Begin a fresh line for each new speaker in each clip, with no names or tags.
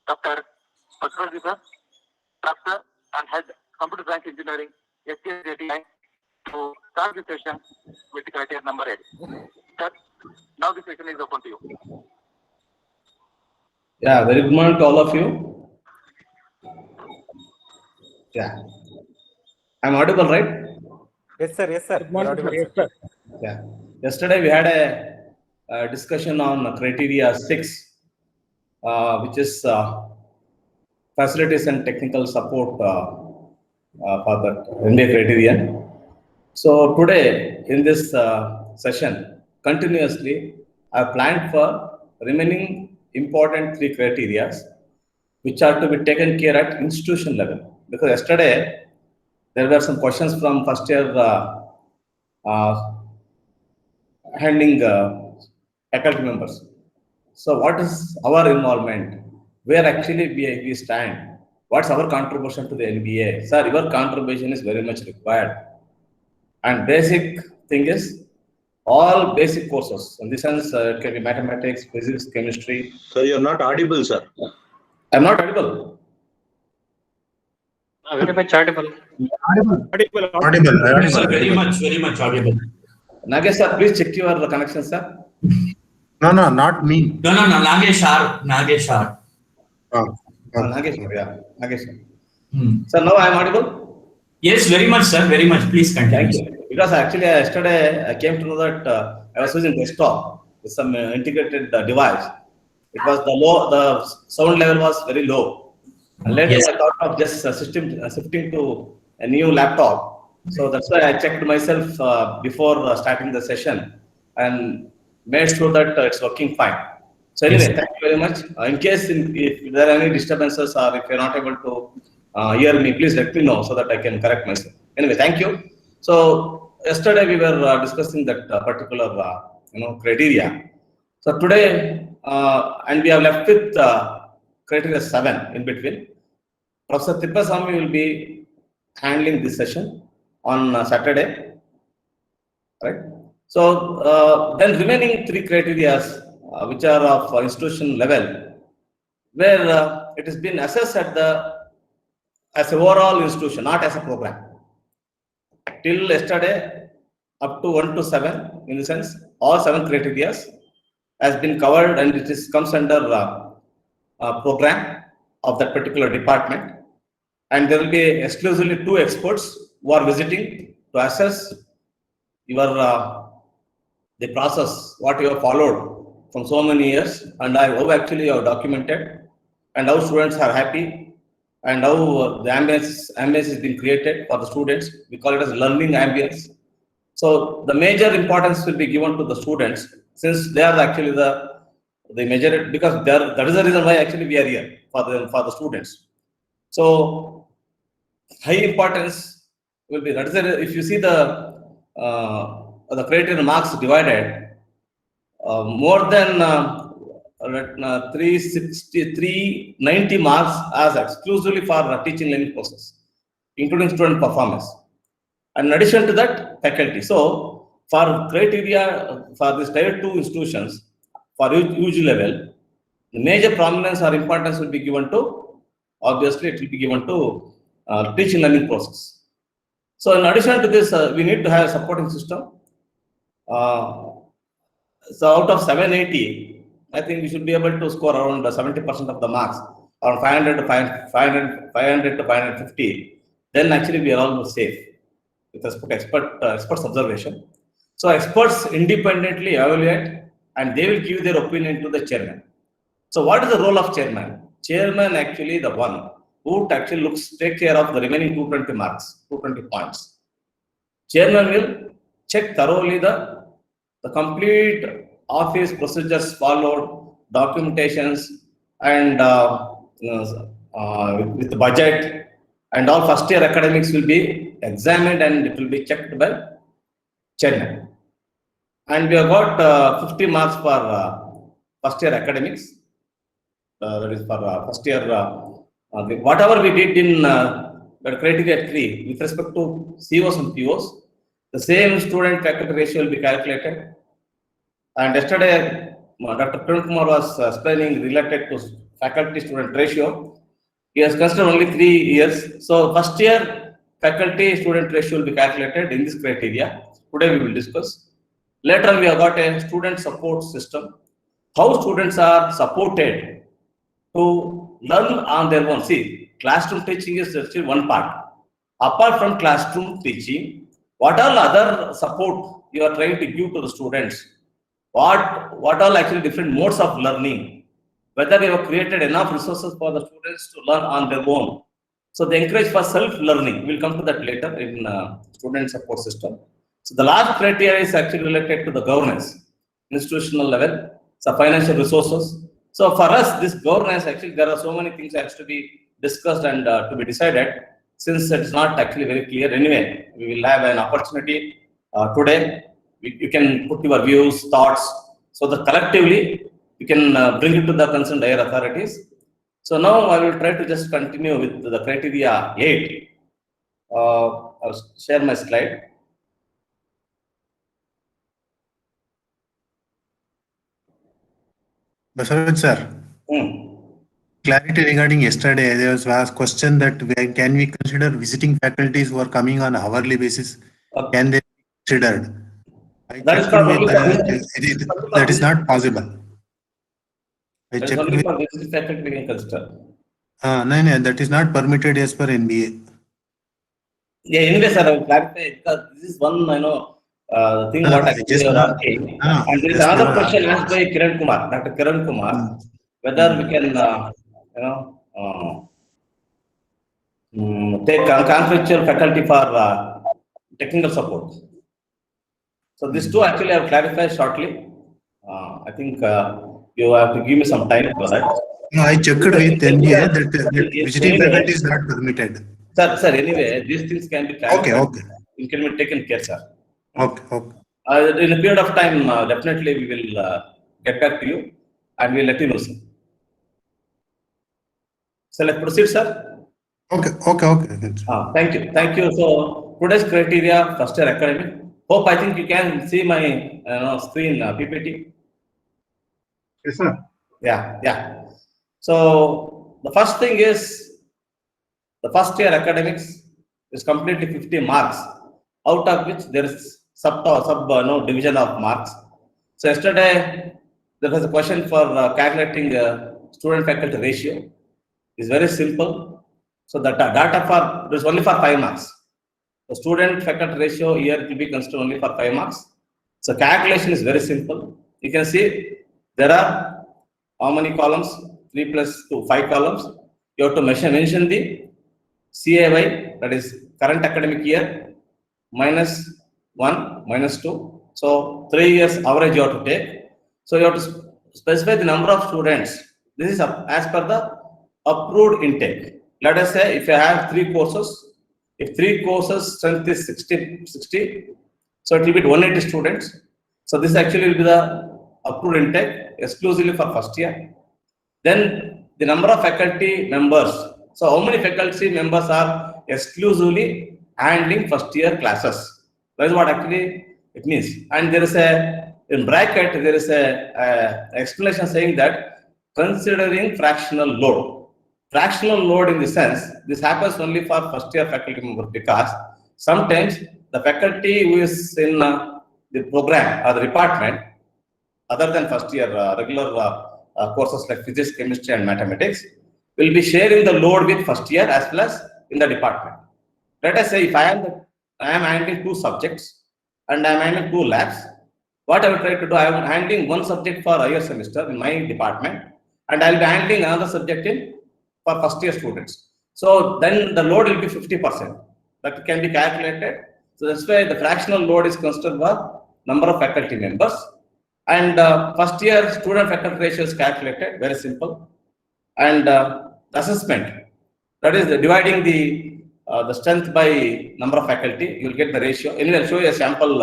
Dr. Patwardhi, Doctor and Head Computer Science Engineering, STS89, to start the session with the criteria number 8. Sir, now the session is open to you.
Yeah, very good morning to all of you. Yeah, I'm audible, right?
Yes, sir. Yes, sir.
Good morning,
Audible,
yes, sir.
Yeah. Yesterday we had a discussion on criteria 6, which is facilities and technical support for the India Criterion. So today in this session, continuously, I planned for remaining important 3 criteria, which are to be taken care at institution level. Because yesterday there were some questions from first year handling faculty members. So what is our involvement? Where actually we stand? What's our contribution to the NBA? Sir, your contribution is very much required. And basic thing is all basic courses. In this sense, it can be mathematics, physics, chemistry.
Sir, you're not audible, sir.
I'm not audible.
Very much audible.
Audible.
Sir, very much audible.
Nagesh sir, please check your connection, sir.
No, not me.
No, Nagesh R.
Nagesh, yeah, Nagesh. Sir, now I'm audible?
Yes, very much, sir. Very much. Please continue.
Thank you. Because actually, yesterday I came to know that I was using desktop with some integrated device. It was the sound level was very low. And later
Yes.
I thought of just shifting to a new laptop. So that's why I checked myself before starting the session and made sure that it's working fine. So anyway,
Yes.
thank you very much. In case if there are any disturbances or if you're not able to hear me, please let me know so that I can correct myself. Anyway, thank you. So yesterday we were discussing that particular criteria. So today and we have left with criteria 7 in between. Professor Tippasamy will be handling this session on Saturday, right? So then remaining 3 criteria which are of institution level, where it has been assessed at as an overall institution, not as a program. Till yesterday, up to 1 to 7, in the sense, all 7 criteria has been covered, and it comes under a program of that particular department. And there will be exclusively 2 experts who are visiting to assess your the process, what you have followed from so many years, and how actually you have documented, and how students are happy, and how the ambience has been created for the students. We call it as learning ambience. So the major importance will be given to the students, since they are actually the major, because that is the reason why actually we are here for the students. So high importance will be, that is if you see the criteria marks divided, more than 390 marks as exclusively for teaching learning process, including student performance. And in addition to that, faculty. So for criteria for this tier 2 institutions, for UG level, the major prominence or importance will be given to, obviously it will be given to teaching learning process. So in addition to this, we need to have a supporting system. So out of 780, I think we should be able to score around 70% of the marks, around 500 to 550. Then actually we are almost safe with respect to experts observation. So experts independently evaluate, and they will give their opinion to the chairman. So what is the role of chairman? Chairman actually the one who actually take care of the remaining 220 marks, 220 points. Chairman will check thoroughly the complete office procedures followed, documentations, and with the budget, and all first year academics will be examined, and it will be checked by chairman. And we have got 50 marks for first year academics. That is for first year. Whatever we did in criteria 3 with respect to COs and POs, the same student faculty ratio will be calculated. And yesterday, Dr. Kiran Kumar was explaining related to faculty student ratio. He has considered only 3 years. So first year faculty student ratio will be calculated in this criteria. Today we will discuss. Later on we have got a student support system. How students are supported to learn on their own. See, classroom teaching is still one part. Apart from classroom teaching, what all other support you are trying to give to the students? What all actually different modes of learning? Whether you have created enough resources for the students to learn on their own. So they encourage for self-learning. We'll come to that later in student support system. So the last criteria is actually related to the governance, institutional level, so financial resources. So for us, this governance, actually, there are so many things that has to be discussed and to be decided. Since it's not actually very clear anyway, we will have an opportunity today. You can put your views, thoughts, so that collectively you can bring it to the concerned higher authorities. So now I will try to just continue with the criteria 8. I'll share my slide.
Basavan sir, clarity regarding yesterday, there was a question that can we consider visiting faculties who are coming on hourly basis? Can they be considered? I
That is
checked
not
with
only
that is not possible. I
that is
checked
only
with
for this faculty we can consider.
no, that is not permitted as per NBA.
Yeah, anyway, sir, I will clarify because this is one, thing what actually
Just
you are
now,
asking. And there is
just
another
now,
question asked by Kiran Kumar, Dr. Kiran Kumar, whether we can, take contractual faculty for technical support. So these two actually I will clarify shortly. I think you have to give me some time for that.
no, I checked with NBA that visiting
Anyway,
faculty is not permitted.
sir, anyway, these things can be clarified.
Okay.
It can be taken care, sir.
Okay.
In a period of time, definitely we will get back to you and we'll let you know, sir. So let's proceed, sir.
Okay.
Thank you. So today's criteria, first year academic. Hope I think you can see my screen PPT.
Yes, sir.
Yeah. So the first thing is the first year academics is completely 50 marks, out of which there is sub division of marks. So yesterday there was a question for calculating student faculty ratio. It's very simple. So the data for is only for 5 marks. The student faculty ratio here will be considered only for 5 marks. So calculation is very simple. You can see there are how many columns? 3 plus 2, 5 columns. You have to mention the CAY, that is current academic year, minus 1, minus 2. So 3 years average you have to take. So you have to specify the number of students. This is as per the approved intake. Let us say if you have 3 courses, if 3 courses strength is 60, so it will be 180 students. So this actually will be the approved intake exclusively for first year. Then the number of faculty members. So how many faculty members are exclusively handling first year classes? That is what actually it means. And there is in bracket, there is a explanation saying that considering fractional load. Fractional load in the sense, this happens only for first year faculty members because sometimes the faculty who is in the program or the department, other than first year regular courses like physics, chemistry and mathematics, will be sharing the load with first year as well as in the department. Let us say if I am handling 2 subjects and I am handling 2 labs, what I will try to do, I am handling 1 subject for higher semester in my department and I will be handling another subject for first year students. So then the load will be 50%. That can be calculated. So that's why the fractional load is considered for number of faculty members. And first year student faculty ratio is calculated, very simple. And assessment, that is dividing the strength by number of faculty, you will get the ratio. Anyway, I'll show you a sample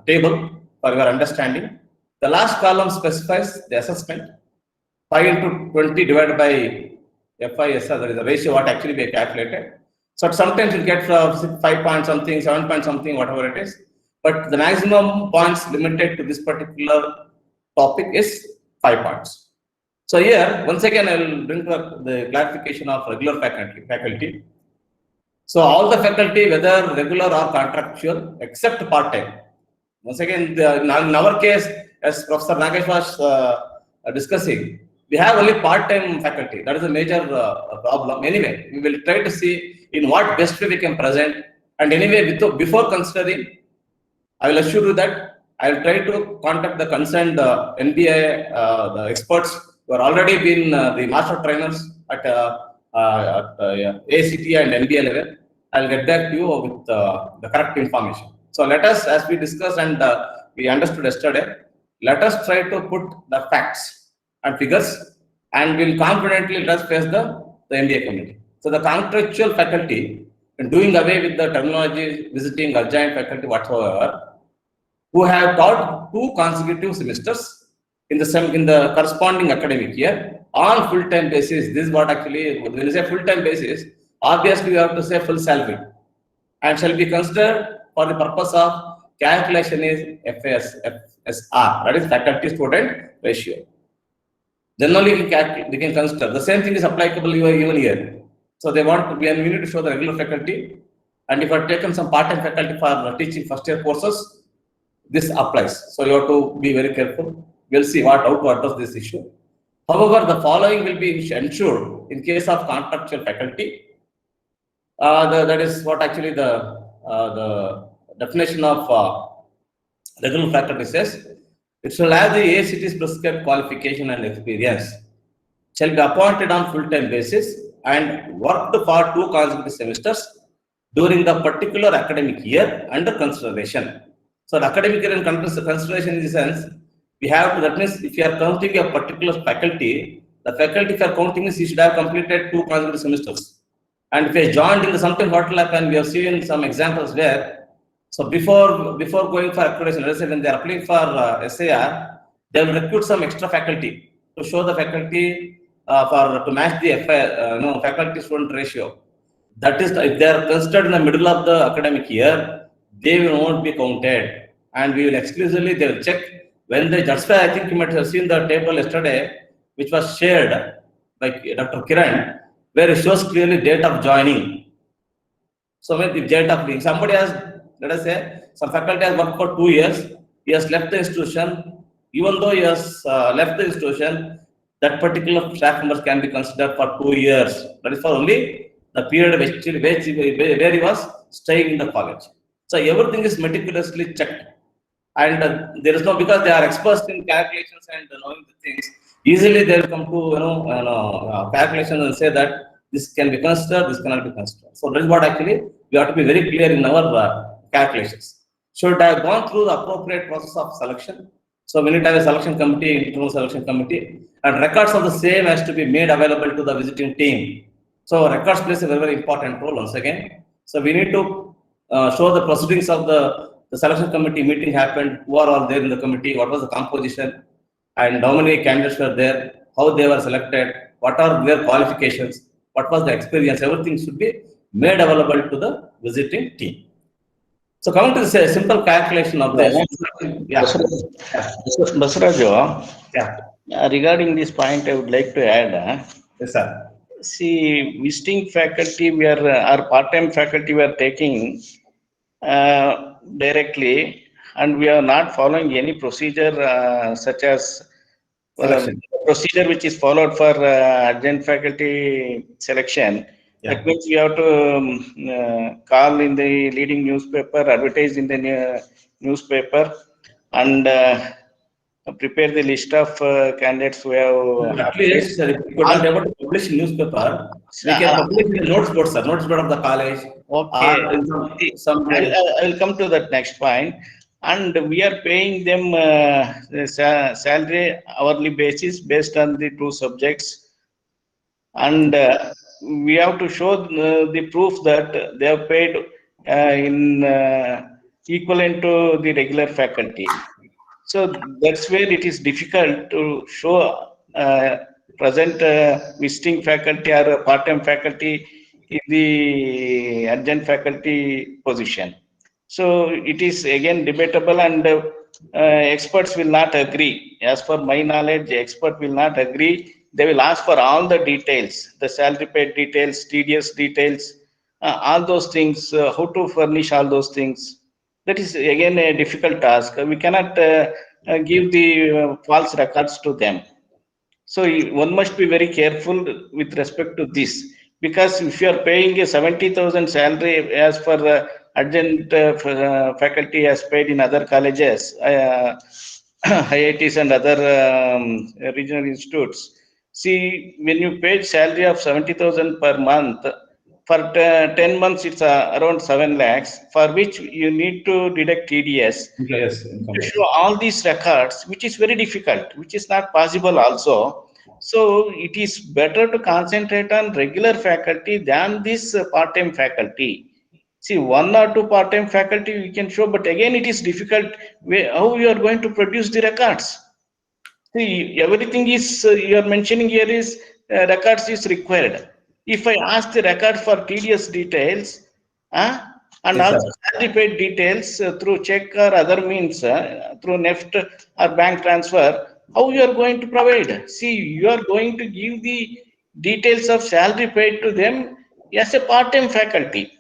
table for your understanding. The last column specifies the assessment. 5 into 20 divided by FISR, that is the ratio what actually we calculated. So sometimes you get 5 point something, 7 point something, whatever it is. But the maximum points limited to this particular topic is 5 points. So here, once again, I will bring up the clarification of regular faculty. So all the faculty, whether regular or contractual, except part-time. Once again, in our case, as Professor Nagesh was discussing, we have only part-time faculty. That is a major problem. Anyway, we will try to see in what best way we can present. And anyway, before considering, I will assure you that I will try to contact the concerned NBA, the experts who are already been the master trainers at ACT and NBA level. I will get back to you with the correct information. So let us, as we discussed and we understood yesterday, let us try to put the facts and figures, and we'll confidently let us face the MBA committee. So the contractual faculty, doing away with the terminology, visiting adjunct faculty whatsoever, who have taught 2 consecutive semesters in the corresponding academic year on full-time basis. This is what actually, when you say full-time basis, obviously you have to say full salary, and shall be considered for the purpose of calculation is FSR, that is faculty student ratio. Then only we can consider. The same thing is applicable even here. So they want to, we need to show the regular faculty, and if you have taken some part-time faculty for teaching first-year courses, this applies. So you have to be very careful. We'll see how to address this issue. However, the following will be ensured in case of contractual faculty. That is what actually the definition of regular faculty says. It shall have the ACT's prescribed qualification and experience, shall be appointed on full-time basis and worked for 2 consecutive semesters during the particular academic year under consideration. So the academic year in consideration in the sense, we have to, that means if you are counting a particular faculty, the faculty if you are counting is, he should have completed 2 consecutive semesters. And if he has joined in the something what will happen, we have seen some examples where, so before going for accreditation, let's say when they are applying for SAR, they will recruit some extra faculty to show the faculty to match the faculty student ratio. That is, if they are considered in the middle of the academic year, they will not be counted, and we will exclusively, they will check when they, that's why I think you might have seen the table yesterday, which was shared by Dr. Kiran, where it shows clearly date of joining. So when the date of being, somebody has, let us say, some faculty has worked for 2 years, he has left the institution, even though he has left the institution, that particular staff members can be considered for 2 years. That is for only the period where he was staying in the college. So everything is meticulously checked, and there is no, because they are experts in calculations and knowing the things, easily they will come to calculations and say that this can be considered, this cannot be considered. So that is what actually we have to be very clear in our calculations. Should have gone through the appropriate process of selection. So we need to have a selection committee, internal selection committee, and records of the same has to be made available to the visiting team. So records plays a very, very important role once again. So we need to show the proceedings of the selection committee meeting happened, who are all there in the committee, what was the composition, and how many candidates were there, how they were selected, what are their qualifications, what was the experience, everything should be made available to the visiting team. So coming to the simple calculation of this.
Basaraju,
Yeah.
Regarding this point, I would like to add,
Yes, sir.
see, visiting faculty, we are, our part-time faculty we are taking directly, and we are not following any procedure such as procedure which is followed for adjunct faculty selection.
Yeah.
That means we have to call in the leading newspaper, advertise in the newspaper, and prepare the list of candidates who have.
At least, sir, if you could not able to publish in newspaper, we can publish in the notes board, sir, notes board of the college.
Okay.
I
will come to that next point. And we are paying them salary hourly basis based on the 2 subjects. And we have to show the proof that they have paid in equivalent to the regular faculty. So that's where it is difficult to show present visiting faculty or part-time faculty in the adjunct faculty position. So it is again debatable, and experts will not agree. As per my knowledge, expert will not agree they will ask for all the details, the salary paid details, TDS details, all those things, how to furnish all those things. That is again a difficult task. We cannot give the false records to them. So one must be very careful with respect to this, because if you are paying a 70,000 salary as per adjunct faculty as paid in other colleges, IITs and other regional institutes. See, when you pay salary of 70,000 per month, for 10 months it's around 7 lakhs, for which you need to deduct TDS.
Yes.
To show all these records, which is very difficult, which is not possible also. So it is better to concentrate on regular faculty than this part-time faculty. See, 1 or 2 part-time faculty we can show, but again it is difficult how you are going to produce the records. See, everything is you are mentioning here is records is required. If I ask the record for TDS details, and
Yes,
also
sir.
salary paid details through check or other means, through NEFT or bank transfer, how you are going to provide? See, you are going to give the details of salary paid to them as a part-time faculty.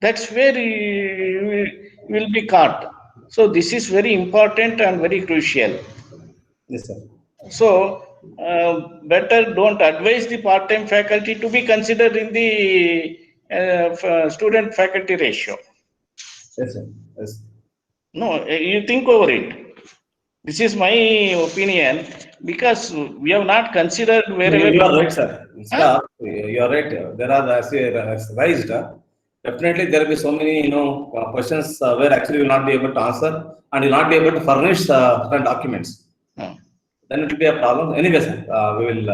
That's where you will be caught. So this is very important and very crucial.
Yes, sir.
So better don't advise the part-time faculty to be considered in the student faculty ratio.
Yes, sir. Yes.
No, you think over it. This is my opinion, because we have not considered wherever.
You are right, sir.
Huh?
You are right. There are, as you raised, definitely there will be so many, questions where actually you will not be able to answer and you will not be able to furnish certain documents.
Hmm.
Then it will be a problem. Anyway, sir, we will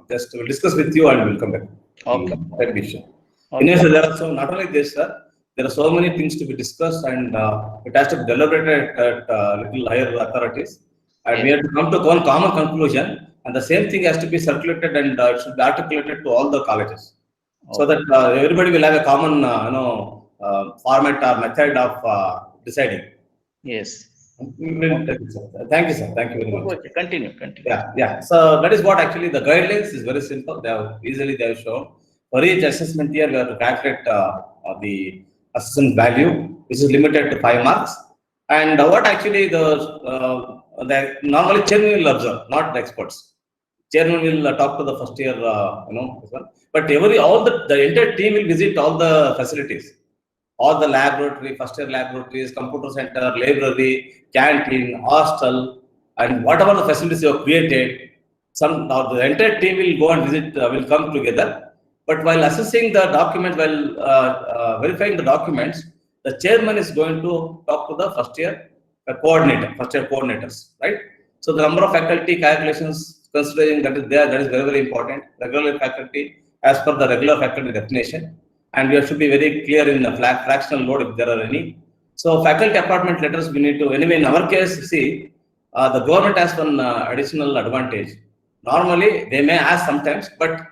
we'll discuss with you and we'll come back.
Okay.
That issue.
Okay.
Anyway, sir, there are so not only this, sir, there are so many things to be discussed and it has to be deliberated at little higher authorities. And we have to come to one common conclusion, and the same thing has to be circulated and it should be articulated to all the colleges, so that everybody will have a common, format or method of deciding.
Yes.
Thank you, sir. Thank you very much.
Okay. Continue.
Yeah. So that is what actually the guidelines is very simple. They have shown for each assessment year we have to calculate the assessment value, which is limited to 5 marks. And what actually the normally chairman will observe, not the experts. Chairman will talk to the first year, this one. But all the entire team will visit all the facilities, all the laboratory, first year laboratories, computer center, library, canteen, hostel, and whatever the facilities you have created. The entire team will go and visit, will come together. But while assessing the document, while verifying the documents, the chairman is going to talk to the first year coordinators, right? So the number of faculty calculations, considering that is there, that is very, very important. Regular faculty, as per the regular faculty definition, and we should be very clear in the fractional load if there are any. So faculty appointment letters we need to, anyway, in our case, see, the government has one additional advantage. Normally, they may ask sometimes, but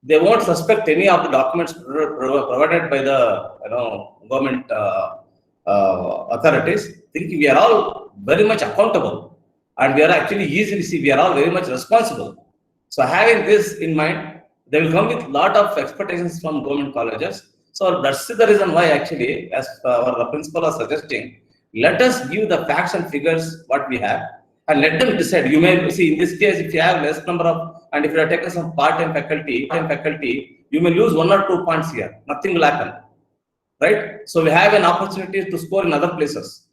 they won't suspect any of the documents provided by the government authorities. Thinking we are all very much accountable, and we are actually we are all very much responsible. So having this in mind, they will come with lot of expectations from government colleges. So that's the reason why actually, as our principal is suggesting, let us give the facts and figures what we have, and let them decide. You may see in this case, if you have less number of, and if you are taking some part-time faculty, you may lose 1 or 2 points here. Nothing will happen, right? So we have an opportunity to score in other places.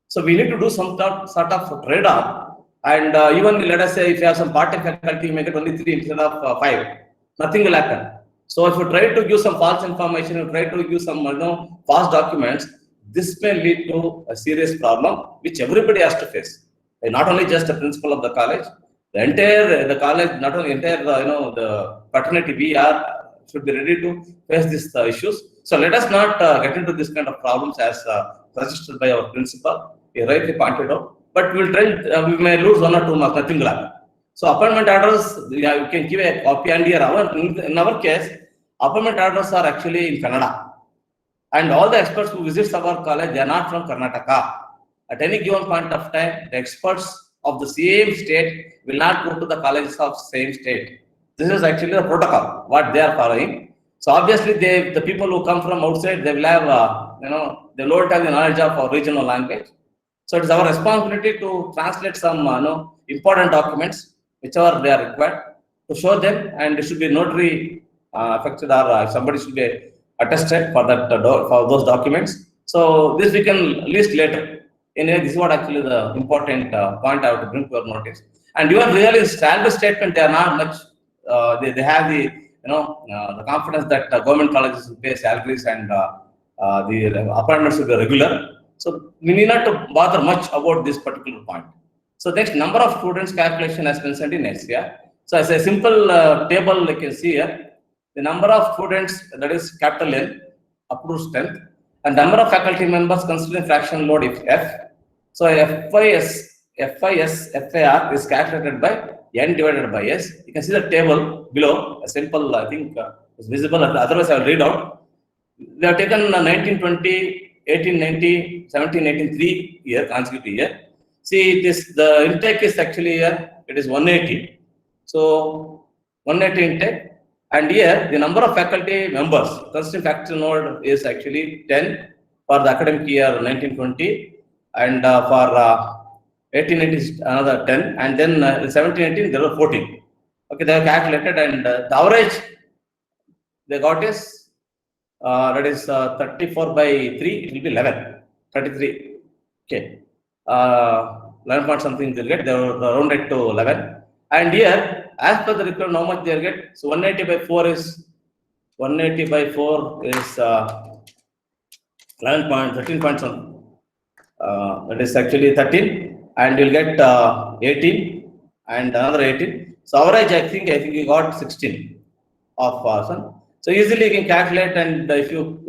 So we need to do some sort of trade-off. And even let us say if you have some part-time faculty, you make it only 3 instead of 5. Nothing will happen. So if you try to give some false information, you try to give some false documents, this may lead to a serious problem which everybody has to face. And not only just the principal of the college, the college, not only entire the fraternity, we should be ready to face these issues. So let us not get into this kind of problems as suggested by our principal. He rightly pointed out. But we may lose 1 or 2 marks. Nothing will happen. So appointment orders, you can give a copy, and here in our case, appointment orders are actually in Kannada. And all the experts who visit our college, they are not from Karnataka. At any given point of time, the experts of the same state will not go to the colleges of same state. This is actually the protocol, what they are following. So obviously, the people who come from outside, they will have, they don't have the knowledge of our regional language. So it is our responsibility to translate some, important documents, whichever they are required, to show them, and it should be notary affected, or somebody should be attested for that for those documents. So this we can list later. Anyway, this is what actually the important point I have to bring to your notice. And even really salary statement, they are not much. They have the the confidence that government colleges will pay salaries, and the appointments will be regular. So we need not to bother much about this particular point. So next, number of students calculation as mentioned in SCR. So as a simple table, like you see here, the number of students, that is capital N, approved strength, and number of faculty members considering fraction load if F. So FIR is calculated by N divided by S. You can see the table below, a simple, I think is visible, otherwise I will read out. They have taken 1920, 1890, 17, 3 year, consecutive year. See, the intake is actually here, it is 180. So 180 intake. And here, the number of faculty members, considering faculty node is actually 10 for the academic year 1920, and for 1880 is another 10, and then 1718 there were 14. Okay, they have calculated, and the average they got is that is 34 by 3, it will be 11, 33. Okay, 11 point something they'll get, they were rounded to 11. And here, as per the requirement, how much they'll get? So 180 by 4 is 11 point, 13 point something. That is actually 13, and you'll get 18 and another 18. So average, I think you got 16 of some. So easily you can calculate, and if you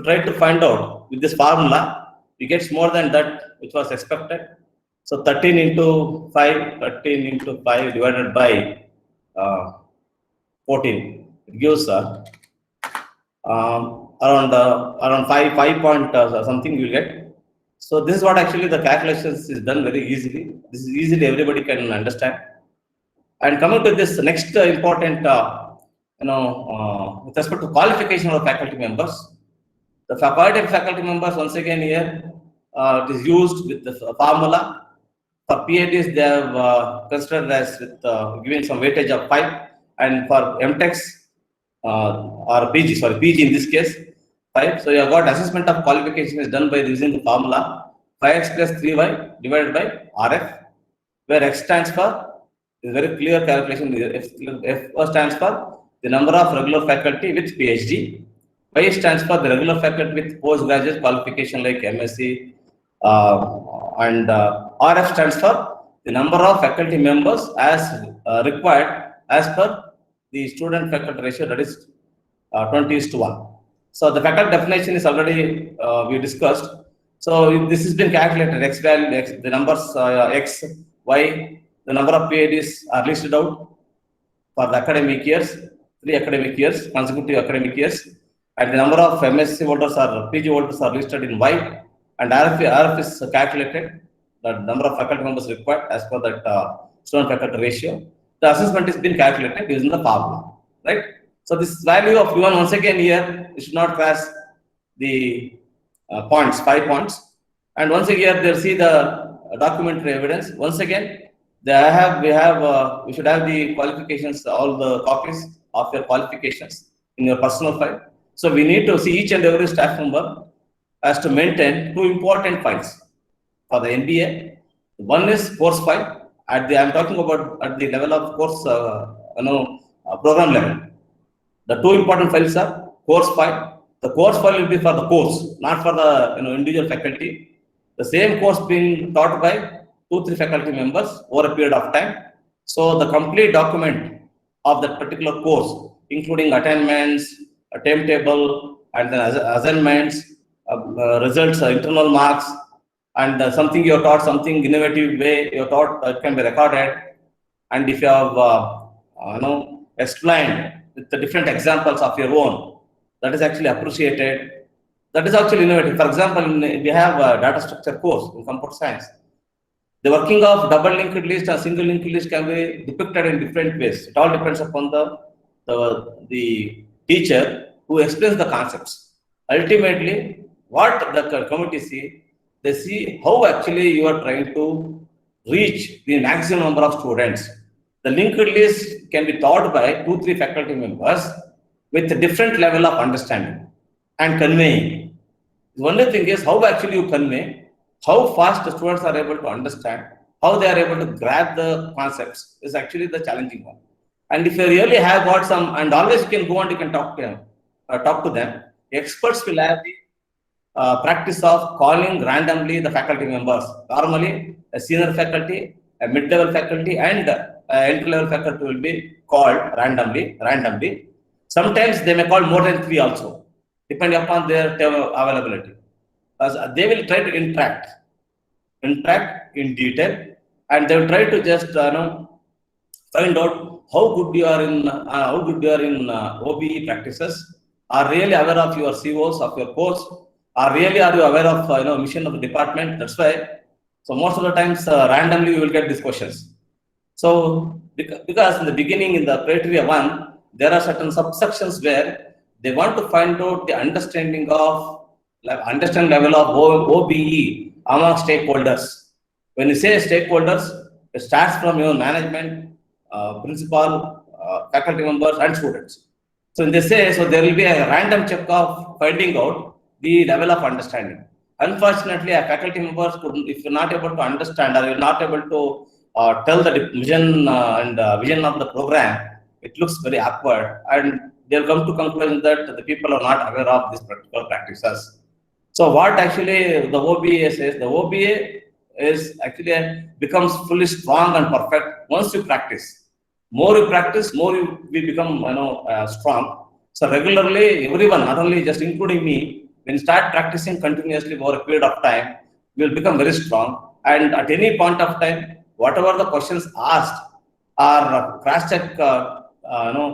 try to find out with this formula, you get more than that which was expected. So 13 into 5 divided by 14, it gives around 5 point something you will get. So this is what actually the calculations is done very easily. This is easily everybody can understand. And coming to this next important, with respect to qualification of faculty members, the faculty members, once again here, it is used with the formula. For PhDs, they have considered as with giving some weightage of 5, and for MTechs or PG in this case, 5. So you have got assessment of qualification is done by using the formula 5x plus 3y divided by RF, where X stands for, is very clear calculation. F stands for the number of regular faculty with PhD. Y stands for the regular faculty with postgraduate qualification like MSc, and RF stands for the number of faculty members as required as per the student faculty ratio, that is 20:1. So the faculty definition is already we discussed. So this has been calculated, X value, X, the numbers X, Y, the number of PhDs are listed out for the academic years, 3 academic years, consecutive academic years, and the number of MSc holders or PG holders are listed in Y, and RF is calculated, the number of faculty members required as per that student faculty ratio. The assessment is being calculated using the formula, right? So this value of U1, once again here, you should not cross the points, 5 points. And once again, they'll see the documentary evidence. Once again, we should have the qualifications, all the copies of your qualifications in your personal file. So we need to see each and every staff member has to maintain 2 important files for the MBA. One is course file. I'm talking about at the level of course, program level. The 2 important files are course file. The course file will be for the course, not for the individual faculty. The same course being taught by 2-3 faculty members over a period of time. So the complete document of that particular course, including attainments, a timetable, and then assignments, results, internal marks, and something you have taught, something innovative way you have taught, it can be recorded. And if you have explained with the different examples of your own, that is actually appreciated. That is actually innovative. For example, we have a data structure course in computer science. The working of double linked list or single linked list can be depicted in different ways. It all depends upon the teacher who explains the concepts. Ultimately, what the committee see, they see how actually you are trying to reach the maximum number of students. The linked list can be taught by 2-3 faculty members with a different level of understanding and conveying. The only thing is how actually you convey, how fast the students are able to understand, how they are able to grab the concepts is actually the challenging one. And if you really have got some, and always you can go and you can talk to them. Experts will have the practice of calling randomly the faculty members. Normally, a senior faculty, a mid-level faculty, and entry-level faculty will be called randomly. Sometimes they may call more than 3 also, depending upon their availability. They will try to interact in detail, and they will try to just find out how good you are in OBE practices. Are really aware of your COs of your course? Are you aware of mission of the department? That's why. So most of the times randomly you will get these questions. So because in the beginning in the criteria 1, there are certain subsections where they want to find out the understanding level of OBE among stakeholders. When you say stakeholders, it starts from your management, principal, faculty members, and students. So they say, so there will be a random check of finding out the level of understanding. Unfortunately, a faculty members couldn't, if you're not able to understand or you're not able to tell the vision vision of the program, it looks very awkward, and they'll come to conclusion that the people are not aware of these practical practices. So what actually the OBA says, the OBA is actually becomes fully strong and perfect once you practice. More you practice, more we become strong. So regularly, everyone, not only just including me, when you start practicing continuously over a period of time, we will become very strong. And at any point of time, whatever the questions asked or cross-check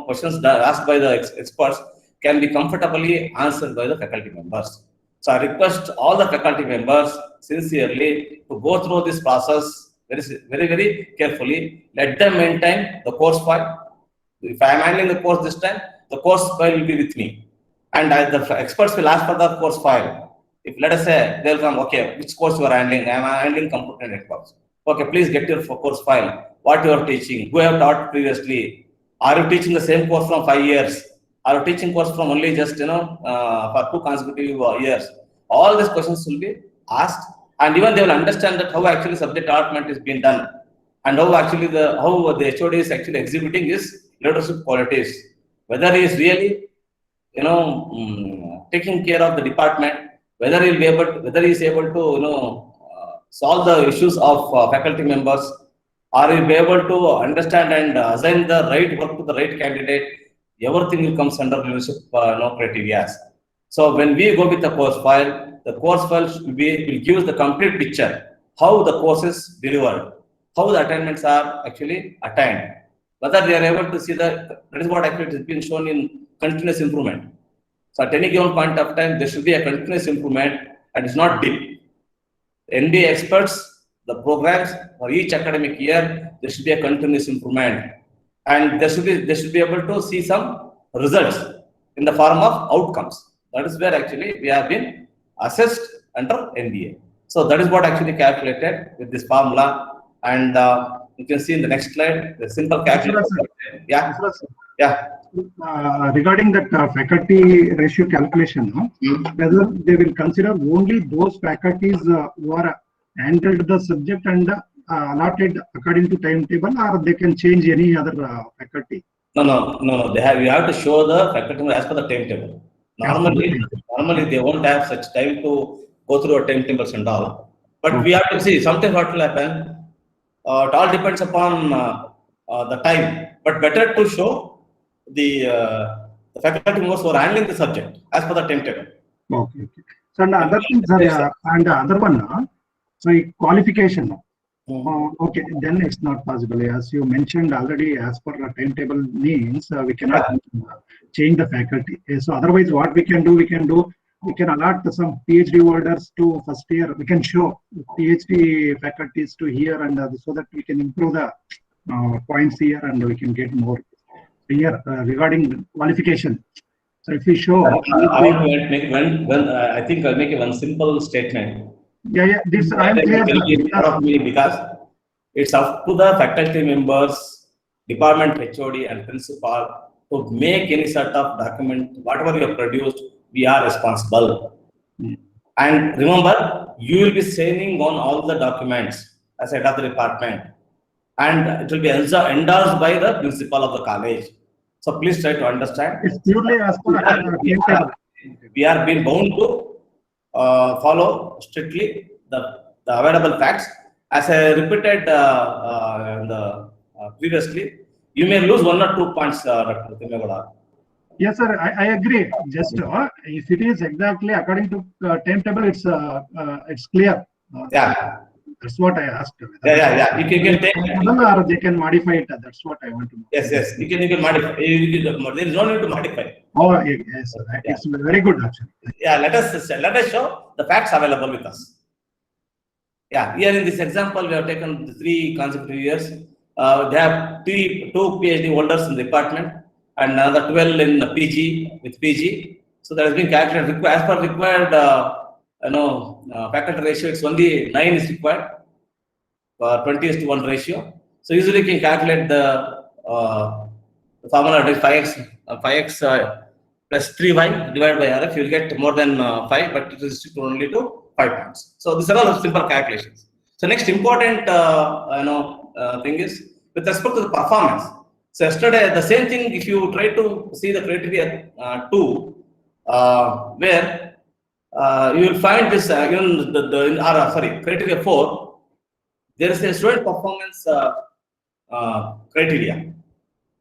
questions asked by the experts can be comfortably answered by the faculty members. So I request all the faculty members sincerely to go through this process very, very carefully. Let them maintain the course file. If I am handling the course this time, the course file will be with me. And the experts will ask for the course file. If let us say, they'll come, okay, which course you are handling? I am handling computer networks. Okay, please get your course file. What you are teaching? Who have taught previously? Are you teaching the same course from 5 years? Are you teaching course from only just, for 2 consecutive years? All these questions will be asked. And even they will understand that how actually subject development is being done, and how actually the HOD is actually exhibiting his leadership qualities. Whether he is really, taking care of the department, whether he is able to, solve the issues of faculty members, or he will be able to understand and assign the right work to the right candidate. Everything will comes under leadership criteria. So when we go with the course file will give us the complete picture, how the course is delivered, how the attainments are actually attained, whether they are able to see that is what actually has been shown in continuous improvement. So at any given point of time, there should be a continuous improvement, and it's not dip. NDA experts, the programs for each academic year, there should be a continuous improvement, and they should be able to see some results in the form of outcomes. That is where actually we have been assessed under NDA. So that is what actually calculated with this formula, and you can see in the next slide the simple calculation.
Regarding that faculty ratio calculation, whether they will consider only those faculties who are handled the subject and allotted according to timetable, or they can change any other faculty?
No. You have to show the faculty as per the timetable. Normally they won't have such time to go through a timetables and all. But we have to see sometimes what will happen. It all depends upon the time. But better to show the faculty members who are handling the subject as per the timetable.
Okay. So and other things, and the other one, so qualification. Okay, then it's not possible. As you mentioned already, as per the timetable means, we cannot change the faculty. So otherwise, what we can do we can allot some PhD holders to first year. We can show PhD faculties to here and so that we can improve the points here and we can get more here regarding qualification. So if we show,
I want to make I think I'll make one simple statement.
yeah, this I am clear.
Will be part of me because it's up to the faculty members, department HOD and principal to make any sort of document, whatever you have produced, we are responsible. And remember, you will be signing on all the documents as head of the department, and it will be endorsed by the principal of the college. So please try to understand.
It's purely as per timetable.
We are being bound to follow strictly the available facts. As I repeated previously, you may lose 1 or 2 points, Dr. Timegoda.
Yes, sir. I agree. Just if it is exactly according to timetable, it's clear.
Yeah.
That's what I asked.
Yeah. You can take.
Or they can modify it. That's what I want to know.
Yes. You can modify. There is no need to modify.
Oh, yes, sir. It's very good actually.
Yeah. Let us show the facts available with us. Yeah. Here in this example, we have taken 3 consecutive years. They have 2 PhD holders in the department and another 12 in PG with PG. So that has been calculated as per required. Faculty ratio, it's only 9 is required for 20:1 ratio. So usually you can calculate the formula that is 5x plus 3y divided by RF. You will get more than 5, but it is restricted only to 5 points. So these are all simple calculations. So next important thing is with respect to the performance. So yesterday the same thing. If you try to see the criteria 2, where you will find this criteria 4. There is a student performance criteria.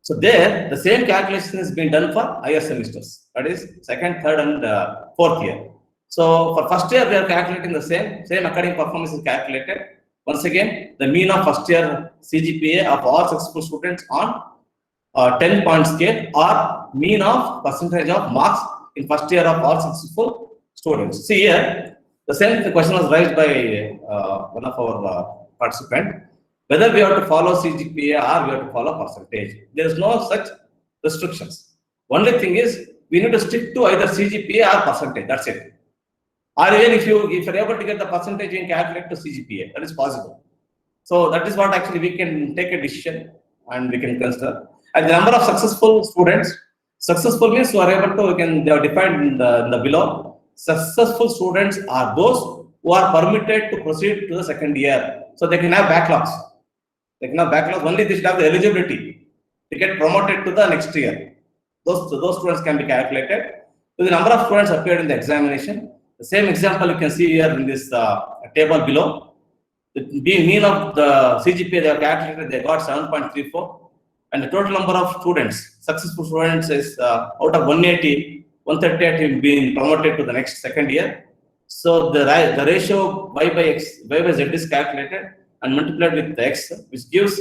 So there, the same calculation is being done for higher semesters. That is 2nd, 3rd, and 4th year. So for first year, we are calculating the same academic performance is calculated. Once again, the mean of first year CGPA of all successful students on 10-point scale, or mean of percentage of marks in first year of all successful students. See here, the same question was raised by one of our participants, whether we have to follow CGPA or we have to follow percentage. There is no such restrictions. Only thing is, we need to stick to either CGPA or percentage. That's it. Or even if you are able to get the percentage, you can calculate to CGPA. That is possible. So that is what actually we can take a decision and we can consider. And the number of successful students, successful means who are able to, they are defined in the below. Successful students are those who are permitted to proceed to the 2nd year. So they can have backlogs. They can have backlogs, only they should have the eligibility to get promoted to the next year. Those students can be calculated. So the number of students appeared in the examination. The same example you can see here in this table below. The mean of the CGPA they have calculated, they got 7.34. And the total number of students, successful students, is out of 180. 138 have been promoted to the next 2nd year. So the ratio y by z is calculated and multiplied with x, which gives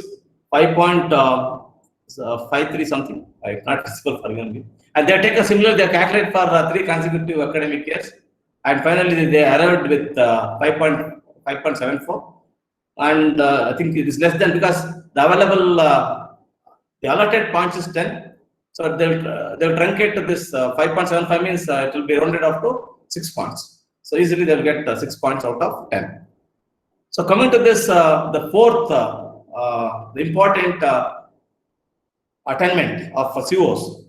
5.53 something. Not visible for you. And they take a similar. They calculate for 3 consecutive academic years, and finally they arrived with 5.74. And I think it is less than, because the available the allotted points is 10. So they'll truncate to this 5.75 means it will be rounded up to 6 points. So easily they'll get 6 points out of 10. So coming to this, the 4th, the important attainment of COs.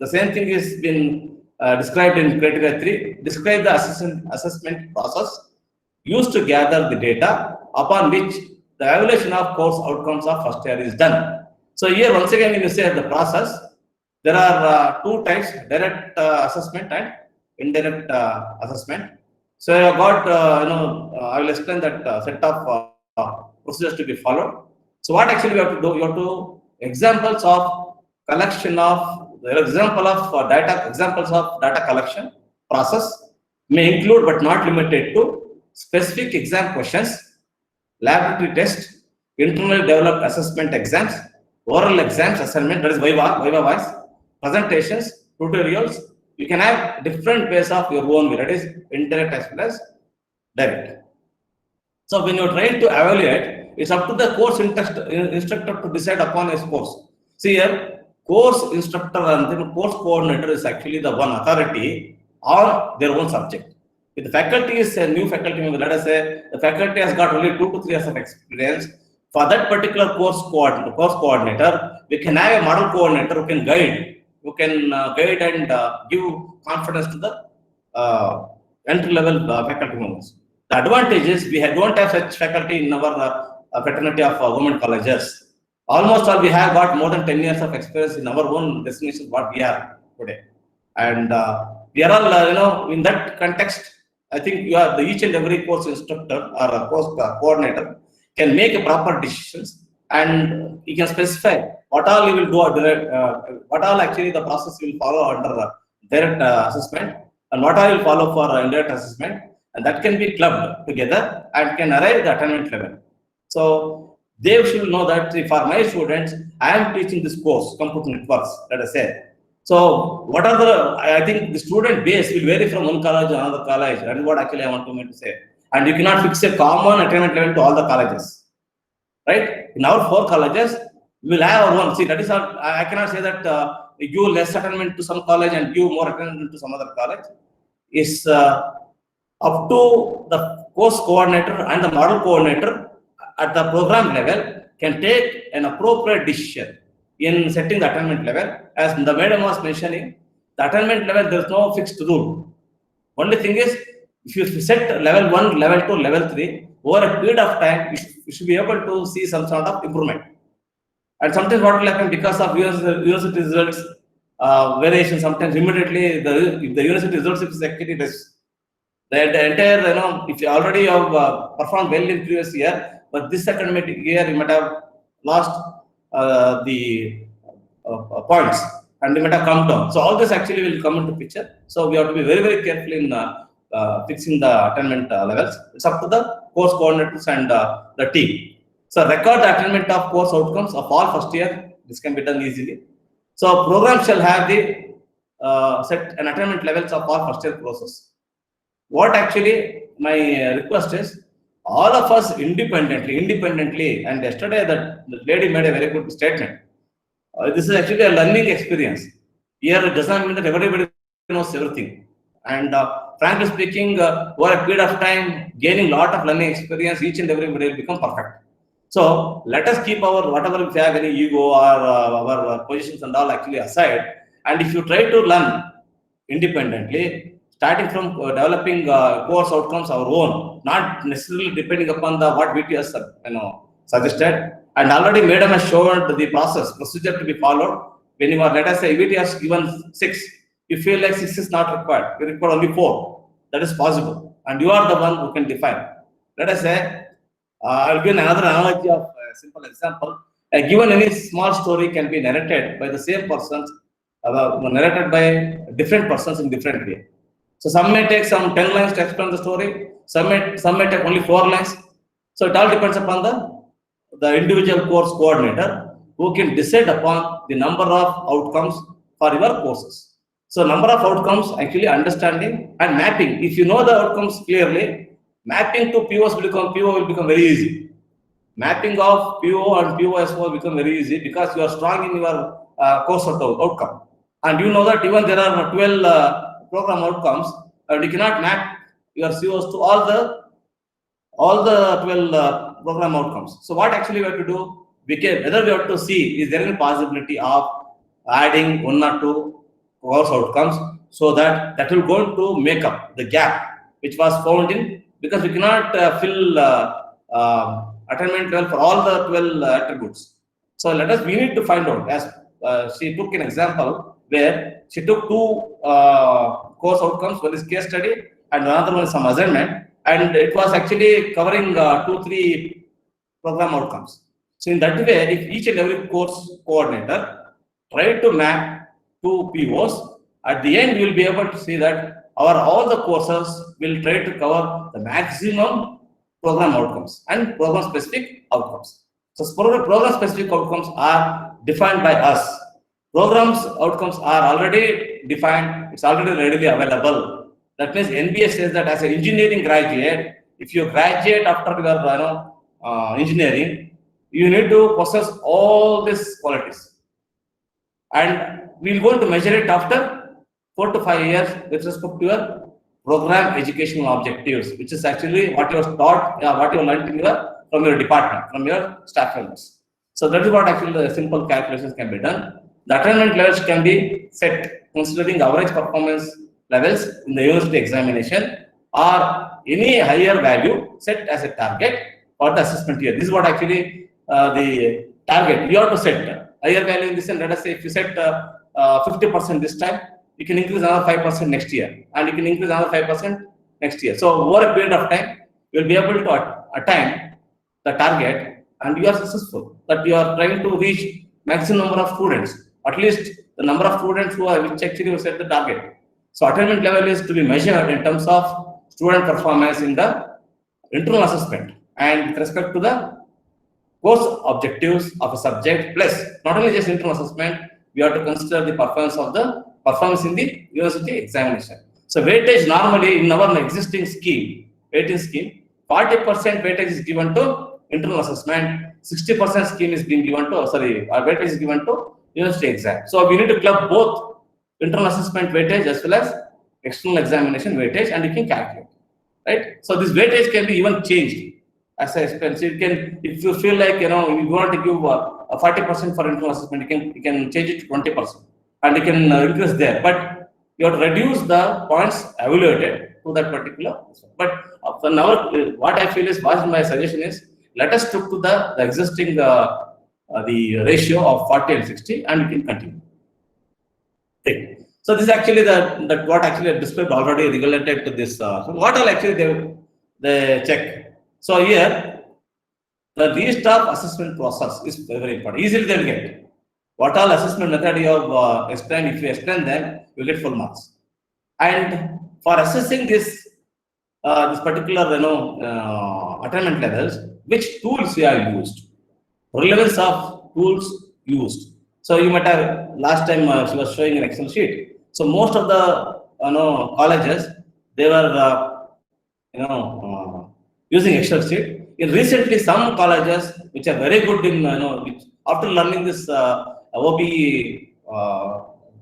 The same thing is been described in criteria 3. Describe the assessment process used to gather the data upon which the evaluation of course outcomes of first year is done. So here once again, when you say the process, there are 2 types: direct assessment and indirect assessment. So I got, I will explain that set of procedures to be followed. So what actually we have to do? You have to examples of collection of examples of data collection process may include but not limited to specific exam questions, laboratory test, internally developed assessment exams, oral exams, assignment, that is Viva wise, presentations, tutorials, you can have different ways of your own way, that is indirect as well as direct. So when you're trying to evaluate, it's up to the course instructor to decide upon his course. See here, course instructor and then course coordinator is actually the one authority on their own subject. If the faculty is a new faculty member, let us say the faculty has got only 2 to 3 years of experience, for that particular course coordinator, we can have a model coordinator who can guide, and give confidence to the entry-level faculty members. The advantage is we don't have such faculty in our fraternity of women colleges. Almost all we have got more than 10 years of experience in our own destinations what we are today. And we are all, in that context, I think you are each and every course instructor or a course coordinator can make a proper decisions, and you can specify what all you will do, what all actually the process will follow under direct assessment and what all will follow for indirect assessment, and that can be clubbed together and can arrive at the attainment level. So they should know that for my students, I am teaching this course, computer networks, let us say. So what are I think the student base will vary from one college to another college, and what actually I want to say. And you cannot fix a common attainment level to all the colleges, right? In our 4 colleges, we will have our own. See, that is not, I cannot say that give less attainment to some college and give more attainment to some other college. It's up to the course coordinator and the model coordinator at the program level can take an appropriate decision in setting the attainment level. As the madam was mentioning, the attainment level, there is no fixed rule. Only thing is, if you set level 1, level 2, level 3, over a period of time, you should be able to see some sort of improvement. And sometimes what will happen because of university results variation, sometimes immediately if the university results is actually this, the entire, if you already have performed well in previous year, but this academic year you might have lost the points and you might have come down. So all this actually will come into picture. So we have to be very, very careful in fixing the attainment levels. It's up to the course coordinators and the team. So record the attainment of course outcomes of all first year. This can be done easily. So program shall have the set an attainment levels of all first year courses. What actually my request is, all of us independently, and yesterday the lady made a very good statement. This is actually a learning experience. Here it does not mean that everybody knows everything. And frankly speaking, over a period of time, gaining lot of learning experience, each and everybody will become perfect. So let us keep our whatever if you have any ego or our positions and all actually aside. And if you try to learn independently, starting from developing course outcomes our own, not necessarily depending upon the what VTS suggested. And already madam has shown the procedure to be followed. When you are, let us say, VTS given 6, you feel like 6 is not required. You require only 4. That is possible, and you are the one who can define. Let us say, I'll give another analogy of a simple example. Given any small story can be narrated by the same persons, narrated by different persons in different way. So some may take some 10 lines to explain the story, some may take only 4 lines. So it all depends upon the individual course coordinator who can decide upon the number of outcomes for your courses. So number of outcomes, actually understanding and mapping. If you know the outcomes clearly, mapping to PO will become very easy. Mapping of PO and POS will become very easy because you are strong in your course outcome. And you know that even there are 12 program outcomes, and you cannot map your COs to all the 12 program outcomes. So what actually we have to do, whether we have to see is there any possibility of adding 1 or 2 course outcomes, so that will go to make up the gap which was found in, because we cannot fill attainment level for all the 12 attributes. So we need to find out, as she took an example where she took 2 course outcomes, one is case study and another one is some assignment, and it was actually covering 2-3 program outcomes. So in that way, if each and every course coordinator try to map 2 POs, at the end you will be able to see that all the courses will try to cover the maximum program outcomes and program specific outcomes. So program specific outcomes are defined by us. Programs outcomes are already defined, it's already readily available. That means NBA says that as an engineering graduate, if you graduate after your engineering, you need to possess all these qualities. And we're going to measure it after 4 to 5 years with respect to your program educational objectives, which is actually what you are taught, what you learned in from your department, from your staff members. So that is what actually the simple calculations can be done. The attainment levels can be set considering average performance levels in the university examination or any higher value set as a target for the assessment year. This is what actually the target you have to set. Higher value in this, and let us say if you set 50% this time, you can increase another 5% next year, and you can increase another 5% next year. So over a period of time, you will be able to attain the target, and you are successful. That you are trying to reach maximum number of students, at least the number of students who are which actually set the target. So attainment level is to be measured in terms of student performance in the internal assessment and with respect to the course objectives of a subject, plus not only just internal assessment, we have to consider the performance in the university examination. So weightage normally in our existing scheme, weighting scheme, 40% weightage is given to internal assessment, 60% scheme is being given to, weightage is given to university exam. So we need to club both internal assessment weightage as well as external examination weightage, and you can calculate, right? So this weightage can be even changed. As I explained, so you can, if you feel like you want to give a 40% for internal assessment, you can change it to 20%, and you can increase there. But you have to reduce the points evaluated to that particular. But for now, what I feel is, what my suggestion is, let us stick to the existing the ratio of 40 and 60, and we can continue. Okay. So this is actually the what actually I described already related to this. So what all actually they check. So here, the restart assessment process is very important. Easily they will get. What all assessment method you have explained, if you explain them, you get full marks. And for assessing this particular attainment levels, which tools you have used, relevance of tools used. So you might have last time she was showing an Excel sheet. So most of the colleges, they were using Excel sheet. In recently, some colleges which are very good in which after learning this OBE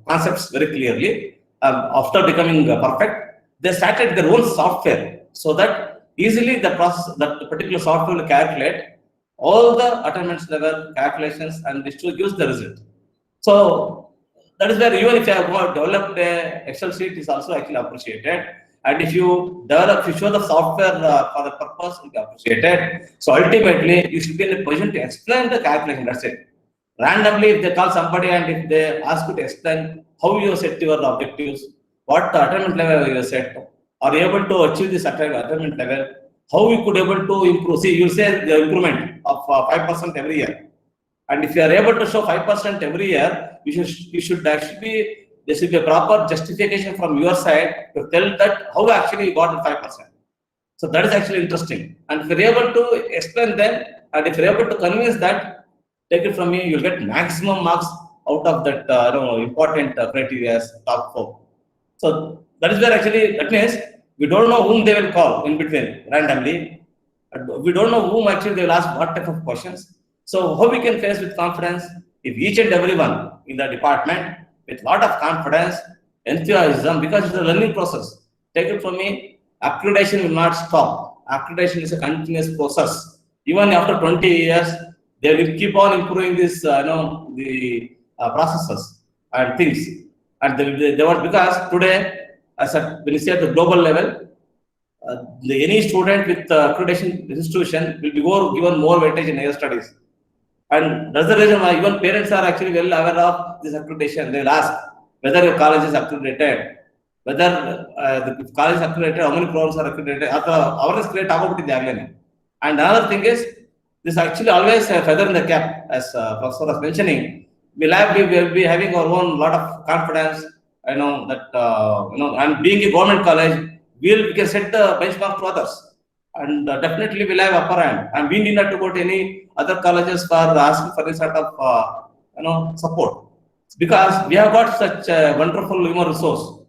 concepts very clearly, after becoming perfect, they started their own software so that easily the process, that particular software will calculate all the attainments level calculations and this will use the result. So that is where even if you have developed a Excel sheet is also actually appreciated. And if you show the software for the purpose, it will be appreciated. So ultimately, you should be in a position to explain the calculation. That's it. Randomly, if they call somebody and if they ask you to explain how you set your objectives, what the attainment level you set, are you able to achieve this attainment level, how you could able to improve. See, you say the improvement of 5% every year. And if you are able to show 5% every year, you should actually be, there should be a proper justification from your side to tell that how actually you got the 5%. So that is actually interesting. And if you're able to explain them, and if you're able to convince that, take it from me, you'll get maximum marks out of that important criteria, top 4. So that is where actually, that means we don't know whom they will call in between randomly. We don't know whom actually they will ask what type of questions. So how we can face with confidence if each and everyone in the department with lot of confidence, enthusiasm, because it's a learning process. Take it from me, accreditation will not stop. Accreditation is a continuous process. Even after 20 years, they will keep on improving this, the processes and things. And they want, because today, when you see at the global level, any student with accreditation institution will be given more weightage in higher studies. And that's the reason why even parents are actually well aware of this accreditation. They will ask whether your college is accredited, whether the college is accredited, how many programs are accredited. Awareness create about it. And another thing is, this actually always a feather in the cap, as Professor was mentioning. We will be having our own lot of confidence. And being a government college, we can set the benchmark to others. And definitely we'll have upper hand. And we need not to go to any other colleges for asking for this sort of support. because we have got such a wonderful human resource,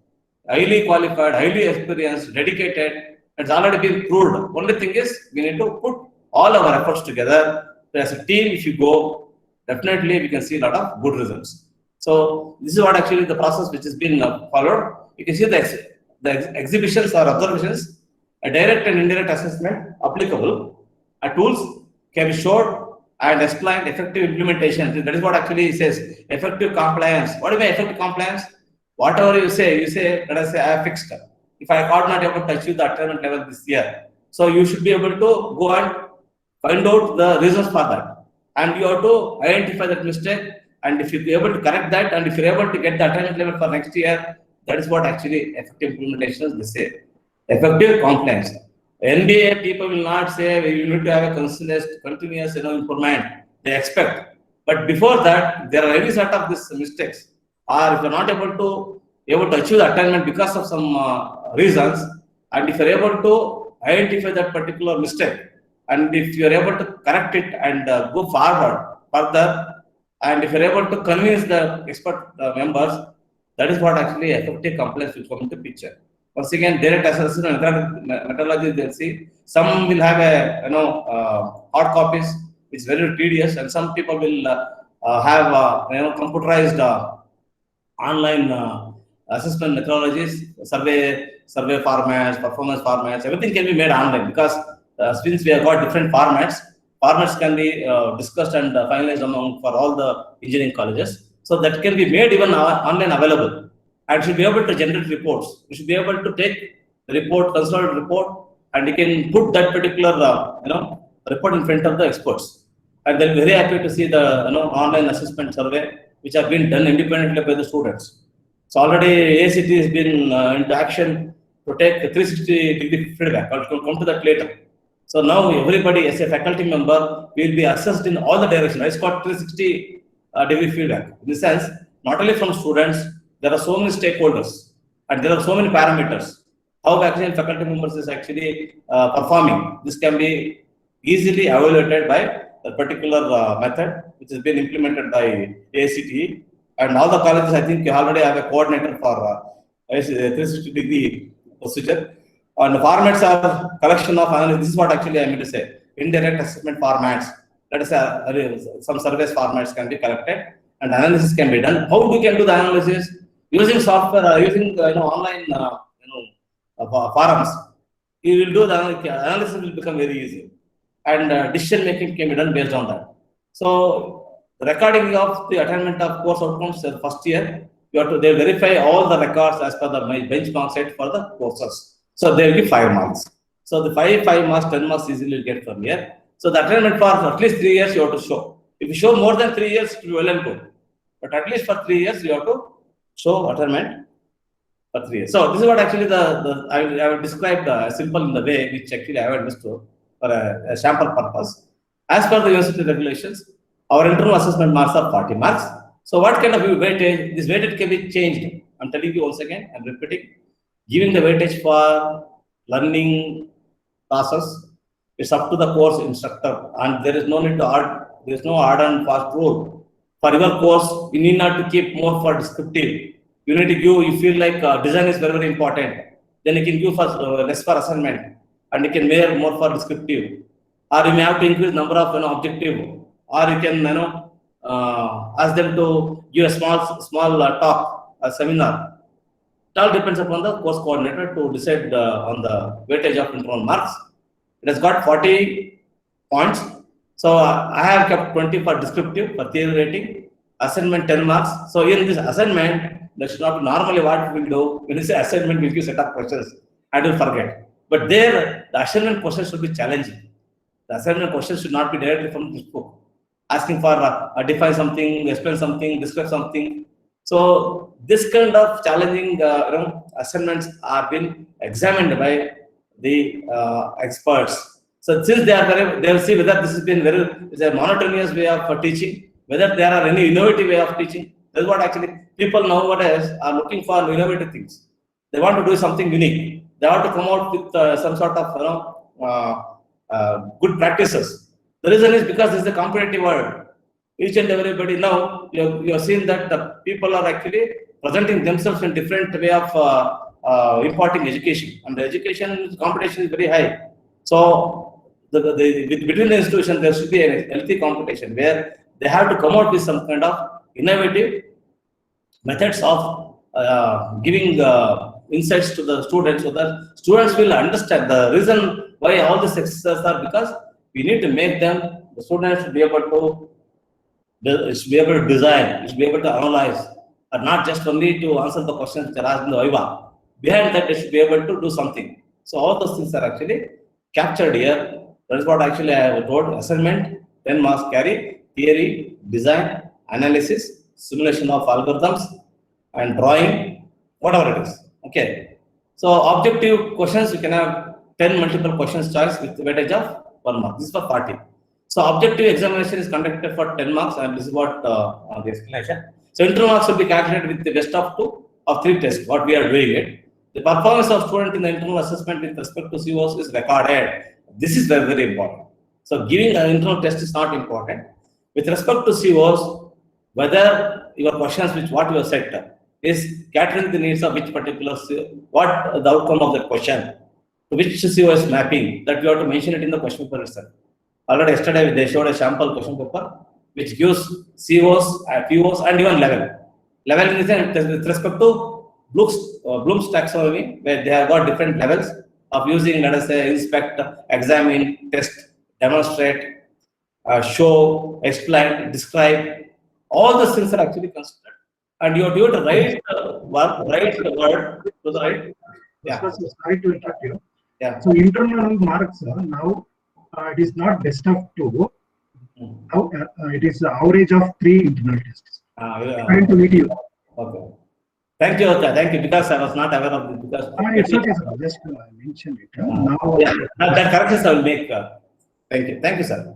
highly qualified, highly experienced, dedicated. It's already been proved. Only thing is we need to put all our efforts together. As a team, if you go, definitely we can see a lot of good results. So this is what actually the process which has been followed. You can see the exhibitions or observations, a direct and indirect assessment applicable, tools can be showed and explained effective implementation. That is what actually says effective compliance. What do you mean effective compliance? Whatever you say, let us say I have fixed. If I got not able to achieve the attainment level this year, so you should be able to go and find out the reasons for that. And you have to identify that mistake. And if you're able to correct that, and if you're able to get the attainment level for next year, that is what actually effective implementation is, they say. Effective compliance. NBA people will not say you need to have a continuous improvement. They expect. But before that, there are any sort of these mistakes. Or if you're not able to achieve the attainment because of some reasons, and if you're able to identify that particular mistake, and if you're able to correct it and go forward further, and if you're able to convince the expert members, that is what actually effective compliance will come into picture. Once again, direct assessment methodology, they'll see. Some will have a hard copies, which is very tedious, and some people will have computerized online assessment methodologies, survey formats, performance formats. Everything can be made online because since we have got different formats can be discussed and finalized among for all the engineering colleges. So that can be made even online available, and should be able to generate reports. You should be able to take the report, consolidated report, and you can put that particular report in front of the experts, and they'll be very happy to see the online assessment survey which have been done independently by the students. So already ACT has been into action to take 360-degree feedback. I'll come to that later. So now everybody as a faculty member will be assessed in all the directions. It's got 360-degree feedback. In the sense, not only from students, there are so many stakeholders and there are so many parameters. How actually faculty members is actually performing. This can be easily evaluated by the particular method which has been implemented by ACT. And all the colleges, I think, you already have a coordinator for 360-degree procedure. And the formats are collection of analysis. This is what actually I mean to say. Indirect assessment formats. Let us say some service formats can be collected and analysis can be done. How we can do the analysis? Using software, using online forums. You will do the analysis will become very easy, and decision making can be done based on that. So the recording of the attainment of course outcomes the first year, they verify all the records as per the benchmark set for the courses. So there will be 5 marks. So the 5 marks, 10 marks easily will get from here. So the attainment for at least 3 years you have to show. If you show more than 3 years, it will be well and good. But at least for 3 years you have to show attainment for 3 years. So this is what actually I will describe simple in the way which actually I have understood for a sample purpose. As per the university regulations, our internal assessment marks are 40 marks. So what kind of weightage? This weightage can be changed. I'm telling you once again, I'm repeating. Giving the weightage for learning process, it's up to the course instructor, and there is no need to add, there is no hard and fast rule. For your course, you need not to keep more for descriptive. You need to give, you feel like design is very, very important. Then you can give for less for assignment, and you can make more for descriptive. Or you may have to increase number of objective, or you can ask them to give a small talk, a seminar. It all depends upon the course coordinator to decide on the weightage of internal marks. It has got 40 points. So I have kept 20 for descriptive, for theory rating, assignment 10 marks. So in this assignment, that should not be normally what we will do. When you say assignment, we give set of questions and will forget. But there, the assignment questions should be challenging. The assignment questions should not be directly from this book. Asking for define something, explain something, describe something. So this kind of challenging assignments are being examined by the experts. So since they will see whether this has been is a monotonous way of teaching, whether there are any innovative way of teaching. That's what actually people nowadays are looking for, innovative things. They want to do something unique. They want to come out with some sort of good practices. The reason is because this is a competitive world. each and everybody. Now you are seeing that the people are actually presenting themselves in different way of imparting education, and the education competition is very high. So between the institutions there should be a healthy competition where they have to come out with some kind of innovative methods of giving insights to the students, so that students will understand the reason why all these exercises are, because we need to make them, the students should be able to design, should be able to analyze, and not just only to answer the questions which are asked in the Viva. Behind that, they should be able to do something. So all those things are actually captured here. That is what actually I have told. Assignment, 10 marks carry, theory, design, analysis, simulation of algorithms, and drawing, whatever it is. Okay. So objective questions, you can have 10 multiple questions choice with weightage of 1 mark. This is for 40. So objective examination is conducted for 10 marks, and this is what the explanation. So internal marks will be calculated with the best of 2 or 3 tests, what we are doing it. The performance of student in the internal assessment with respect to COs is recorded. This is very, very important. So giving an internal test is not important. With respect to COs, whether your questions which what you have set is catering the needs of which particular CO, what the outcome of the question, to which CO is mapping, that you have to mention it in the question paper itself. Already yesterday they showed a sample question paper which gives COs, POs, and even level. Level in the sense with respect to Bloom's taxonomy, where they have got different levels of using, let us say, inspect, examine, test, demonstrate, show, explain, describe. All those things are actually considered, and you have to write the word to the right. Yeah.
Sorry to interrupt you.
Yeah.
So internal marks now it is not best of 2. Now it is the average of 3 internal tests. Trying to meet you.
Okay. Thank you, okay. Thank you. Because I was not aware of this. Because
It's okay, sir. Just mention it. Now,
yeah, that corrections I will make. Thank you, sir.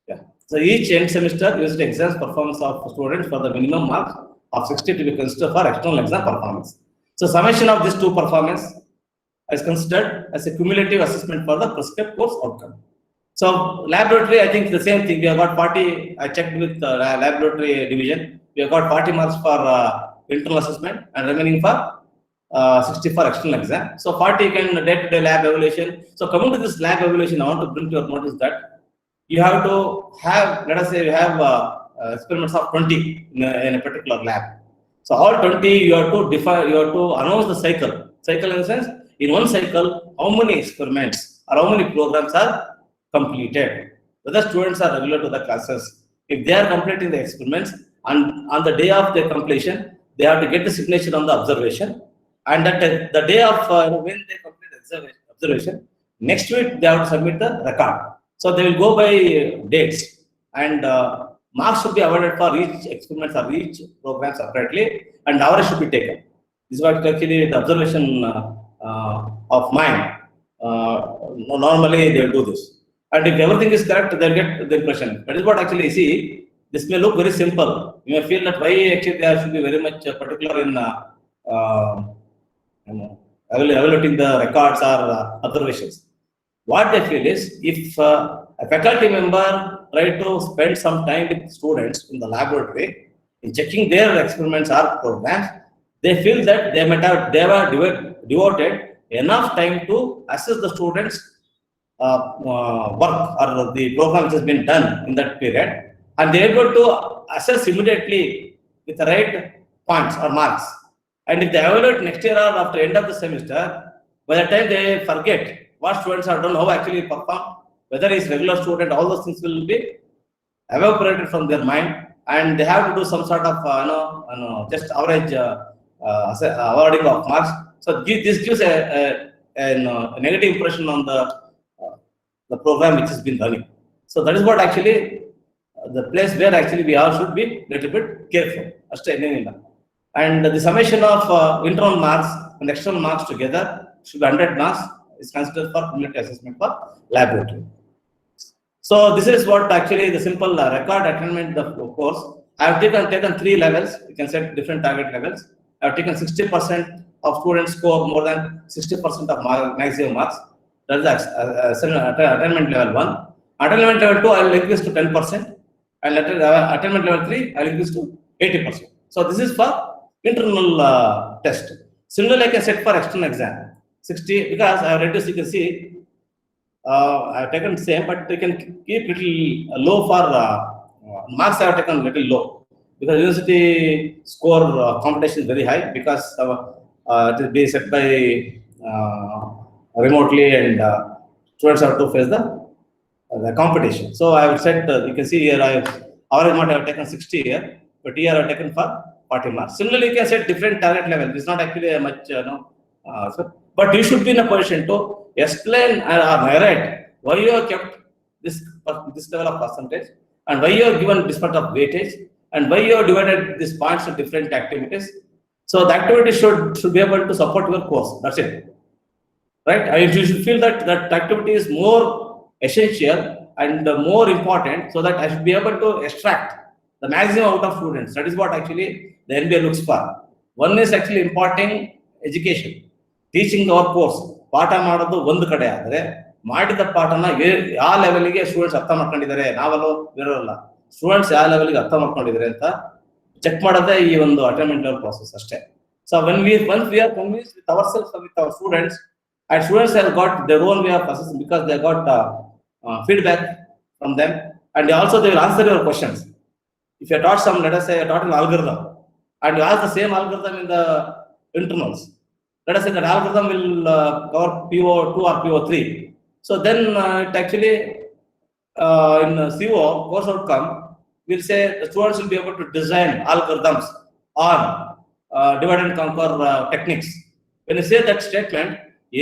Yeah. So each end semester used exams performance of students for the minimum marks of 60 to be considered for external exam performance. So summation of these 2 performance is considered as a cumulative assessment for the prescribed course outcome. So laboratory, I think the same thing. We have got 40. I checked with the laboratory division. We have got 40 marks for internal assessment and remaining for 60 for external exam. So 40 can day-to-day lab evaluation. So coming to this lab evaluation, I want to bring to your notice that you have to have, let us say, you have experiments of 20 in a particular lab. So all 20 you have to define, you have to announce the cycle. Cycle in the sense, in one cycle, how many experiments or how many programs are completed. Whether students are regular to the classes. If they are completing the experiments, and on the day of their completion, they have to get the signature on the observation. And that the day of when they complete the observation, next week they have to submit the record. So they will go by dates, and marks should be awarded for each experiment or each program separately, and average should be taken. This is what actually the observation of mine. Normally they will do this, and if everything is correct, they'll get the impression. That is what actually see. This may look very simple. You may feel that why actually they should be very much particular in evaluating the records or observations. What they feel is, if a faculty member try to spend some time with students in the laboratory in checking their experiments or programs, they feel that they have devoted enough time to assess the students' work or the program which has been done in that period, and they are able to assess immediately with the right points or marks. And if they evaluate next year or after end of the semester, by the time they forget what students have done, how actually perform, whether he is regular student, all those things will be evaporated from their mind, and they have to do some sort of just average awarding of marks. So this gives a negative impression on the program which has been running. So that is what actually the place where actually we all should be little bit careful. And the summation of internal marks and external marks together should be 100 marks is considered for cumulative assessment for laboratory. So this is what actually the simple record attainment of course. I have taken 3 levels. You can set different target levels. I have taken 60% of students score more than 60% of maximum marks. That is attainment level 1. Attainment level 2, I will increase to 10%. and attainment level 3, I will increase to 80%. So this is for internal test. Similarly, I can set for external exam 60 because I have reduced. You can see I have taken same, but you can keep little low for marks. I have taken little low because university score competition is very high because it is being set by remotely and students have to face the competition. So I have said, you can see here, I have average mark I have taken 60 here, but here I have taken for 40 marks. Similarly, you can set different target level. It's not actually a much, but you should be in a position to explain or narrate why you have kept this level of percentage and why you have given this part of weightage and why you have divided these points into different activities. So the activity should be able to support your course. That's it. Right? And you should feel that that activity is more essential and more important, so that I should be able to extract the maximum out of students. That is what actually the NBA looks for. One is actually imparting education, teaching our course. ಪಾಠ ಮಾಡೋದು ಒಂದು ಕಡೆ ಆದರೆ ಮಾಡಿದ ಪಾಠನ ಯಾವ ಲೆವೆಲ್ಗೆ students ಅರ್ಥ ಮಾಡ್ಕೊಂಡಿದ್ದಾರೆ, ನಾವಲ್ಲೂ ಇರೋಲ್ಲ, ಸ್ಟೂಡೆಂಟ್ಸ್ ಯಾವ ಲೆವೆಲ್ಗೆ ಅರ್ಥ ಮಾಡ್ಕೊಂಡಿದ್ದಾರೆ ಅಂತ ಚೆಕ್ ಮಾಡೋದೇ ಈ ಒಂದು ಅಟೈನ್ಮೆಂಟ್ ಲೆವೆಲ್ ಪ್ರಾಸೆಸ್ ಅಷ್ಟೇ. So once we are convinced with ourselves and with our students, and students have got their own way of processing because they got feedback from them, and also they will answer your questions. If you taught some, let us say, you taught an algorithm, and you ask the same algorithm in the internals, let us say that algorithm will cover PO2 or PO3. So then it actually in CO course outcome, we'll say the students will be able to design algorithms on divide and conquer techniques. When you say that statement,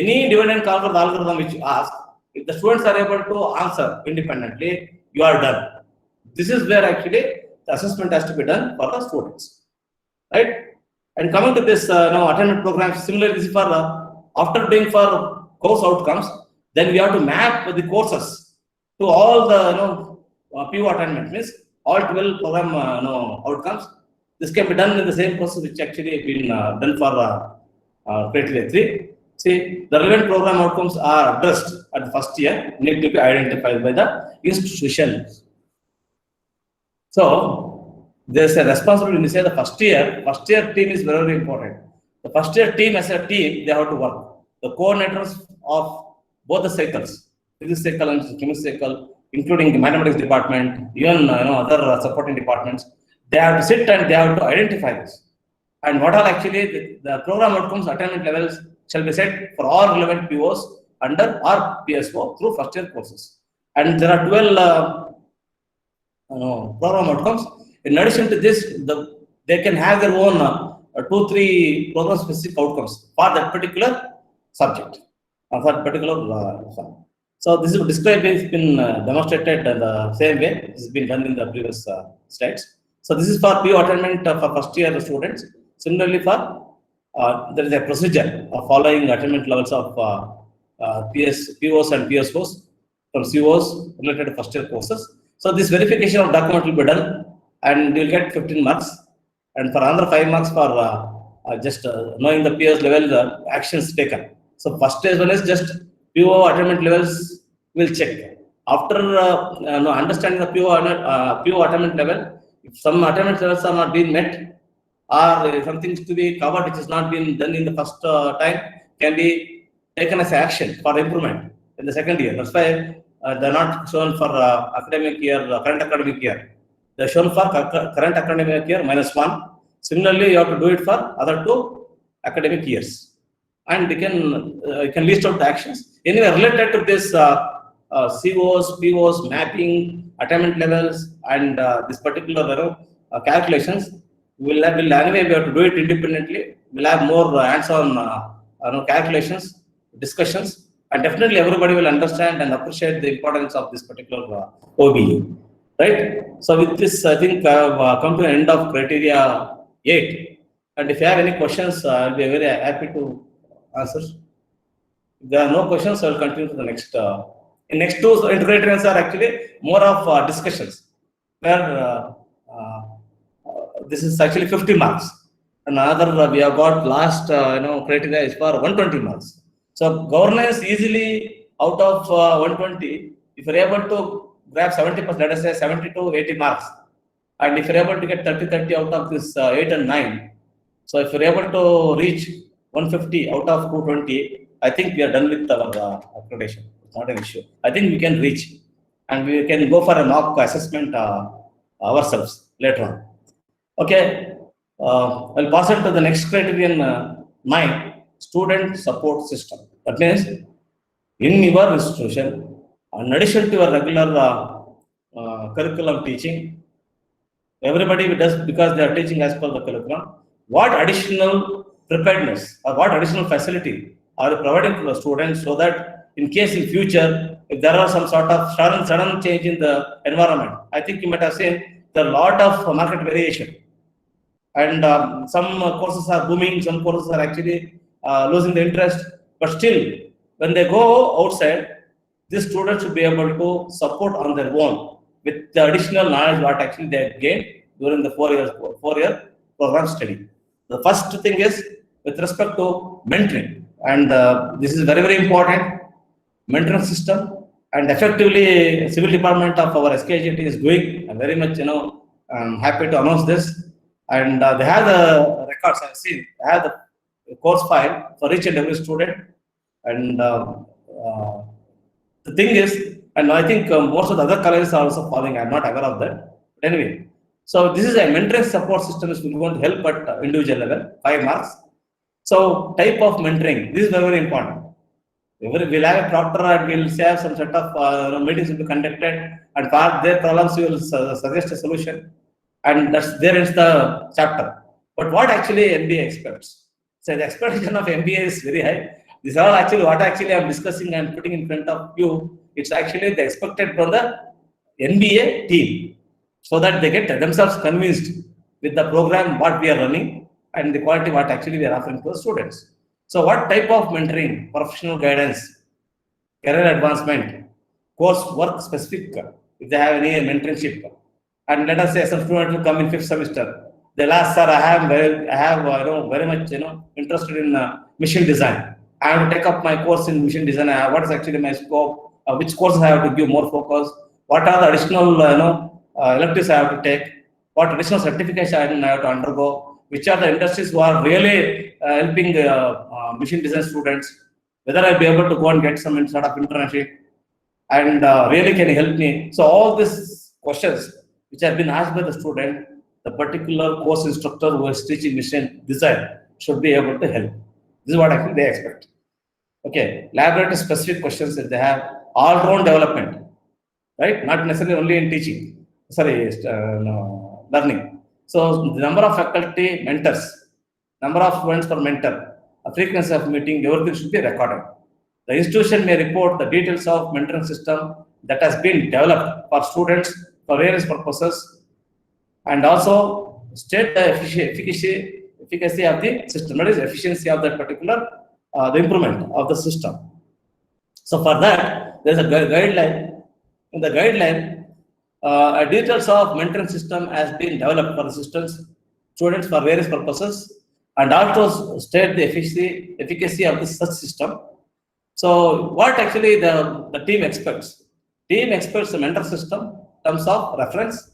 any divide and conquer algorithm which you ask, if the students are able to answer independently, you are done. This is where actually the assessment has to be done for the students, right? And coming to this attainment program, similarly, this is for after doing for course outcomes, then we have to map the courses to all the PO attainment, means all 12 program outcomes. This can be done in the same process which actually been done for Criterion 3. See, the relevant program outcomes are addressed at the first year, need to be identified by the institution. So there's a responsibility when you say the first year team is very, very important. The first year team as a team, they have to work. The coordinators of both the cycles, physics cycle and chemistry cycle, including the mathematics department, even other supporting departments, they have to sit and they have to identify this. And what are actually the program outcomes, attainment levels shall be set for all relevant POs under our PSO through first year courses. And there are 12 program outcomes. In addition to this, they can have their own 2-3 program specific outcomes for that particular subject, for that particular So this is described, has been demonstrated in the same way. This has been done in the previous slides. So this is for PO attainment for first year students. Similarly, for there is a procedure of following attainment levels of POs and PSOs from COs related to first year courses. So this verification of document will be done, and you will get 15 marks, and for another 5 marks for just knowing the PO's level actions taken. So first stage one is just PO attainment levels will check. After understanding the PO attainment level, if some attainment levels are not being met, or something to be covered which has not been done in the first time, can be taken as action for improvement in the second year. That's why they're not shown for academic year, current academic year. They're shown for current academic year -1. Similarly, you have to do it for other 2 academic years. And you can list out the actions. Anyway, related to this COs, POs, mapping, attainment levels, and this particular calculations, anyway, we have to do it independently. We'll have more hands-on calculations, discussions, and definitely everybody will understand and appreciate the importance of this particular OBE. Right? So with this, I think I have come to the end of criteria 8. And if you have any questions, I'll be very happy to answer. If there are no questions, I will continue to the next. In next 2 criterions are actually more of discussions, where this is actually 50 marks. Another we have got last criteria is for 120 marks. So governance easily out of 120, if you're able to grab 70%, let us say 70 to 80 marks. And if you're able to get 30 out of this 8 and 9, so if you're able to reach 150 out of 220, I think we are done with our accreditation. It's not an issue. I think we can reach, and we can go for a mock assessment ourselves later on. Okay, I'll pass it to the next criterion, 9, student support system. That means in your institution, in addition to your regular curriculum teaching, everybody does because they are teaching as per the curriculum. What additional preparedness or what additional facility are you providing to the students so that in case in future, if there are some sort of sudden change in the environment, I think you might have seen there are a lot of market variation. And some courses are booming, some courses are actually losing the interest. But still, when they go outside, these students should be able to support on their own with the additional knowledge what actually they gained during the 4-year program study. The first thing is with respect to mentoring, and this is very, very important. Mentoring system, and effectively civil department of our SKGT is doing. I'm very much I'm happy to announce this, and they have the records. I've seen they have the course file for each and every student, and the thing is, and I think most of the other colleges are also following. I'm not aware of that, but anyway. So this is a mentoring support system which will going to help at individual level, 5 marks. So type of mentoring, this is very, very important. We'll have a proctor and we'll have some sort of meetings will be conducted, and for their problems we will suggest a solution, and there is the chapter. But what actually MBA expects? So the expectation of MBA is very high. This is all actually what actually I'm discussing and putting in front of you. It's actually the expected from the NBA team, so that they get themselves convinced with the program what we are running and the quality what actually we are offering to the students. So what type of mentoring, professional guidance, career advancement, course work specific, if they have any mentorship, and let us say some student will come in 5th semester, they'll ask, sir, I have very much interested in machine design. I have to take up my course in machine design. What is actually my scope? Which courses I have to give more focus? What are the additional electives I have to take? What additional certifications I have to undergo? Which are the industries who are really helping machine design students? Whether I'll be able to go and get some sort of internship, and really can you help me? So all these questions which have been asked by the student, the particular course instructor who is teaching machine design should be able to help. This is what actually they expect. Okay, laboratory specific questions that they have, all-round development, right? Not necessarily only in teaching, learning. So the number of faculty mentors, number of students per mentor, a frequency of meeting, everything should be recorded. The institution may report the details of mentoring system that has been developed for students for various purposes, and also state the efficacy of the system, that is efficiency of that particular the improvement of the system. So for that, there is a guideline. In the guideline, details of mentoring system has been developed for assistants, students for various purposes, and also state the efficacy of this such system. So what actually the team expects? Team expects the mentor system in terms of reference,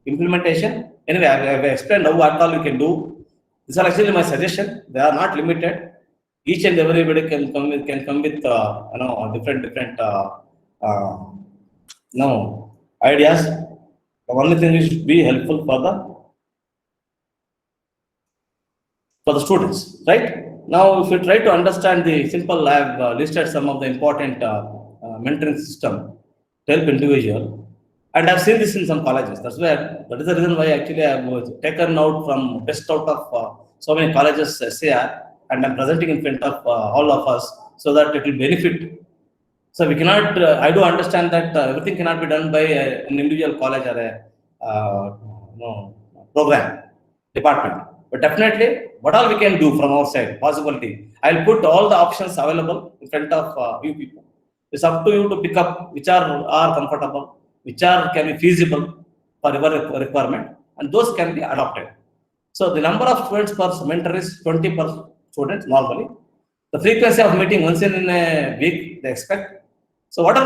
implementation. Anyway, I have explained what all you can do. These are actually my suggestion. They are not limited. Each and everybody can come with different ideas. The only thing is be helpful for the students, right? Now, if you try to understand the simple, I have listed some of the important mentoring system to help individual, and I've seen this in some colleges. That is the reason why actually I have taken out from best out of so many colleges SAR, and I'm presenting in front of all of us so that it will benefit. So we cannot, I do understand that everything cannot be done by an individual college or a program, department. But definitely, what all we can do from our side, possibility. I'll put all the options available in front of you people. It's up to you to pick up which are comfortable, which can be feasible for your requirement, and those can be adopted. So the number of students per mentor is 20 per student normally. The frequency of meeting once in a week they expect. So what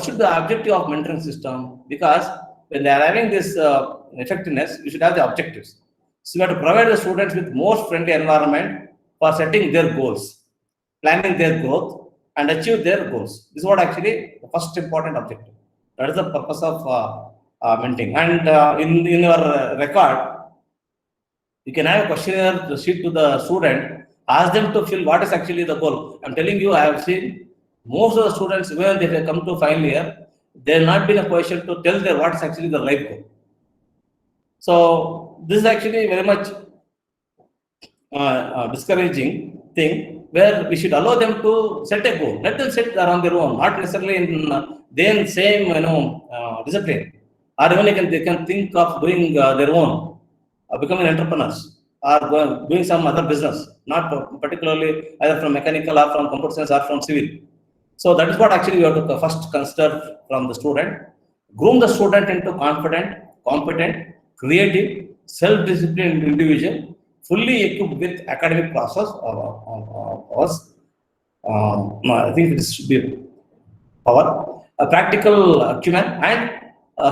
should the objective of mentoring system? Because when they are having this effectiveness, we should have the objectives. So we have to provide the students with most friendly environment for setting their goals, planning their growth, and achieve their goals. This is what actually the first important objective. That is the purpose of mentoring. And in your record, you can have a questionnaire sheet to the student, ask them to fill what is actually the goal. I'm telling you, I have seen most of the students, when they come to final year, they have not been in a position to tell them what is actually the life goal. So this is actually very much discouraging thing, where we should allow them to set a goal. Let them set on their own, not necessarily in their same discipline, or even they can think of doing their own, becoming entrepreneurs, or doing some other business, not particularly either from mechanical or from computer science or from civil. So that is what actually we have to first consider from the student. Groom the student into confident, competent, creative, self-disciplined individual, fully equipped with academic process. I think this should be power, a practical acumen, and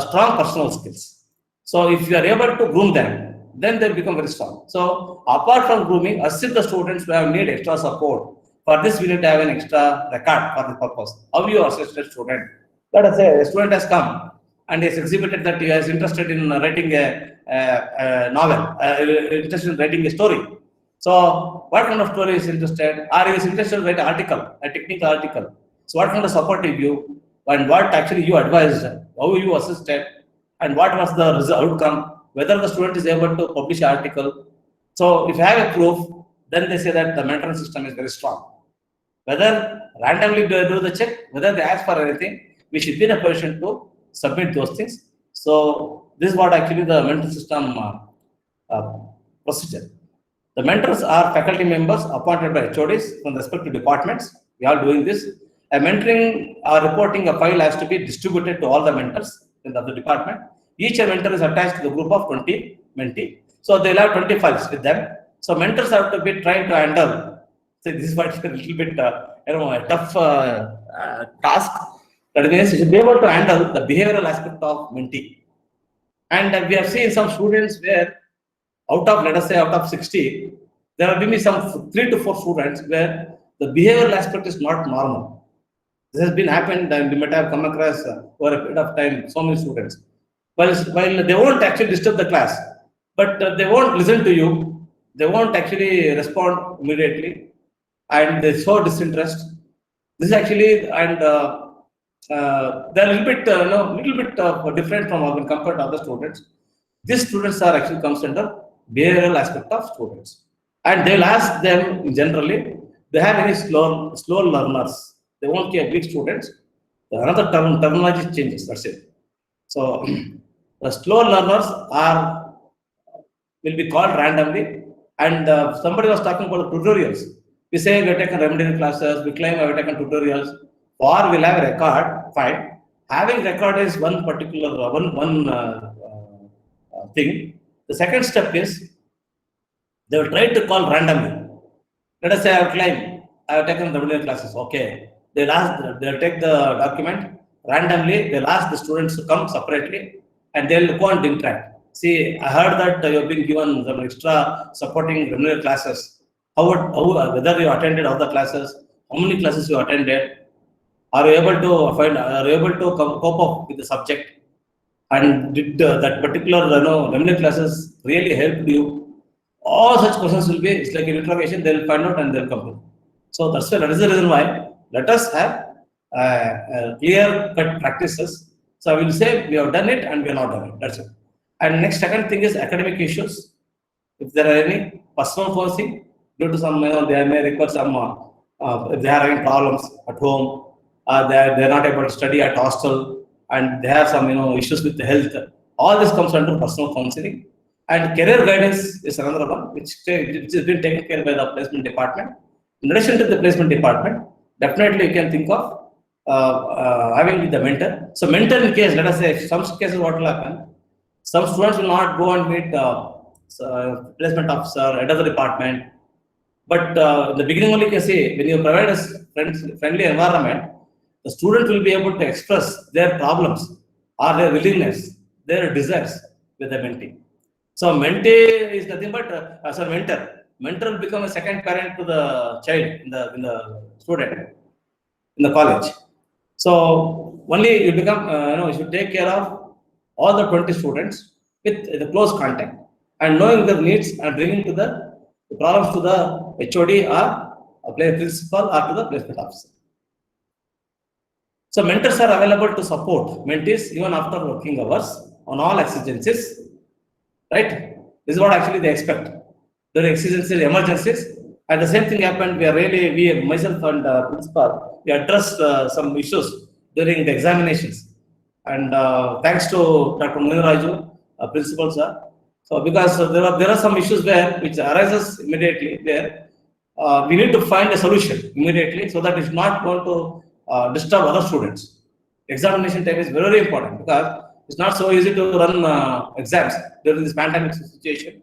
strong personal skills. So if you are able to groom them, then they become very strong. So apart from grooming, assist the students who have need extra support. For this, we need to have an extra record for the purpose. How you assist a student? Let us say a student has come and has exhibited that he is interested in writing a novel, interested in writing a story. So what kind of story is interested? Or he is interested in write an article, a technical article. So what kind of support you give, and what actually you advised, how you assisted, and what was the result, outcome, whether the student is able to publish an article. So if you have a proof, then they say that the mentoring system is very strong. Whether randomly do the check, whether they ask for anything, we should be in a position to submit those things. So this is what actually the mentoring system procedure. The mentors are faculty members appointed by HODs from respective departments. We are doing this. A mentoring or reporting a file has to be distributed to all the mentors in the department. Each mentor is attached to the group of 20 mentee. So they'll have 20 files with them. So mentors have to be trying to handle. So this is what a little bit a tough task. That means you should be able to handle the behavioral aspect of mentee. And we have seen some students where out of, let us say, out of 60, there will be some 3 to 4 students where the behavioral aspect is not normal. This has been happened, and you might have come across over a period of time so many students. While they won't actually disturb the class, but they won't listen to you, they won't actually respond immediately, and they show disinterest. This is actually, and they're a little bit different from when compared to other students. These students are actually comes under behavioral aspect of students, and they'll ask them generally. They have any slow learners. They won't be big students. Another terminology changes. That's it. So the slow learners will be called randomly. And somebody was talking about tutorials. We say we have taken remedial classes. We claim we have taken tutorials. Or we'll have a record. Fine. Having record is one particular thing. The second step is they will try to call randomly. Let us say I have claimed I have taken remedial classes. Okay. They'll take the document randomly. They'll ask the students to come separately, and they'll go and interact. See, I heard that you have been given some extra supporting remedial classes. Whether you attended all the classes, how many classes you attended, are you able to cope up with the subject, and did that particular remedial classes really helped you? All such questions will be, it's like an interrogation. They'll find out and they'll come to. So that is the reason why let us have clear-cut practices. So I will say we have done it and we have not done it. That's it. And next, second thing is academic issues. If there are any personal forcing due to some, they may require some, if they are having problems at home, they're not able to study at hostel, and they have some, issues with the health. All this comes under personal counseling. And career guidance is another one, which has been taken care by the placement department. In addition to the placement department, definitely you can think of having the mentor. So mentor in case, let us say, some cases what will happen, some students will not go and meet placement officer, head of the department. But in the beginning only you can say, when you provide a friendly environment, the student will be able to express their problems or their willingness, their desires with the mentee. So mentee is nothing but as a mentor. Mentor will become a second parent to the child in the student in the college. So only you become you should take care of all the 20 students with the close contact and knowing their needs and bringing to the problems to the HOD or a principal or to the placement officer. So mentors are available to support mentees even after working hours on all exigencies, right? This is what actually they expect. During exigencies, emergencies, and the same thing happened. Myself and principal, we addressed some issues during the examinations. And thanks to Dr. Muniraju, principal sir. So because there are some issues which arises immediately there, we need to find a solution immediately so that it's not going to disturb other students. Examination time is very, very important because it's not so easy to run exams during this pandemic situation.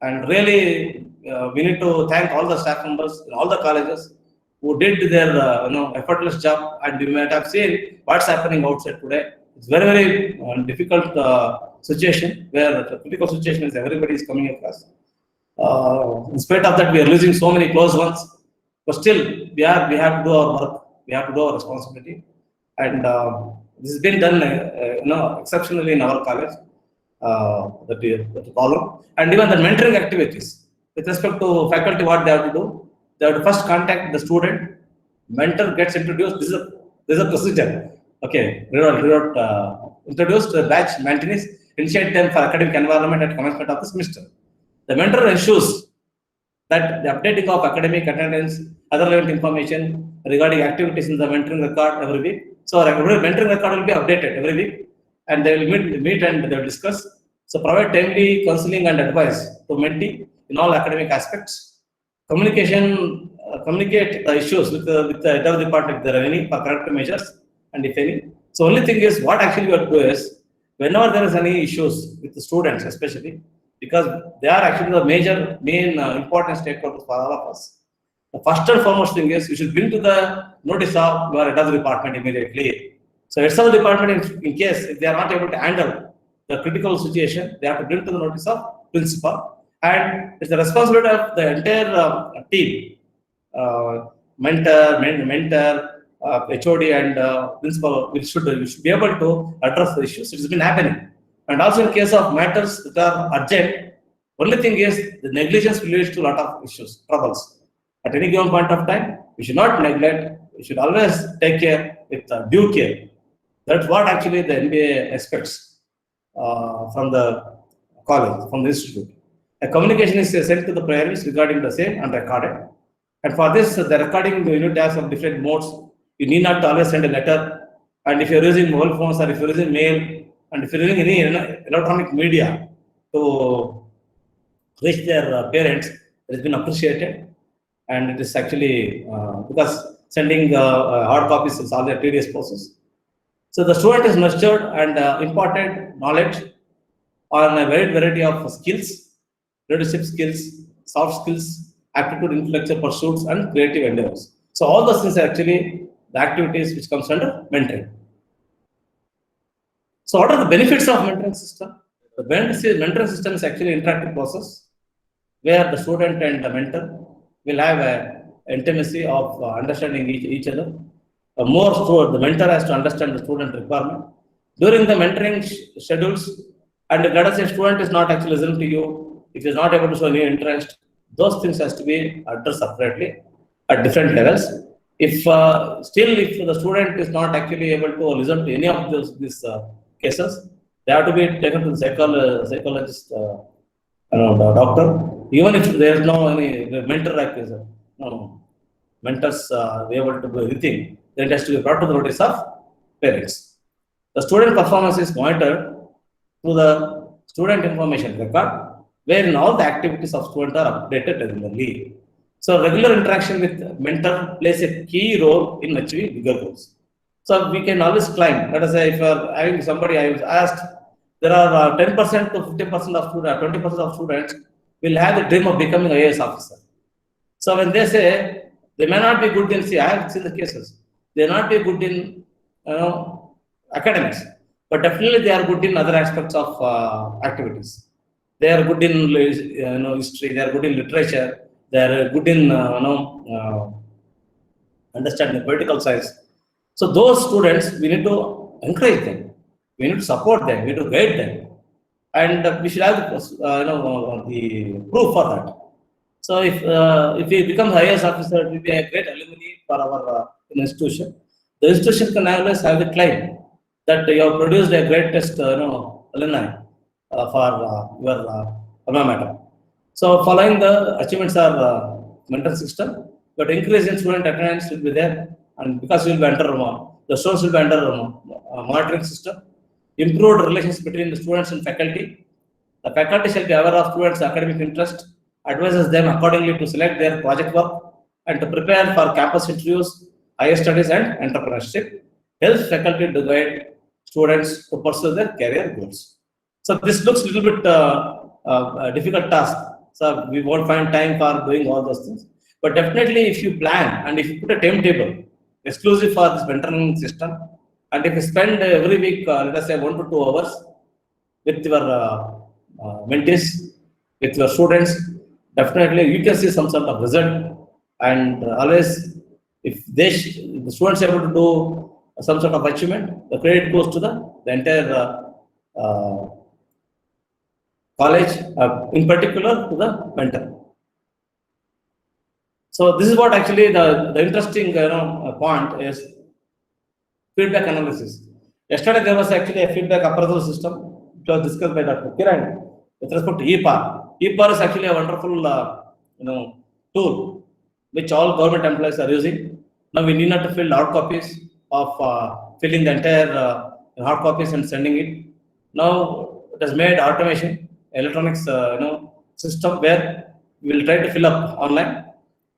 And really, we need to thank all the staff members in all the colleges who did their effortless job. And you might have seen what's happening outside today. It's very, very difficult situation where the critical situation is everybody is coming across. In spite of that, we are losing so many close ones, but still we have to do our work. We have to do our responsibility, and this has been done, exceptionally in our college. The problem, and even the mentoring activities with respect to faculty, what they have to do, they have to first contact the student. Mentor gets introduced. This is a procedure. Okay, introduced the batch maintenance, initiate them for academic environment at commencement of the semester. The mentor ensures that the updating of academic attendance, other relevant information regarding activities in the mentoring record every week. So every mentoring record will be updated every week, and they will meet and they will discuss. So provide timely counseling and advice to mentee in all academic aspects. Communicate the issues with the head of the department if there are any for corrective measures, and if any. So only thing is what actually we have to do is whenever there is any issues with the students, especially because they are actually the main important stakeholders for all of us. The first and foremost thing is you should bring to the notice of your head of the department immediately. So heads of the department, in case if they are not able to handle the critical situation, they have to bring to the notice of principal, and it's the responsibility of the entire team, mentor, HOD, and principal. We should be able to address the issues. It has been happening, and also in case of matters that are urgent, only thing is the negligence will lead to a lot of issues, troubles. At any given point of time, we should not neglect. We should always take care with due care. That's what actually the NBA expects from the college, from the institute. A communication is sent to the parents regarding the same and recorded. And for this, the recording unit has some different modes. You need not always send a letter. And if you're using mobile phones or if you're using mail, and if you're using any electronic media to reach their parents, it has been appreciated. And it is actually because sending hard copies is already a tedious process. So the student is nurtured and imparted knowledge on a wide variety of skills, leadership skills, soft skills, aptitude, intellectual pursuits, and creative endeavors. So all those things are actually the activities which comes under mentoring. So what are the benefits of mentoring system? The mentoring system is actually an interactive process where the student and the mentor will have an intimacy of understanding each other. The mentor has to understand the student requirement. During the mentoring schedules, and let us say student is not actually listening to you, if he is not able to show any interest, those things has to be addressed separately at different levels. If the student is not actually able to listen to any of these cases, they have to be taken to the psychologist, the doctor. Even if there is no any mentor like this, mentors be able to do anything, then it has to be brought to the notice of parents. The student performance is monitored through the student information record, wherein all the activities of student are updated regularly. So regular interaction with mentor plays a key role in achieving bigger goals. So we can always climb. Let us say if you are having somebody, I was asked, there are 10% to 50% of students, 20% of students will have the dream of becoming an IAS officer. So when they say they may not be good in C, I have seen the cases. they may not be good in, academics, but definitely they are good in other aspects of activities. They are good in, history. They are good in literature. They are good in, understanding political science. So those students, we need to encourage them. We need to support them. We need to guide them, and we should have the proof for that. So if we become IAS officer, it will be a great alumni for our institution. The institution can always have the claim that you have produced a greatest alumni for your alma mater. So following the achievements are mentor system, but increase in student attendance will be there, and because we will be under the students will be under monitoring system. Improved relations between the students and faculty. The faculty shall be aware of students' academic interest, advises them accordingly to select their project work, and to prepare for campus interviews, higher studies, and entrepreneurship. Helps faculty to guide students to pursue their career goals. So this looks a little bit a difficult task. So we won't find time for doing all those things. But definitely, if you plan and if you put a timetable exclusive for this mentoring system, and if you spend every week, let us say 1 to 2 hours with your mentees, with your students, definitely you can see some sort of result. And always, if the students are able to do some sort of achievement, the credit goes to the entire college, in particular to the mentor. So this is what actually the interesting point is feedback analysis. Yesterday there was actually a feedback appraisal system which was discussed by Dr. Kiran with respect to EPAR. EPAR is actually a wonderful tool which all government employees are using. Now we need not to fill hard copies of filling the entire hard copies and sending it. Now it has made automation, electronics system where we will try to fill up online,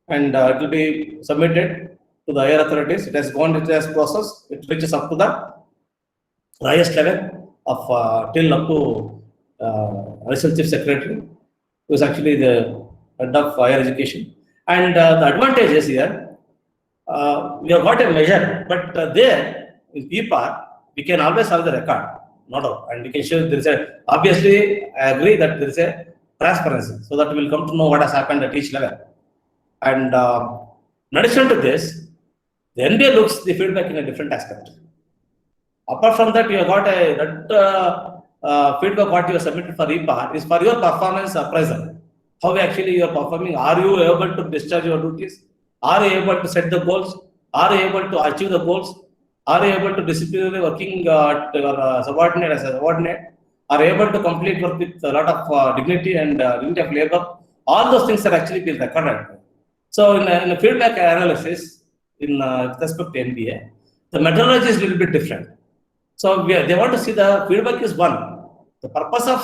and it will be submitted to the higher authorities. It has gone into this process. It reaches up to the highest level of till up to Additional Chief Secretary, who is actually the head of higher education. And the advantage is here, we have got a measure, but there in PPAR, we can always have the record, no doubt. And we can show there is a, obviously, I agree that there is a transparency, so that we will come to know what has happened at each level. And in addition to this, the NBA looks the feedback in a different aspect. Apart from that, you have got feedback what you have submitted for EPAR is for your performance appraisal. How actually you are performing? Are you able to discharge your duties? Are you able to set the goals? Are you able to achieve the goals? Are you able to disciplinarily working at your subordinate as a subordinate? Are you able to complete work with a lot of dignity and dignity of labor? All those things are actually being recorded. So in a feedback analysis, in respect to NBA, the methodology is a little bit different. So they want to see the feedback is one. The purpose of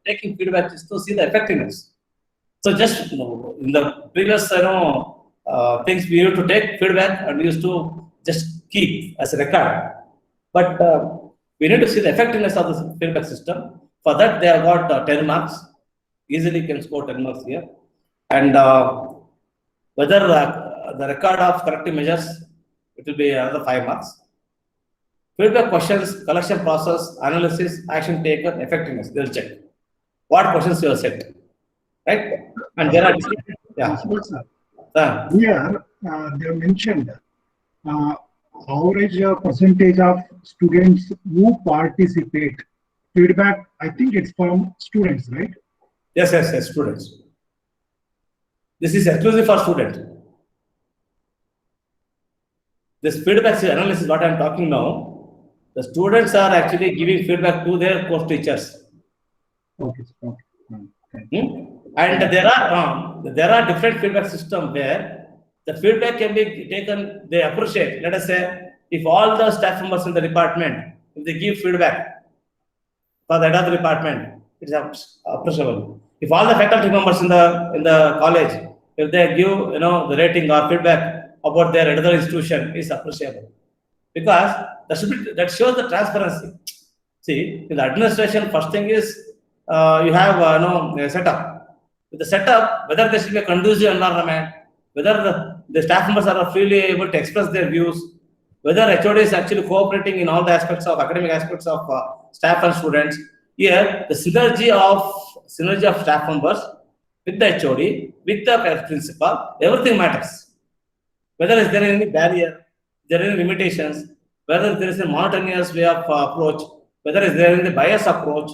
taking feedback is to see the effectiveness. So just in the previous things, we used to take feedback and we used to just keep as a record. But we need to see the effectiveness of the feedback system. For that, they have got 10 marks. Easily can score 10 marks here. And whether the record of corrective measures, it will be another 5 marks. Feedback questions, collection process, analysis, action taken, effectiveness. They will check what questions you have set, right? And there are
here they have mentioned average percentage of students who participate. Feedback, I think it's from students, right?
Yes, students. This is exclusive for students. This feedback analysis, what I am talking now, the students are actually giving feedback to their course teachers.
Okay.
And there are different feedback systems where the feedback can be taken, they appreciate. Let us say, if all the staff members in the department, if they give feedback for the head of the department, it is appreciable. If all the faculty members in the college, if they give the rating or feedback about their another institution, is appreciable, because that shows the transparency. See, in the administration, first thing is you have a setup. With the setup, whether there should be a conducive environment, whether the staff members are freely able to express their views, whether HOD is actually cooperating in all the aspects of academic aspects of staff and students. Here, the synergy of staff members with the HOD, with the principal, everything matters. Whether is there any barrier, there are any limitations, whether there is a monotonous way of approach, whether is there any bias approach,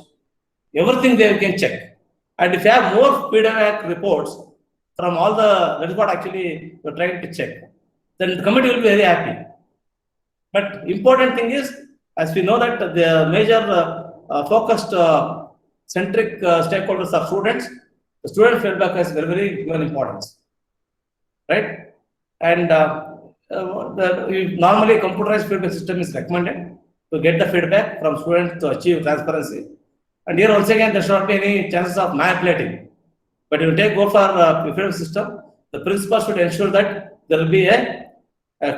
everything they can check. And if you have more feedback reports from all the, that is what actually we're trying to check, then the committee will be very happy. But important thing is, as we know that the major focused centric stakeholders are students, the student feedback has very, very given importance, right? And normally computerized feedback system is recommended to get the feedback from students to achieve transparency. And here once again, there should not be any chances of manipulating. But if you go for feedback system, the principal should ensure that there will be a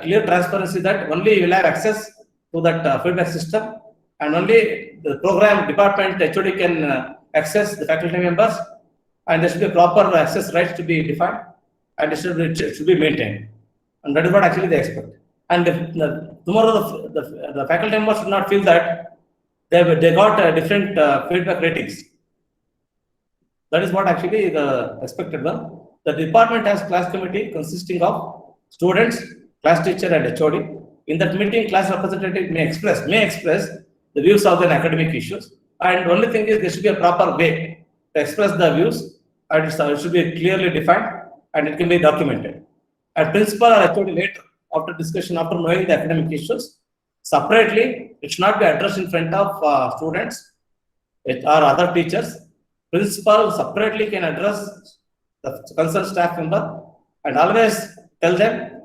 clear transparency that only you will have access to that feedback system, and only the program department HOD can access the faculty members, and there should be proper access rights to be defined, and it should be maintained. And that is what actually they expect. And if tomorrow the faculty members should not feel that they got different feedback ratings. That is what actually the expected one. The department has class committee consisting of students, class teacher and HOD. In that meeting, class representative may express the views of the academic issues. And only thing is there should be a proper way to express the views, and it should be clearly defined and it can be documented. And principal or HOD later, after discussion, after knowing the academic issues, separately, it should not be addressed in front of students or other teachers. Principal separately can address the concerned staff member and always tell them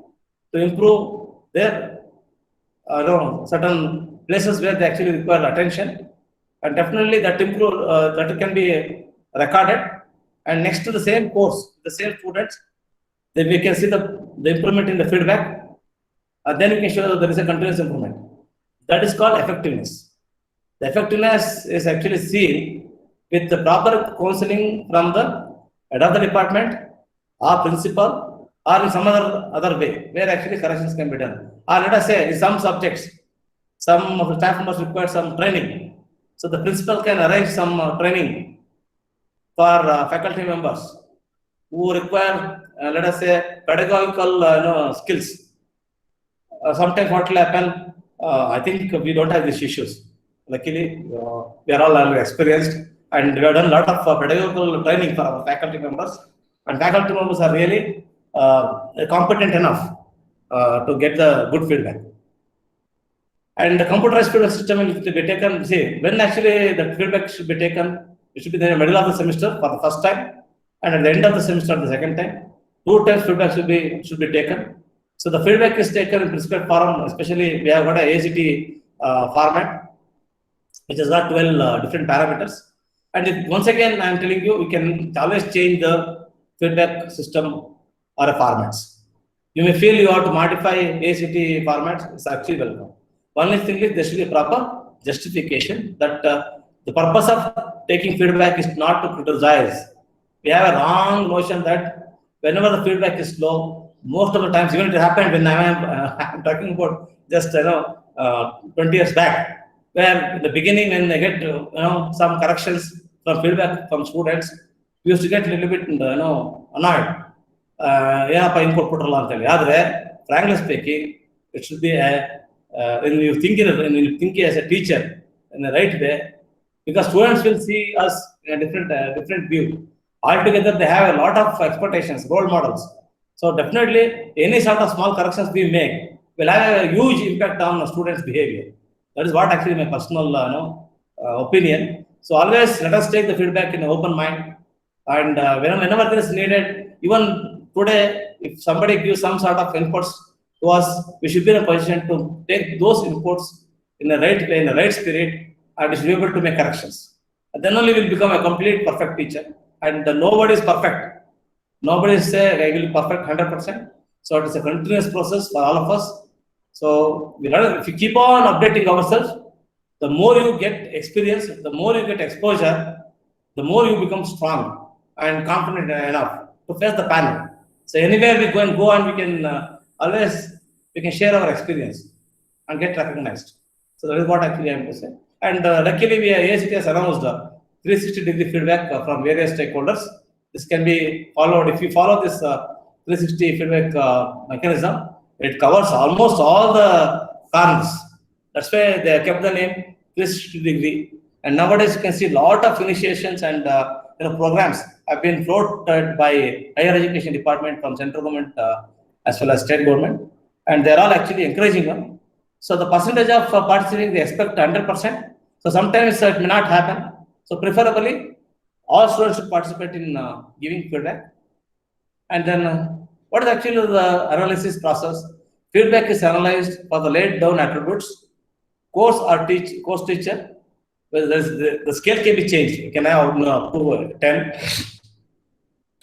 to improve their certain places where they actually require attention, and definitely that that can be recorded. And next to the same course, the same students, then we can see the improvement in the feedback, and then we can show that there is a continuous improvement. That is called effectiveness. The effectiveness is actually seen with the proper counseling from the head of the department or principal, or in some other way where actually corrections can be done. Or let us say in some subjects, some of the staff members require some training, so the principal can arrange some training for faculty members who require, let us say, pedagogical skills. Sometimes what will happen, I think we don't have these issues. Luckily, we are all experienced, and we have done a lot of pedagogical training for our faculty members, and faculty members are really competent enough to get the good feedback. And the computerized feedback system will be taken, see, when actually the feedback should be taken, it should be in the middle of the semester for the first time, and at the end of the semester the second time. 2 times feedback should be taken. So the feedback is taken in prescribed form, especially we have got a ACT format, which has got 12 different parameters. And once again, I am telling you, we can always change the feedback system or formats. You may feel you have to modify ACT formats, it's actually welcome. Only thing is there should be a proper justification that the purpose of taking feedback is not to criticize. We have a wrong notion that whenever the feedback is low, most of the times, even it happened when I'm talking about just 20 years back, where in the beginning when they get some corrections from feedback from students, we used to get a little bit annoyed. Frankly speaking, it should be when you think as a teacher in the right way, because students will see us in a different view. Altogether, they have a lot of expectations, role models. So definitely, any sort of small corrections we make will have a huge impact on the students' behavior. That is what actually my personal opinion. So always let us take the feedback in an open mind, and whenever this is needed, even today, if somebody gives some sort of inputs to us, we should be in a position to take those inputs in the right way, in the right spirit, and we should be able to make corrections. And then only we will become a complete perfect teacher. And nobody is perfect. Nobody say I will be perfect 100%. So it is a continuous process for all of us. So if you keep on updating ourselves, the more you get experience, the more you get exposure, the more you become strong and confident enough to face the panel. So anywhere we go and we can always share our experience. and get recognized. So that is what actually I am to say. And luckily, AICTE has announced 360-degree feedback from various stakeholders. This can be followed. If you follow this 360 feedback mechanism, it covers almost all the corners. That's why they kept the name 360-degree. And nowadays, you can see a lot of initiations and programs have been floated by higher education department from central government as well as state government, and they are all actually encouraging them. So the percentage of participating, they expect 100%. So sometimes it may not happen. So preferably, all students should participate in giving feedback. And then what is actually the analysis process? Feedback is analyzed for the laid down attributes, course teacher. Well, the scale can be changed. You can have up to 10,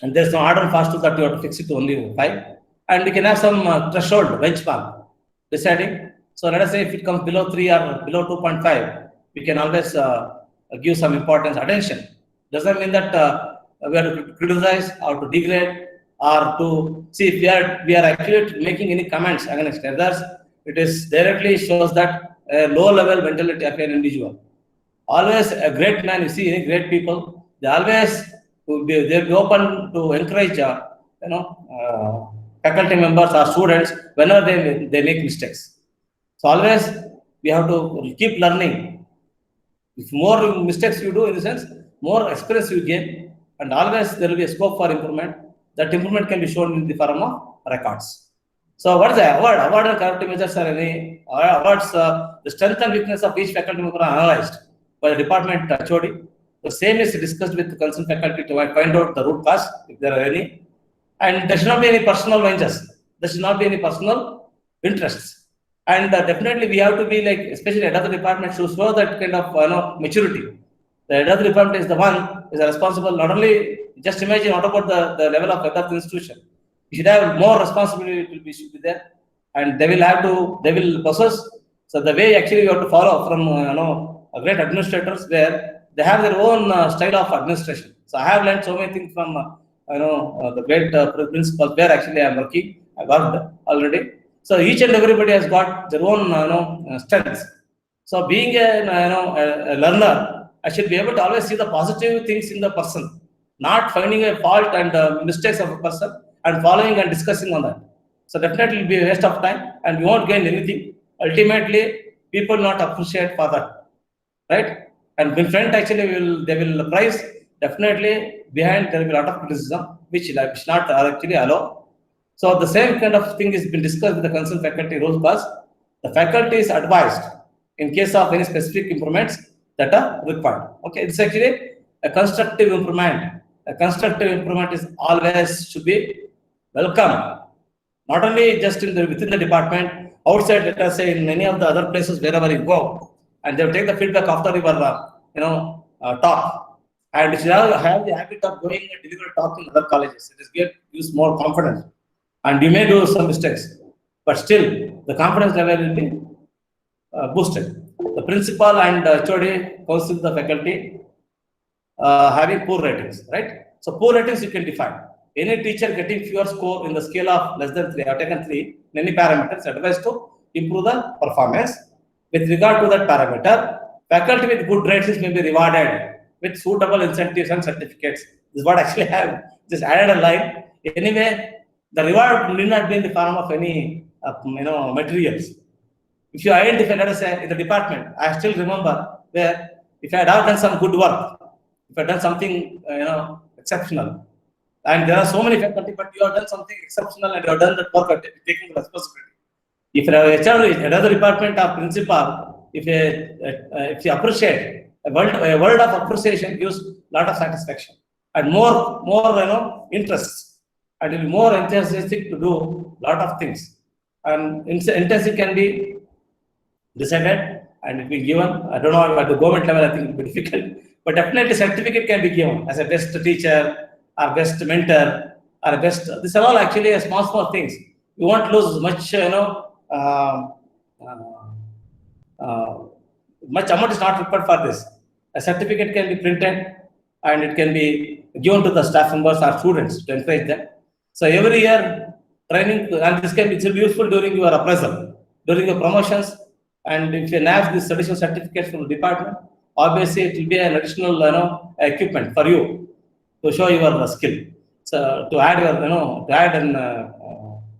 and there's no hard and fast rule that you have to fix it to only 5. And you can have some threshold benchmark deciding. So let us say if it comes below 3 or below 2.5, we can always give some importance, attention. Doesn't mean that we are to criticize or to degrade or to see if we are actually making any comments against others. It is directly shows that a low level mentality of an individual. Always a great man, you see any great people, they always they'll be open to encourage faculty members or students whenever they make mistakes. So always we have to keep learning. If more mistakes you do, in the sense, more experience you gain, and always there will be a scope for improvement. That improvement can be shown in the form of records. So what is the award? Award and character measures are any awards. The strength and weakness of each faculty member are analyzed by the department HOD. The same is discussed with the concerned faculty to find out the root cause, if there are any. And there should not be any personal ventures. There should not be any personal interests. And definitely we have to be like, especially head of the department should show that kind of maturity. The head of the department is the one is responsible. Not only just imagine what about the level of head of the institution. You should have more responsibility should be there, and they will possess. So the way actually you have to follow from a great administrators where they have their own style of administration. So I have learned so many things from the great principals where actually I am working. I worked already. So each and everybody has got their own strengths. So being a learner, I should be able to always see the positive things in the person, not finding a fault and mistakes of a person and following and discussing on that. So definitely it will be a waste of time and we won't gain anything. Ultimately, people not appreciate for that, right? And in front actually they will prize. Definitely behind there will be a lot of criticism, which should not actually allow. So the same kind of thing has been discussed with the concerned faculty roles class. The faculty is advised in case of any specific improvements that are required. Okay, it's actually a constructive improvement. A constructive improvement is always should be welcome. Not only just within the department, outside, let us say in many of the other places wherever you go, and they will take the feedback after your talk. And if you have the habit of going and deliver talk in other colleges, it gives more confidence. And you may do some mistakes, but still the confidence level will be boosted. The principal and HOD counsel the faculty having poor ratings, right? So poor ratings you can define. Any teacher getting fewer score in the scale of less than 3, I have taken 3 in any parameters, advised to improve the performance. With regard to that parameter, faculty with good ratings may be rewarded with suitable incentives and certificates. This is what actually I have just added a line. Anyway, the reward need not be in the form of any materials. If you identify, let us say, in the department, I still remember where if I had done some good work, if I had done something exceptional, and there are so many faculty, but you have done something exceptional and you have done that work, taking responsibility. If you have another department or principal, if you appreciate, a word of appreciation gives a lot of satisfaction and more interest, and will be more enthusiastic to do a lot of things. And intensity can be decided and it will be given. I don't know at the government level, I think it will be difficult, but definitely certificate can be given as a best teacher or best mentor or best. These are all actually small things. You won't lose much, much amount is not required for this. A certificate can be printed and it can be given to the staff members or students to encourage them. So every year training, and this will be useful during your appraisal, during your promotions. And if you have this additional certificate from the department, obviously it will be an additional equipment for you to show your skill. So to add your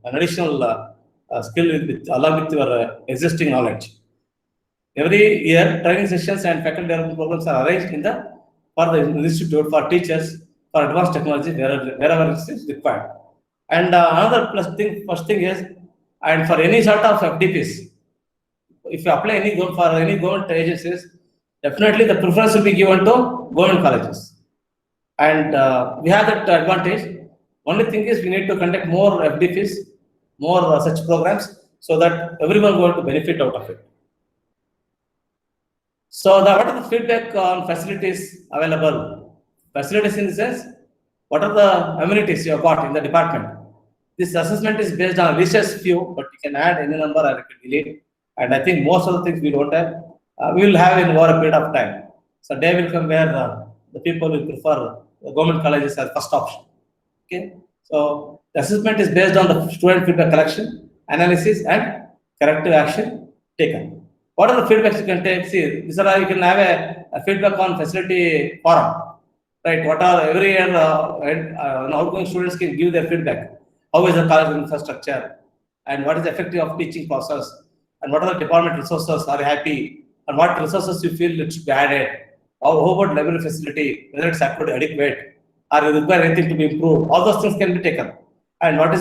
an additional skill along with your existing knowledge. Every year, training sessions and faculty development programs are arranged for the institute for teachers for advanced technology wherever it is required. And another first thing is, and for any sort of FDPs, if you apply for any government agencies, definitely the preference will be given to government colleges. And we have that advantage. Only thing is we need to conduct more FDPs, more such programs, so that everyone going to benefit out of it. So what are the feedback on facilities available? Facilities in the sense, what are the amenities you have got in the department? This assessment is based on research few, but you can add any number or you can delete. And I think most of the things we don't have, we will have in over a period of time. So day will come where the people will prefer the government colleges as first option. Okay. So the assessment is based on the student feedback collection, analysis, and corrective action taken. What are the feedbacks you can take? See, these are you can have a feedback on facility forum, right? What are every year outgoing students can give their feedback. How is the college infrastructure, and what is the effective of teaching process, and what are the department resources are happy, and what resources you feel it should be added. How about library facility, whether it's adequate, or you require anything to be improved. All those things can be taken. And how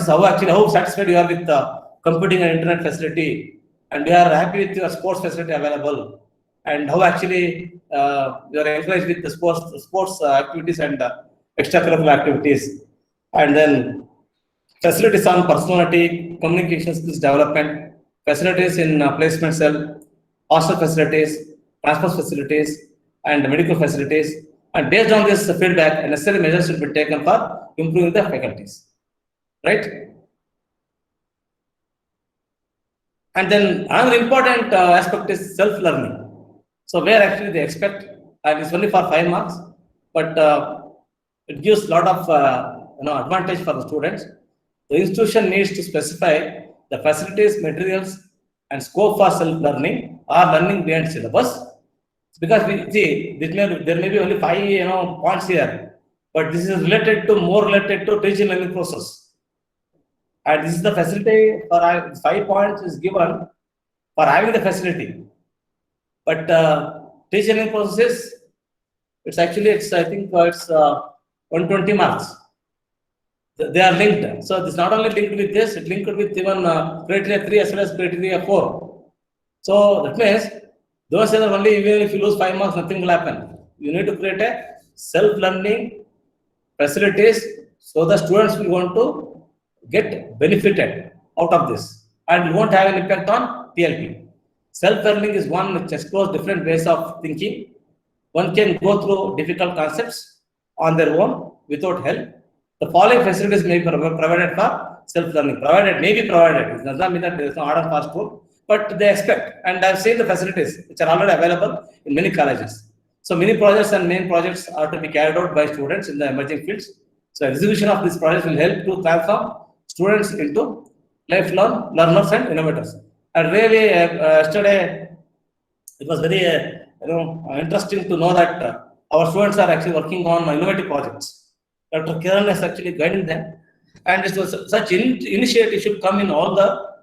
satisfied you are with the computing and internet facility, and you are happy with your sports facility available, and how actually you are encouraged with the sports activities and extracurricular activities. And then facilities on personality, communication skills development, facilities in placement cell, hostel facilities, transport facilities, and medical facilities. And based on this feedback, necessary measures should be taken for improving the faculties, right? And then another important aspect is self-learning. So where actually they expect, and it's only for 5 marks, but it gives a lot of advantage for the students. The institution needs to specify the facilities, materials, and scope for self-learning or learning beyond syllabus. Because we see there may be only 5 points here, but this is more related to teaching learning process. And this is the facility for 5 points is given for having the facility. But teaching learning process, I think it's 120 marks. They are linked. So it's not only linked with this, it's linked with even criteria 3 as well as criteria 4. So that means those are only, even if you lose 5 marks, nothing will happen. You need to create a self-learning facilities so the students will want to get benefited out of this, and it won't have an impact on TLP. Self-learning is one which explores different ways of thinking. One can go through difficult concepts on their own without help. The following facilities may be provided for self-learning. May be provided. It does not mean that there is no hard and fast rule, but they expect. And I've seen the facilities which are already available in many colleges. So many projects and main projects are to be carried out by students in the emerging fields. So execution of these projects will help to transform students into lifelong learners and innovators. And really, yesterday it was very interesting to know that our students are actually working on innovative projects. Dr. Kiran is actually guiding them, and it was such initiative should come in all the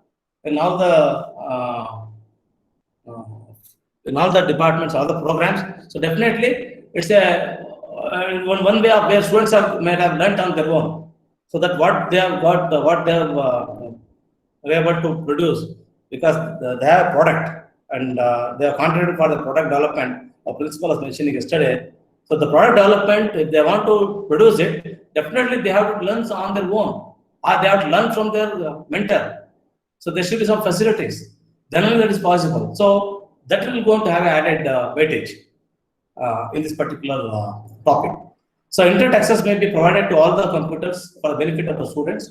departments, all the programs. So definitely, it's one way of where students may have learnt on their own, so that what they have got, what they have were able to produce, because they have a product and they have contributed for the product development. Our principal was mentioning yesterday. So the product development, if they want to produce it, definitely they have to learn on their own, or they have to learn from their mentor. So there should be some facilities. Then only that is possible. So that will going to have added weightage in this particular topic. So internet access may be provided to all the computers for the benefit of the students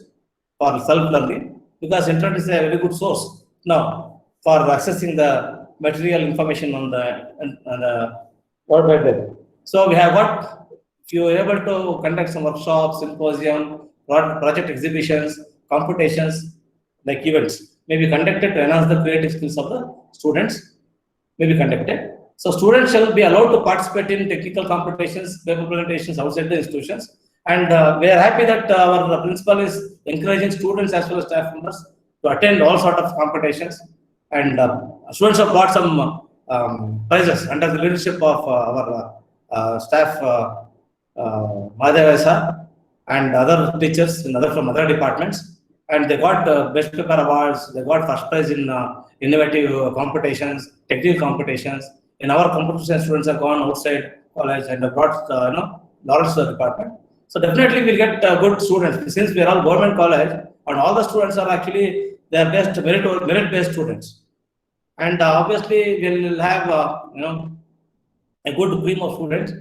for self-learning, because internet is a very good source now for accessing the material information on the World Wide Web. So we have if you are able to conduct some workshops, symposium, project exhibitions, competitions, like events, may be conducted to enhance the creative skills of the students, may be conducted. So students shall be allowed to participate in technical competitions, paper presentations outside the institutions. And we are happy that our principal is encouraging students as well as staff members to attend all sort of competitions. And students have got some prizes under the leadership of our staff, Madhavya sir, and other teachers from other departments. And they got best paper awards. They got first prize in innovative competitions, technical competitions. In our computer science, students have gone outside college and have brought knowledge to the department. So definitely we'll get good students, since we are all government college and all the students are actually their best merit-based students. And obviously we'll have a good cream of students.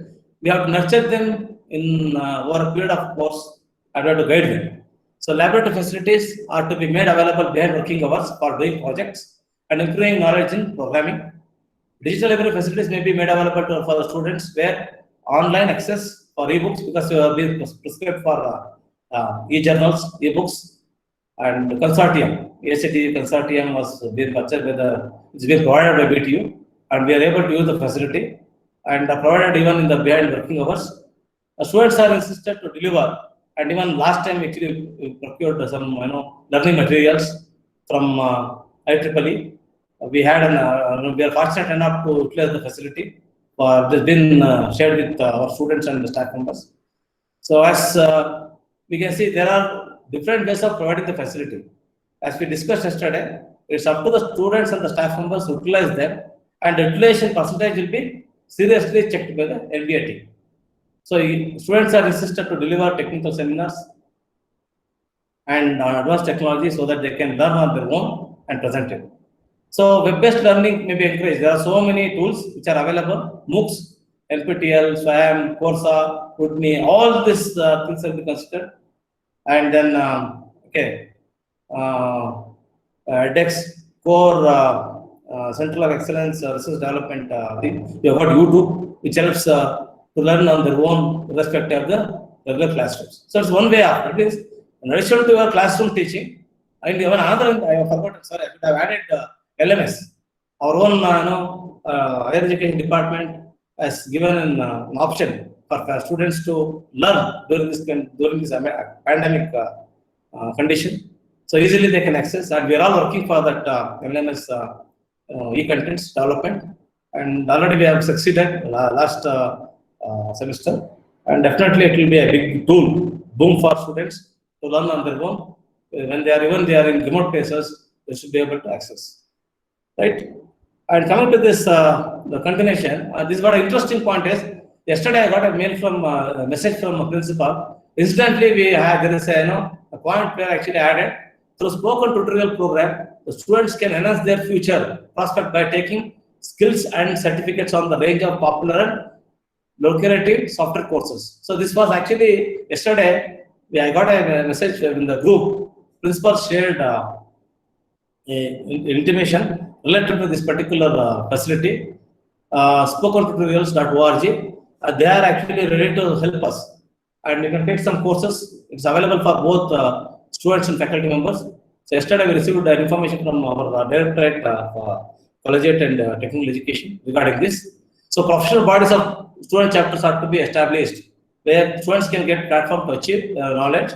We have to nurture them in over a period of course and we have to guide them. So laboratory facilities are to be made available behind working hours for doing projects and improving knowledge in programming. Digital library facilities may be made available for the students where online access for ebooks, because you have been prescribed for e-journals, ebooks, and consortium. ACT consortium was being purchased it's been provided by BTU, and we are able to use the facility and provided even in the behind working hours. Students are insisted to deliver, and even last time actually we procured some learning materials from IEEE. We had we are fortunate enough to utilize the facility. This been shared with our students and the staff members. So as we can see, there are different ways of providing the facility. As we discussed yesterday, it's up to the students and the staff members to utilize them, and the utilization percentage will be seriously checked by the NBA team. So students are insisted to deliver technical seminars and advanced technology so that they can learn on their own and present it. So web-based learning may be encouraged. There are so many tools which are available: MOOCs, NPTEL, SWAYAM, Coursera, Udemy, all these things will be considered. And then, DEX, Core, Center of Excellence, Research Development thing. We have got YouTube, which helps to learn on their own irrespective of the regular classrooms. So it's one way out. It is in addition to your classroom teaching, and even another, I have forgotten, sorry, I could have added LMS. Our own higher education department has given an option for students to learn during this pandemic condition. So easily they can access, and we are all working for that LMS e-contents development, and already we have succeeded last semester, and definitely it will be a big boom for students to learn on their own. When they are in remote places, they should be able to access. Right? And coming to this, the continuation, this is what an interesting point is. Yesterday I got a mail from a message from a principal. Instantly there is a point where actually added through spoken tutorial program, the students can enhance their future prospect by taking skills and certificates on the range of popular and lucrative software courses. So this was actually yesterday. I got a message in the group. Principal shared intimation related to this particular facility, spokentutorials.org. They are actually ready to help us, and you can take some courses. It's available for both students and faculty members. So yesterday we received information from our Directorate of Collegiate and Technical Education regarding this. So professional bodies of student chapters are to be established, where students can get platform to achieve knowledge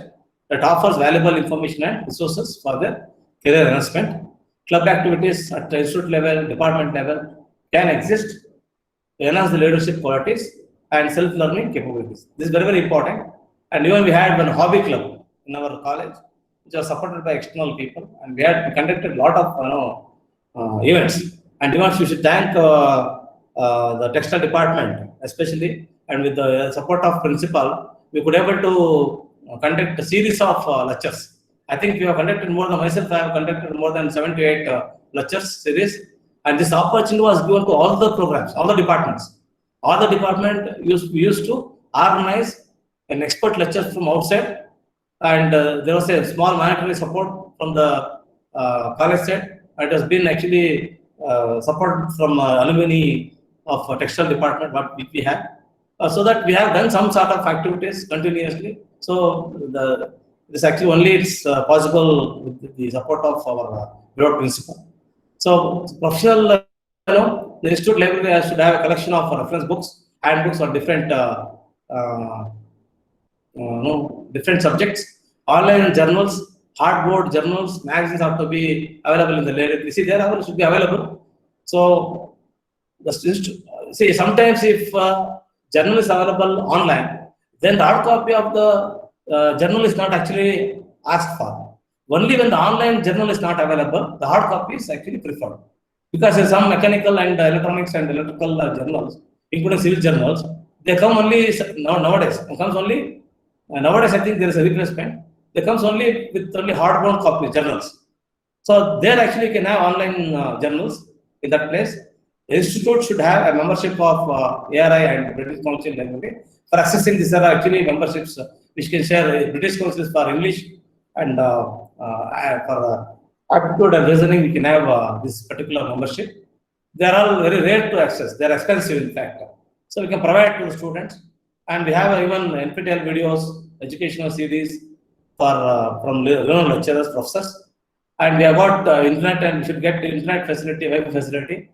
that offers valuable information and resources for their career enhancement. Club activities at the institute level, department level can exist to enhance the leadership qualities and self-learning capabilities. This is very, very important. And even we had one hobby club in our college, which was supported by external people, and we conducted a lot of events. And even we should thank the textile department, especially, and with the support of principal, we could able to conduct a series of lectures. I think we have conducted more than myself. I have conducted more than 7 to 8 lectures series, and this opportunity was given to all the programs, all the departments. All the department used to organize an expert lecture from outside, and there was a small monetary support from the college side. It has been actually supported from alumni of textile department, what we have, so that we have done some sort of activities continuously. So This actually only it's possible with the support of our bureau principal. So professional, the institute library should have a collection of reference books, handbooks on different different subjects, online journals, hardboard journals, magazines have to be available in the library. You see, there should be available. So see, sometimes if journal is available online, then the hard copy of the journal is not actually asked for. Only when the online journal is not available, the hard copy is actually preferred. Because in some mechanical and electronics and electrical journals, including civil journals, they come only nowadays. It comes only nowadays. I think there is a replacement. They comes only with only hardbound copies journals. So there actually you can have online journals in that place. The institute should have a membership of ARI and British Council Library. For accessing this, there are actually memberships which can share British Council for English and for aptitude and reasoning. We can have this particular membership. They are all very rare to access. They are expensive, in fact. So we can provide to the students, and we have even NPTEL videos, educational series for from lecturers, professors, and we have got internet, and we should get internet facility, web facility,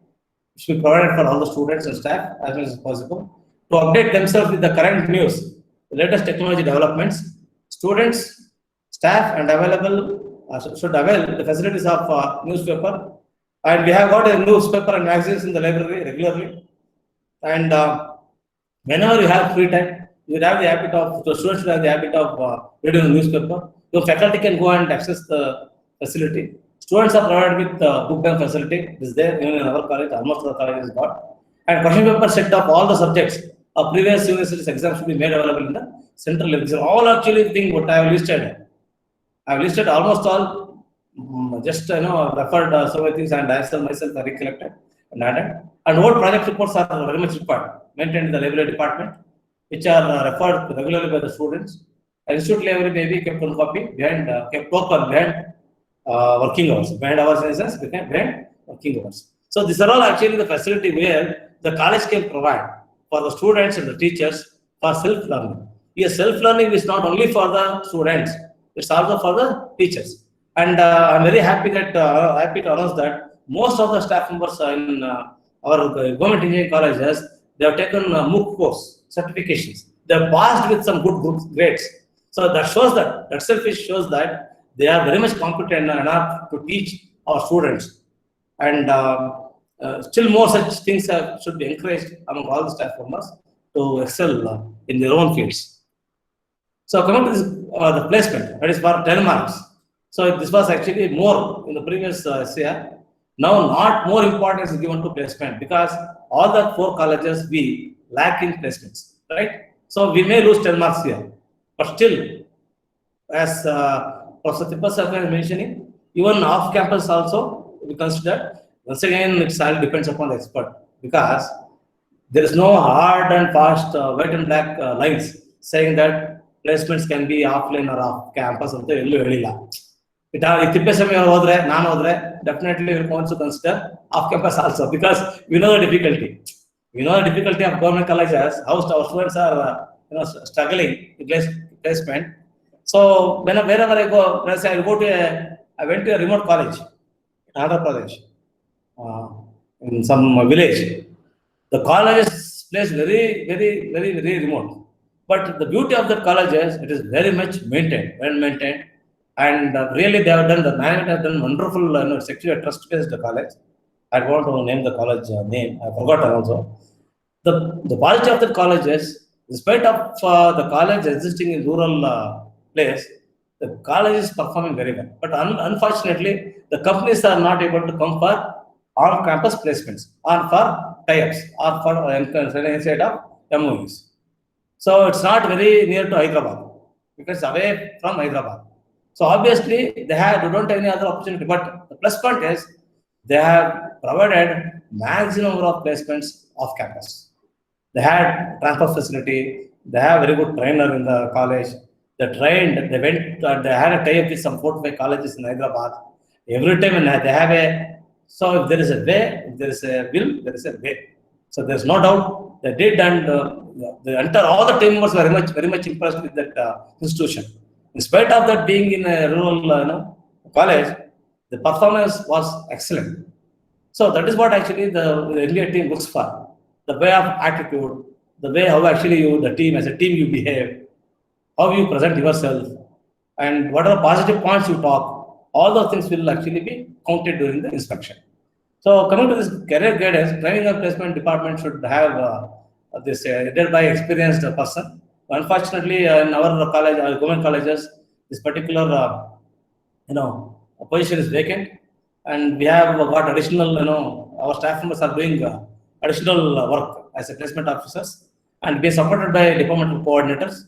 which we provided for all the students and staff as much as possible to update themselves with the current news, the latest technology developments. Students, staff, and available should avail the facilities of newspaper, and we have got a newspaper and magazines in the library regularly. And whenever you have free time, you have the habit of the students will have the habit of reading the newspaper. Your faculty can go and access the facility. Students are provided with book bank facility. This is there even in our college. Almost all the colleges got. And question paper set of all the subjects of previous universities exams should be made available in the central library. All actually thing what I have listed. I have listed almost all. Just referred so many things, and myself I recollected and added. And what project reports are very much required, maintained in the library department, which are referred regularly by the students. Institute library may be kept on copy behind, kept open behind working hours. Behind hours in a sense, behind working hours. So these are all actually the facility where the college can provide for the students and the teachers for self-learning. Yes, self-learning is not only for the students; it's also for the teachers. And I'm very happy that happy to announce that most of the staff members in our government engineering colleges, they have taken MOOC course certifications. They have passed with some good grades. So that shows that shows that they are very much competent enough to teach our students. And still more such things should be encouraged among all the staff members to excel in their own fields. So coming to this, the placement, that is for 10 marks. So this was actually more in the previous year. Now, not more importance is given to placement because all the 4 colleges we lack in placements, right? So we may lose 10 marks here, but still, as Professor Tippasarkar is mentioning, even off campus also we consider. Once again, it all depends upon the expert because there is no hard and fast white and black lines saying that placements can be offline or off campus. Definitely we want to consider off campus also because we know the difficulty. We know the difficulty of government colleges, how our students are struggling to place placement. So wherever I go, let's say I went to a remote college in Andhra Pradesh, in some village. The college is placed very remote. But the beauty of the college is it is very much maintained, well maintained. And really, they have done, the management has done wonderful. It's actually a trust-based college. I don't want to name the college name. I forgot also. The quality of the college is, in spite of the college existing in rural place, the college is performing very well. But unfortunately, the companies are not able to come for on-campus placements, or for tie-ups, or for inside of MOUs. So it's not very near to Hyderabad because it's away from Hyderabad. So obviously they don't have any other opportunity. But the plus point is they have provided maximum number of placements off campus. They had transport facility. They have very good trainer in the college. They trained. They went. They had a tie-up with some 4 to 5 colleges in Hyderabad. Every time they have a. So if there is a way, if there is a will, there is a way. So there's no doubt they did, and all the team members were very much impressed with that institution. In spite of that being in a rural college, the performance was excellent. So that is what actually the India team looks for. The way of attitude, the way how actually you, the team as a team you behave, how you present yourself, and whatever positive points you talk, all those things will actually be counted during the inspection. So coming to this career guidance, training and placement department should have this headed by experienced person. Unfortunately, in our college, our government colleges, this particular position is vacant, and we have got additional, our staff members are doing additional work as a placement officers, and be supported by departmental coordinators.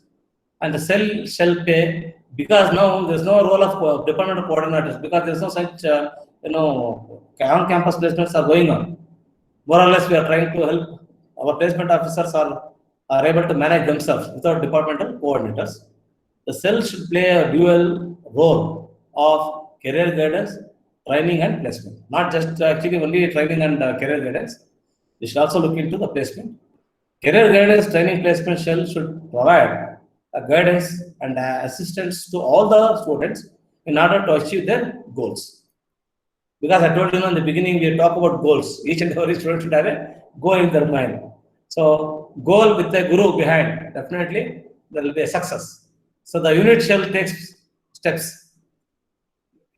And the cell shall pay, because now there's no role of departmental coordinators, because there's no such on-campus placements are going on. More or less, we are trying to help our placement officers are able to manage themselves without departmental coordinators. The cell should play a dual role of career guidance, training and placement. Not just actually only training and career guidance. We should also look into the placement. Career guidance, training, placement cell should provide guidance and assistance to all the students in order to achieve their goals. Because I told you in the beginning, we talk about goals. Each and every student should have a goal in their mind. So goal with the guru behind, definitely there will be a success. So the unit shall take steps.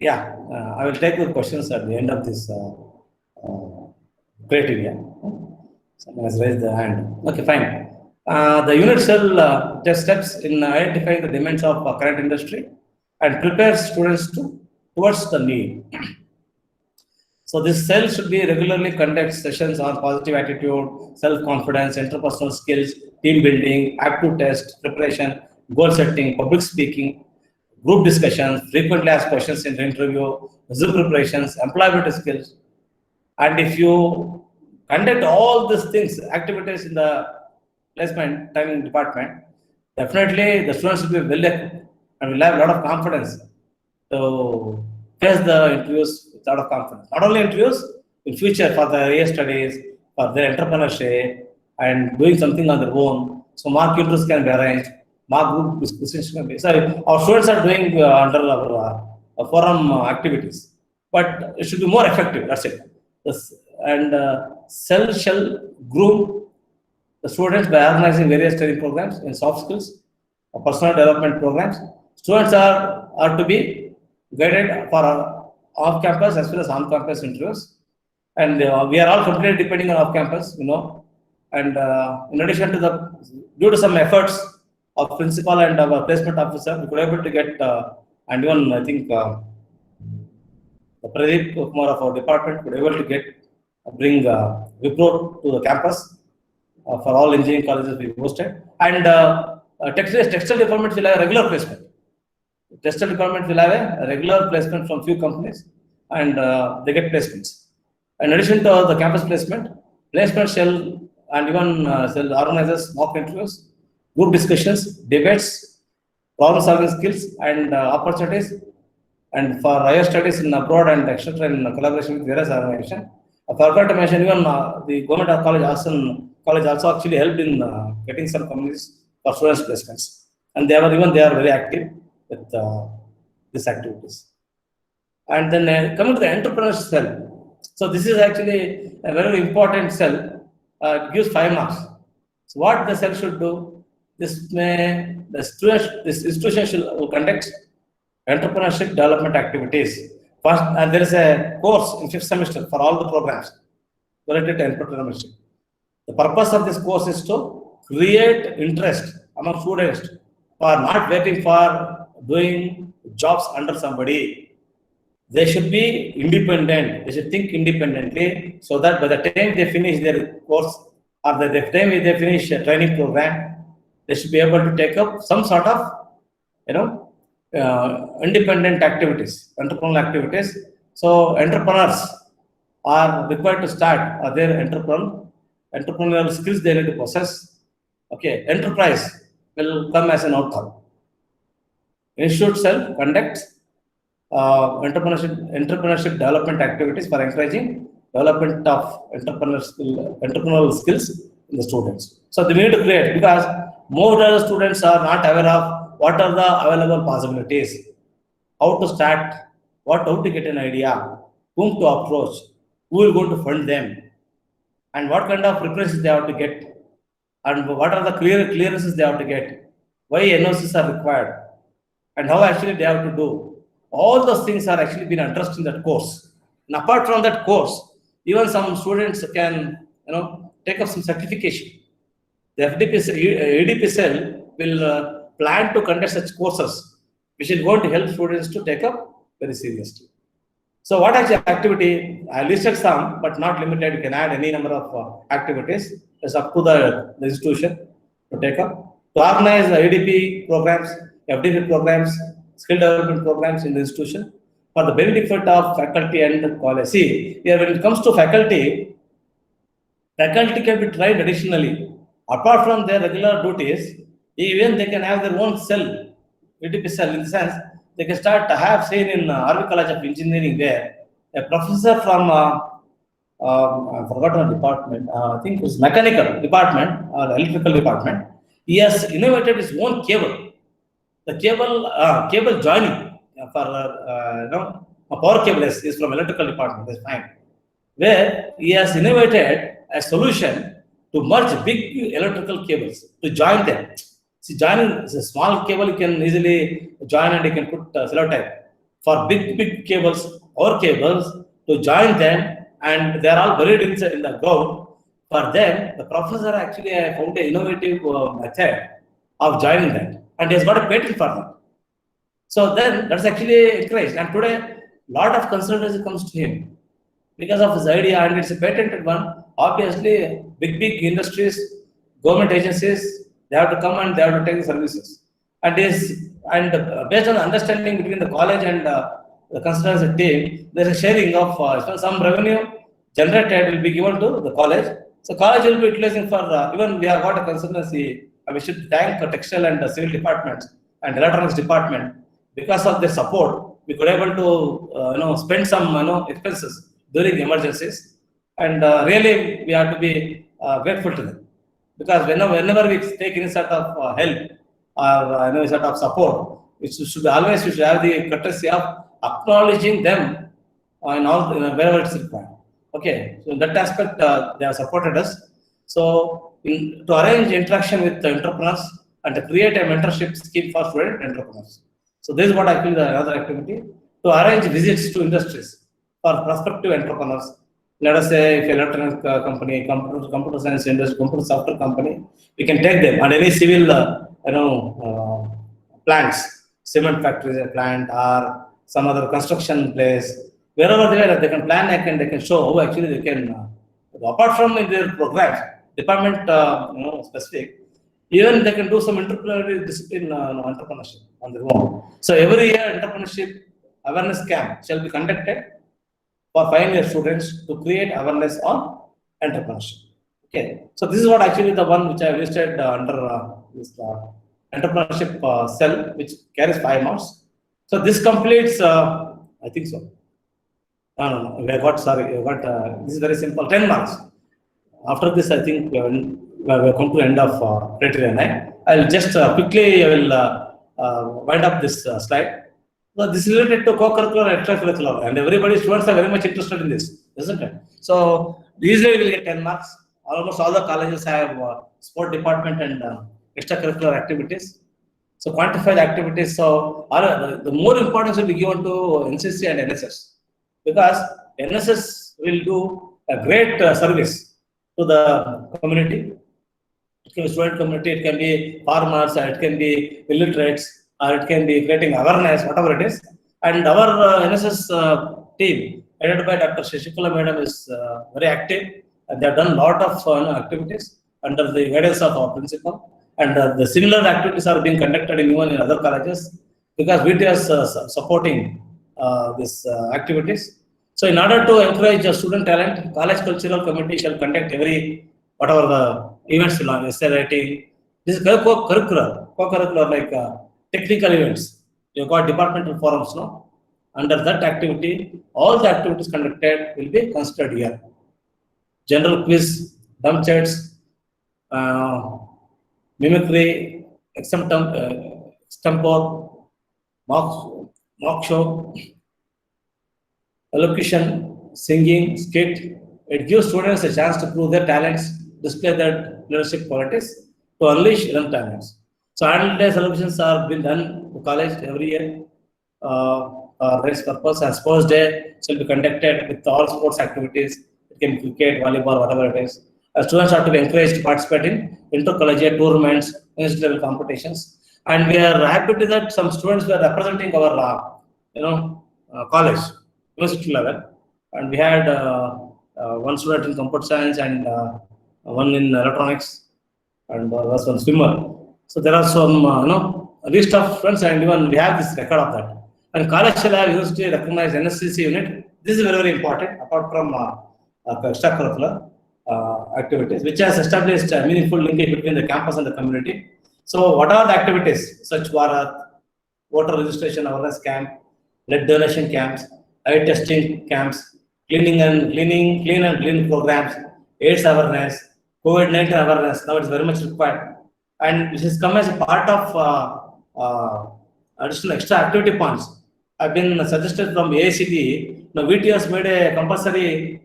Yeah, I will take the questions at the end of this criteria. Someone has raised the hand. Okay, fine. The unit shall take steps in identifying the demands of current industry and prepare students towards the need. So this cell should be regularly conduct sessions on positive attitude, self-confidence, interpersonal skills, team building, aptitude test, preparation, goal setting, public speaking, group discussions, frequently asked questions in the interview, resume preparations, employability skills. And if you conduct all these things, activities in the placement training department, definitely the students will be well equipped and will have a lot of confidence to face the interviews with a lot of confidence. Not only interviews, in future for the area studies, for their entrepreneurship, and doing something on their own. So mock interviews can be arranged, mock group discussions can be. Sorry, our students are doing under our forum activities, but it should be more effective. That's it. And cell shall groom the students by organizing various training programs in soft skills, personal development programs. Students are to be guided for off-campus as well as on-campus interviews. And we are all completely depending on off-campus, And in addition to due to some efforts of principal and our placement officer, we could able to get, and even I think Pradeep Kumar of our department could able to bring Wipro to the campus for all engineering colleges we posted. And textile department will have a regular placement. Textile department will have a regular placement from few companies, and they get placements. In addition to the campus placement shall and even shall organizes mock interviews, group discussions, debates, problem solving skills and opportunities, and for higher studies in abroad and etc. in collaboration with various organizations. I forgot to mention even the government college also actually helped in getting some companies for students placements, and they are very active with these activities. And then coming to the entrepreneurship cell. So this is actually a very important cell. It gives 5 marks. So what the cell should do? This institution should conduct entrepreneurship development activities. First, there is a course in 5th semester for all the programs related to entrepreneurship. The purpose of this course is to create interest among students for not waiting for doing jobs under somebody. They should be independent. They should think independently, so that by the time they finish their course or by the time they finish a training program, they should be able to take up some sort of, independent activities, entrepreneurial activities. So entrepreneurs are required to start their entrepreneurial skills they need to possess. Okay, enterprise will come as an outcome. Institute shall conduct entrepreneurship development activities for encouraging development of entrepreneurial skills in the students. So they need to create, because most of the students are not aware of what are the available possibilities, how to start, how to get an idea, whom to approach, who is going to fund them, and what kind of preparation they have to get, and what are the clearances they have to get, why NOCs are required, and how actually they have to do. All those things are actually been addressed in that course. And apart from that course, even some students can, take up some certification. The EDPCL will plan to conduct such courses, which is going to help students to take up very seriously. So what actually activity, I listed some, but not limited. You can add any number of activities. It's up to the institution to take up. To organize the EDP programs, FDP programs, skill development programs in the institution for the benefit of faculty and college. See, here when it comes to faculty can be trained additionally. Apart from their regular duties, even they can have their own cell, EDP cell, in the sense they can start to have, seen in RV College of Engineering there, a professor from, I forgot the department, I think it was mechanical department or electrical department. He has innovated his own cable. The cable joining for, a power cable is from electrical department, that's fine. Where he has innovated a solution to merge big electrical cables, to join them. See, joining is a small cable, you can easily join and you can put sellotape. For big cables or cables, to join them, and they are all buried inside in the ground. For them, the professor actually found an innovative method of joining that, and he has got a patent for that. So then that's actually encouraged. And today, a lot of consultancy comes to him because of his idea, and it's a patented one. Obviously, big industries, government agencies, they have to come and they have to take the services. And based on the understanding between the college and the consultancy team, there is a sharing of some revenue generated will be given to the college. So college will be utilizing for even we have got a consultancy. We should thank the textile and civil departments and electronics department. Because of their support, we could able to spend some expenses during emergencies, and really we have to be grateful to them, because whenever we take any sort of help or any sort of support, we should have the courtesy of acknowledging them wherever it's required. Okay, so in that aspect they have supported us. So to arrange interaction with the entrepreneurs and to create a mentorship scheme for student entrepreneurs. So this is what actually the other activity, to arrange visits to industries for prospective entrepreneurs. Let us say if electronic company, computer science industry, computer software company, we can take them, and any civil plants, cement factories, plant, or some other construction place, wherever they can plan and they can show how actually they can, apart from in their programs, department specific, even they can do some entrepreneurial discipline entrepreneurship on their own. So every year entrepreneurship awareness camp shall be conducted for final-year students to create awareness on entrepreneurship. Okay, so this is what actually the one which I listed under this entrepreneurship cell, which carries 5 marks. So this completes, I think so. No, we got, this is very simple, 10 marks. After this, I think we will come to the end of Criterion. I'll just quickly, I will wind up this slide. So this is related to co-curricular and extracurricular, and everybody, students are very much interested in this, isn't it? So usually we will get 10 marks. Almost all the colleges have sport department and extracurricular activities. So quantify the activities. So the more importance will be given to NCC and NSS, because NSS will do a great service to the community. It can be student community, it can be farmers, it can be illiterates, or it can be creating awareness, whatever it is. And our NSS team, headed by Dr. Shashikula Madam, is very active, and they have done a lot of activities under the guidance of our principal. And the similar activities are being conducted even in other colleges, because VT is supporting these activities. So in order to encourage student talent, college cultural committee shall conduct whatever the events will be, essay writing. This is co-curricular like technical events. You've got departmental forums now. Under that activity, all the activities conducted will be considered here. General quiz, dumb chats, mimicry, extempore, mock show, elocution, singing, skit. It gives students a chance to prove their talents, display their leadership qualities, to unleash hidden talents. So annual day celebrations are being done to college every year. Race purpose and sports day shall be conducted with all sports activities. It can be cricket, volleyball, whatever it is. Students are to be encouraged to participate in intercollegiate tournaments, institute level competitions, and we are happy to that some students were representing our, college, university level, and we had one student in computer science and one in electronics, and was one swimmer. So there are some, a list of friends, and even we have this record of that. And college shall have university recognized NSCC unit. This is very, very important, apart from extracurricular activities, which has established a meaningful linkage between the campus and the community. So what are the activities? Such Bharat, voter registration awareness camp, blood donation camps, eye testing camps, clean and clean programs, AIDS awareness, COVID-19 awareness. Now it's very much required, and this has come as a part of additional extra activity points. Have been suggested from AICD. Now VT has made a compulsory,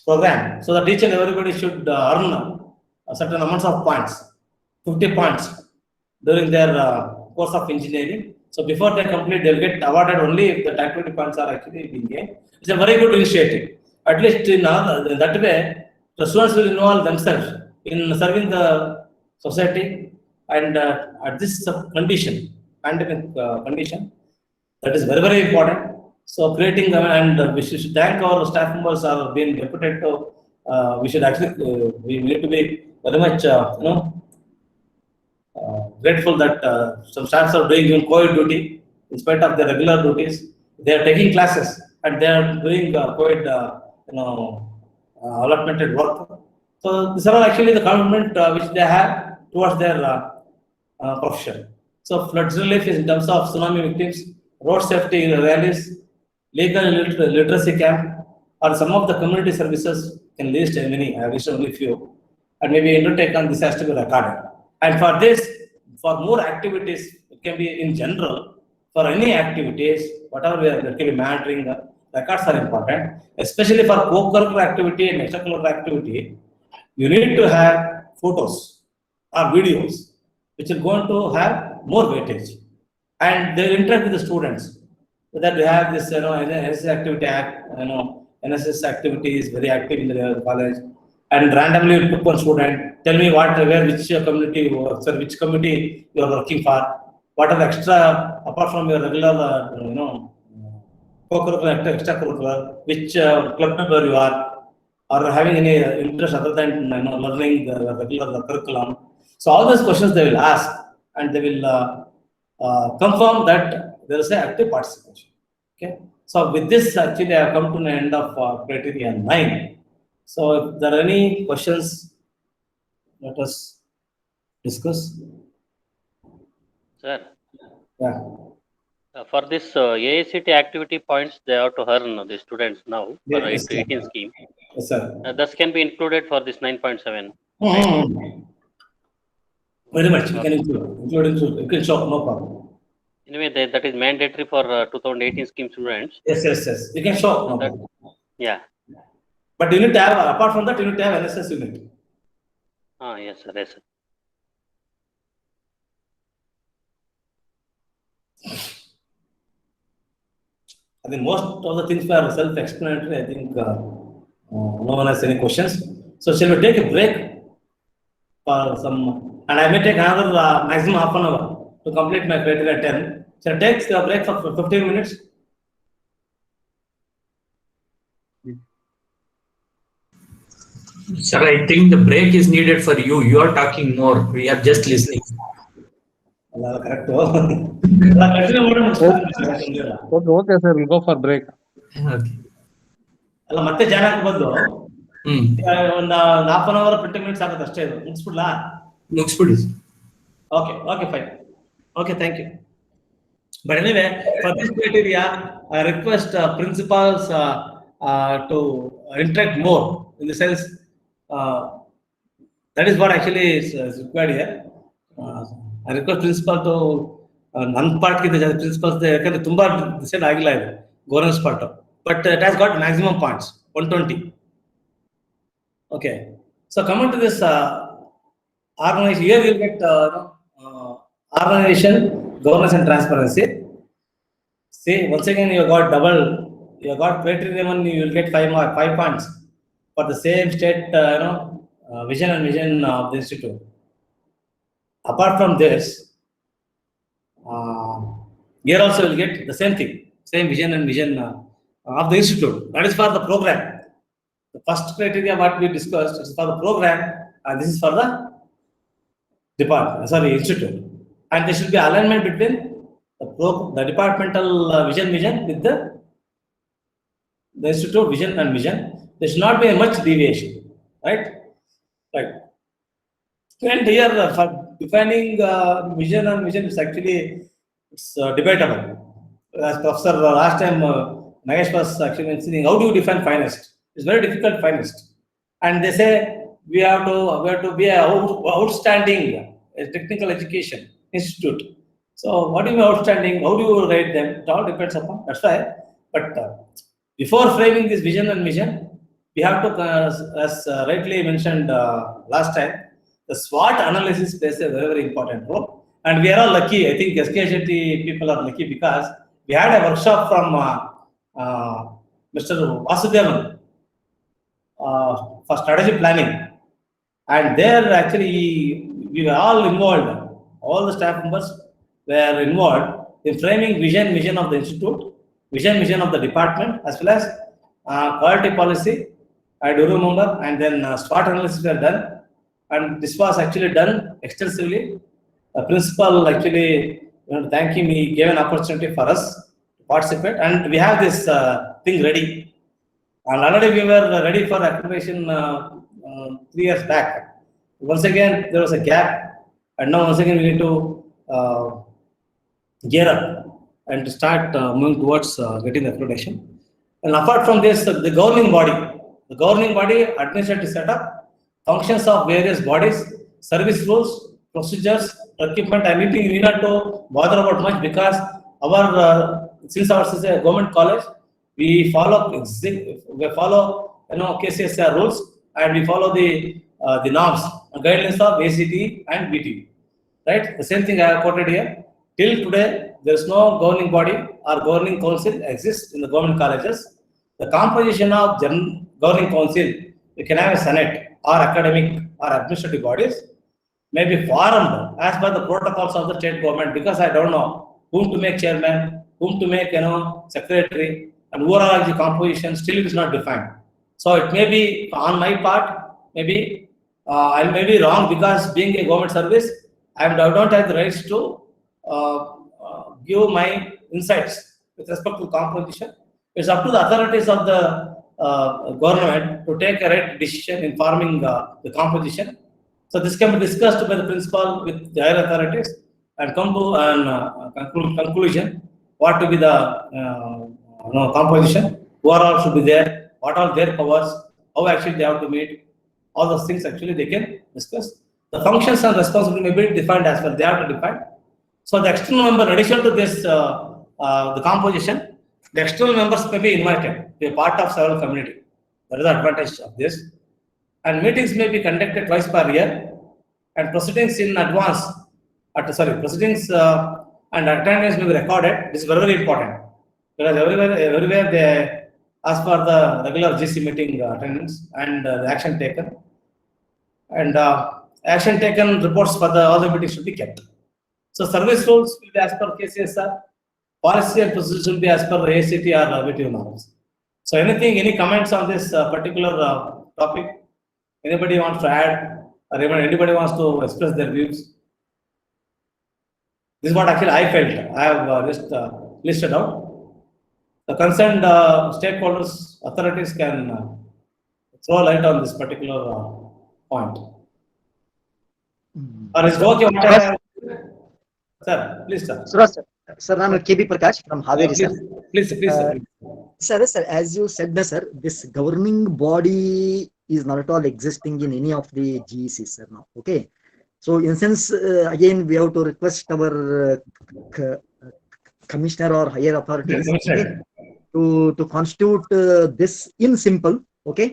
program, so that each and everybody should earn a certain amounts of points, 50 points during their course of engineering. So before they complete, they'll get awarded only if the activity points are actually being gained. It's a very good initiative. At least in that way, the students will involve themselves in serving the society, and at this condition, pandemic condition, that is very, very important. So creating and we should thank our staff members are being deputed to. We should actually we need to be very much grateful that some staffs are doing even COVID duty in spite of their regular duties. They are taking classes and they are doing COVID allotmented work. So these are all actually the commitment which they have towards their profession. So floods relief is in terms of tsunami victims, road safety rallies, legal literacy camp, or some of the community services can list many. I have listed only few, and maybe undertake on this has to be recorded. And for this, for more activities, it can be in general for any activities, whatever there can be monitoring. Records are important, especially for co-curricular activity and extracurricular activity. You need to have photos or videos, which are going to have more weightage, and they will interact with the students. So that we have this, NSS activity act, NSS activity is very active in the college, and randomly we pick one student, tell me which community works, or which committee you are working for, what are the extra, apart from your regular, co-curricular, extracurricular, which club member you are, or having any interest other than learning the regular curriculum. So all those questions they will ask, and they will confirm that there is an active participation. Okay. So with this, actually, I have come to the end of Criterion 9. So if there are any questions, let us discuss.
Sir,
Yeah.
for this AICT activity points, they have to earn the students now for
Yes, sir.
18 scheme.
Yes, sir.
This can be included for this 9.7.
Very much. You can include. You can show, no problem.
Anyway, that is mandatory for 2018 scheme students.
Yes. You can show, no problem.
Yeah.
But you need to have, apart from that, you need to have NSS unit.
Yes, sir. Yes, sir.
I think most of the things were self-explanatory. I think no one has any questions. So shall we take a break for some, and I may take another maximum half an hour to complete my criteria 10. Shall I take a break for 15 minutes?
Sir, I think the break is needed for you. You are talking more. We are just listening.
Correct.
Okay, sir. We'll go for break.
Okay.
ಅಲ್ಲ ಮತ್ತೆ join ಆಗ್ಬೋದು ಒಂದು half an hour 20 minutes ಆಗುತ್ತೆ ಅಷ್ಟೇ ಇದು ಮುಗಿಸ್ಬಿಡ್ಲಾ
ಮುಗಿಸ್ಬಿಡಿ
okay fine okay thank you but anyway for this criteria I request principals to interact more in the sense that is what actually is required here. I request principal to ನನ್ನ ಪಾರ್ಟ್ಗಿಂತ ಜಾಸ್ತಿ principles ಯಾಕಂದ್ರೆ ತುಂಬಾ decide ಆಗಿಲ್ಲ ಇದು governance part, but it has got maximum points 120. Okay, so coming to this organization, here you'll get organization, governance and transparency. See, once again you got double, you got Criterion, you will get 5 points for the same state vision and mission of the institute. Apart from this, here also will get the same thing, same vision and mission of the institute. That is for the program. The first criteria what we discussed is for the program, and this is for the institute. And there should be alignment between the departmental vision with the institute vision and mission. There should not be much deviation, right? Right. And here for defining vision and mission is actually debatable. As Professor last time Nagesh was actually mentioning, how do you define finest? It's very difficult, finest. And they say we have to be a outstanding technical education institute. So what do you mean outstanding? How do you rate them? It all depends upon. That's why. But before framing this vision and mission, we have to, as rightly mentioned last time, the SWOT analysis plays a very, very important role. And we are all lucky. I think SKHT people are lucky because we had a workshop from Mr. Vasudevan for strategy planning. And there actually we were all involved. All the staff members were involved in framing vision, mission of the institute, vision, mission of the department, as well as quality policy. I do remember, and then SWOT analysis were done, and this was actually done extensively. The principal actually, thank him, he gave an opportunity for us to participate, and we have this thing ready. And already we were ready for accreditation 3 years back. Once again, there was a gap, and now once again we need to gear up and to start moving towards getting the accreditation. And apart from this, the governing body, administrative setup, functions of various bodies, service rules, procedures, equipment. I need not to bother about much because our since ours is a government college, we follow KCSR rules, and we follow the norms and guidelines of ACT and BT. Right? The same thing I have quoted here. Till today, there is no governing body or governing council exists in the government colleges. The composition of governing council, you can have a senate or academic or administrative bodies, may be formed as per the protocols of the state government, because I don't know whom to make chairman, whom to make secretary, and overall the composition still it is not defined. So it may be on my part, maybe I may be wrong, because being a government service, I don't have the rights to give my insights with respect to composition. It's up to the authorities of the government to take a right decision in forming the composition. So this can be discussed by the principal with the higher authorities and come to an conclusion what to be the composition, who are all should be there, what are their powers, how actually they have to meet. All those things actually they can discuss. The functions and responsibility may be defined as well. They have to define. So the external member, in addition to this, the composition, the external members may be invited to be a part of several community. That is the advantage of this. And meetings may be conducted twice per year, and proceedings in advance, proceedings and attendance may be recorded. This is very, very important, because everywhere they ask for the regular GC meeting attendance and the action taken. And action taken reports for all the meetings should be kept. So service rules will be as per KCSR, policy and procedures will be as per ACT or VTU norms. So any comments on this particular topic? Anybody wants to add, or even anybody wants to express their views? This is what actually I felt. I have just listed out. The concerned stakeholders, authorities can throw light on this particular point. Or is okay? Sir, please, sir.
Sir, I'm KB Prakash from Haveri, sir.
Please, sir.
Sir, as you said, sir, this governing body is not at all existing in any of the GECs, sir, now. Okay. So in sense, again, we have to request our c- commissioner or higher authorities, okay, to constitute this in simple, okay,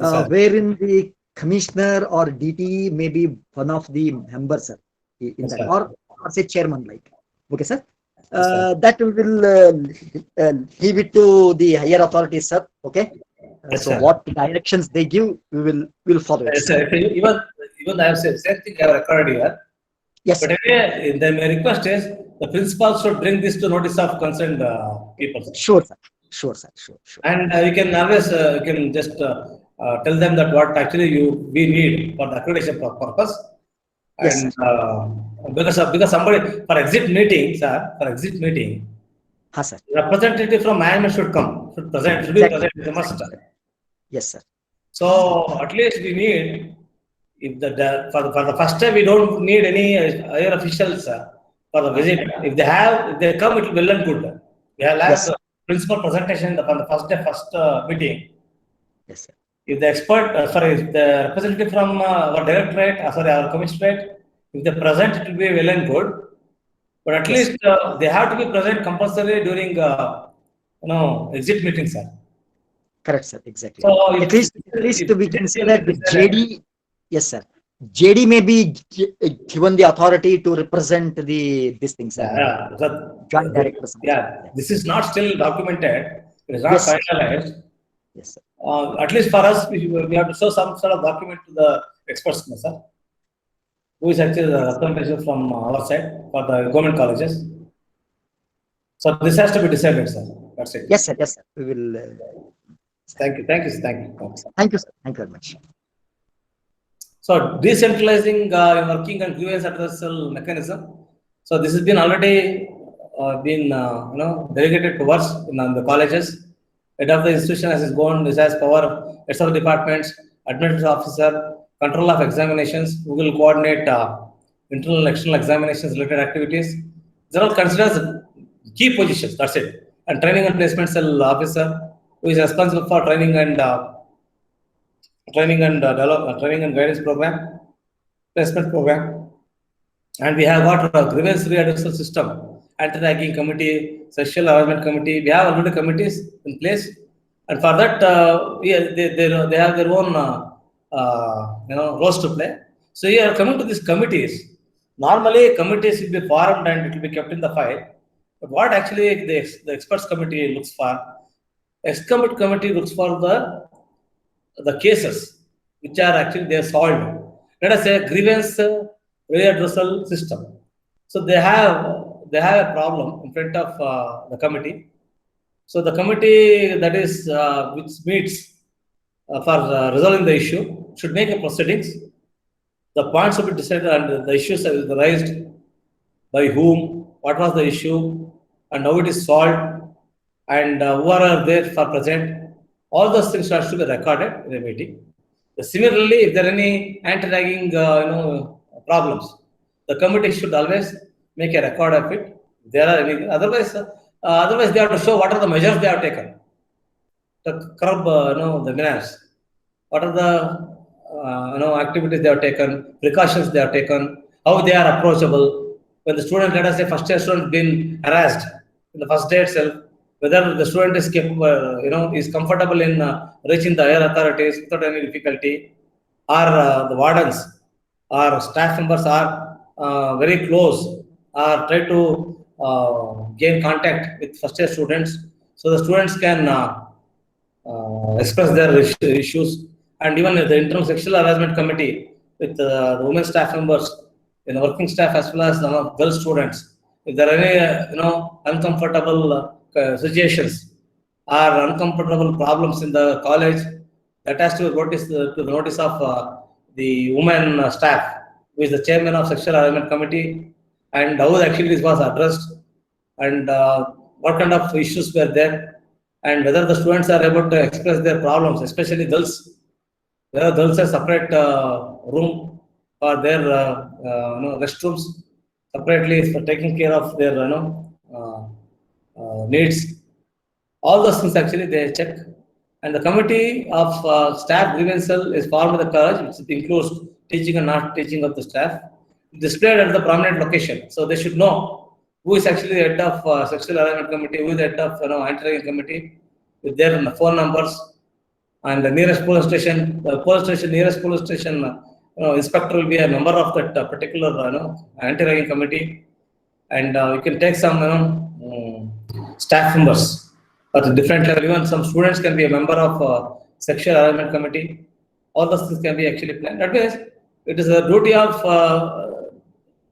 Yes, sir.
wherein the commissioner or DT may be one of the members, sir, in
Yes,
that,
sir.
or say chairman, like, okay, sir.
Yes, sir.
That we will leave it to the higher authorities, sir, okay.
Yes,
So
sir.
what directions they give, we will follow it,
Yes,
sir.
sir. Even I have said same thing I have recorded here.
Yes,
But
sir.
anyway, my request is the principal should bring this to notice of concerned people.
Sure, sir. Sure, sir. Sure, sure.
And you can always you can just tell them that what actually we need for the accreditation purpose.
Yes,
And
sir.
because somebody for exit meeting, sir, for exit meeting,
Sir.
representative from management should come, should be
Exactly.
present, they must.
Yes, sir.
So at least we need, if for the first time we don't need any higher officials for the visit. If they come, it will be well and good. We have
Yes,
the principal presentation on the first day, first meeting.
Yes, sir.
If the expert, if the representative from our directorate, our commissionerate, if they present, it will be well and good. But at
Yes.
least they have to be present compulsory during exit meetings, sir.
Correct, sir. Exactly.
So
At least we can say that the JD, yes, sir. JD may be given the authority to represent this thing, sir. Joint directors.
Yeah, this is not still documented. It is not
Yes, sir.
finalized.
Yes, sir.
At least for us, we have to show some sort of document to the experts, sir, who is actually the representation from our side for the government colleges. So this has to be decided, sir. That's it.
Yes, sir. Yes, sir. We will.
Thank you. Thank you. Thank you.
Thank you, sir. Thank you very much.
So decentralizing working and grievance addressal mechanism. So this has been already delegated to us in the colleges. Head of the institution has power, heads of departments, administrative officer, control of examinations, who will coordinate internal and external examinations related activities. These are all considered as key positions. That's it. And training and placement cell officer, who is responsible for training and guidance program, placement program. And we have got a grievance readdressal system, anti-ragging committee, sexual harassment committee. We have already committees in place, and for that, they have their own roles to play. So here, coming to these committees, normally committees will be formed and it will be kept in the file. But what actually the experts committee looks for? Expert committee looks for the cases which are actually they are solved. Let us say grievance readdressal system. So they have a problem in front of the committee. So the committee that is which meets for resolving the issue should make a proceedings. The points will be decided and the issues will be raised by whom, what was the issue, and how it is solved, and who are there for present. All those things have to be recorded in a meeting. Similarly, if there are any anti-ragging problems, the committee should always make a record of it. If there are any, otherwise they have to show what are the measures they have taken to curb the menace. What are the activities they have taken, precautions they have taken, how they are approachable. When the student, let us say, first year student been harassed in the first day itself, whether the student is capable, is comfortable in reaching the higher authorities without any difficulty, or the wardens or staff members are very close, or try to gain contact with first year students, so the students can express their issues. And even the internal sexual harassment committee with the women staff members, working staff as well as girl students, if there are any uncomfortable situations or uncomfortable problems in the college, that has to be noticed to the notice of the women staff, who is the chairman of sexual harassment committee, and how actually this was addressed, and what kind of issues were there, and whether the students are able to express their problems, especially girls. Whether girls have separate room for their restrooms separately for taking care of their needs. All those things actually they check. And the committee of staff grievance cell is formed by the college, which includes teaching and not teaching of the staff. displayed at the prominent location. So they should know who is actually the head of sexual harassment committee, who is the head of anti-ragging committee, with their phone numbers, and the nearest police station, nearest police station inspector will be a member of that particular anti-ragging committee, and you can take some staff members at a different level. Even some students can be a member of sexual harassment committee. All those things can be actually planned. That means it is a duty of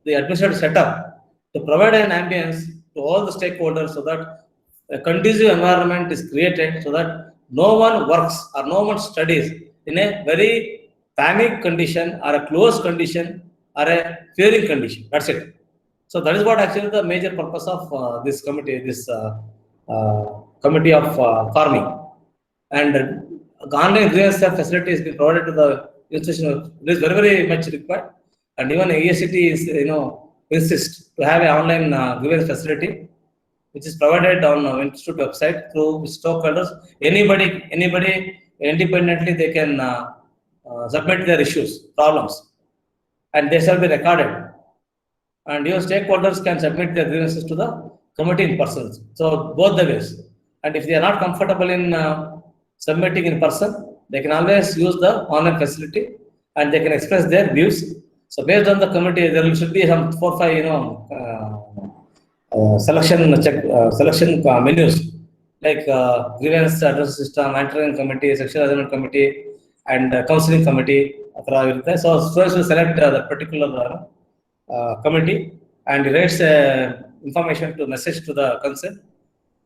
the administrative setup to provide an ambience to all the stakeholders so that a conducive environment is created so that no one works or no one studies in a very panic condition or a closed condition or a fearing condition. That's it. So that is what actually the major purpose of this committee, committee of farming. And online grievance facility is being provided to the institution. It is very, very much required. And even ASCT is, insists to have an online grievance facility, which is provided on institute website through stakeholders. Anybody independently they can submit their issues, problems, and they shall be recorded. And your stakeholders can submit their grievances to the committee in person. So both the ways. And if they are not comfortable in submitting in person, they can always use the online facility and they can express their views. So based on the committee, there should be some 4 or 5 selection menus like grievance address system, anti-ragging committee, sexual harassment committee, and counseling committee. So students will select that particular committee and writes information to message to the concern,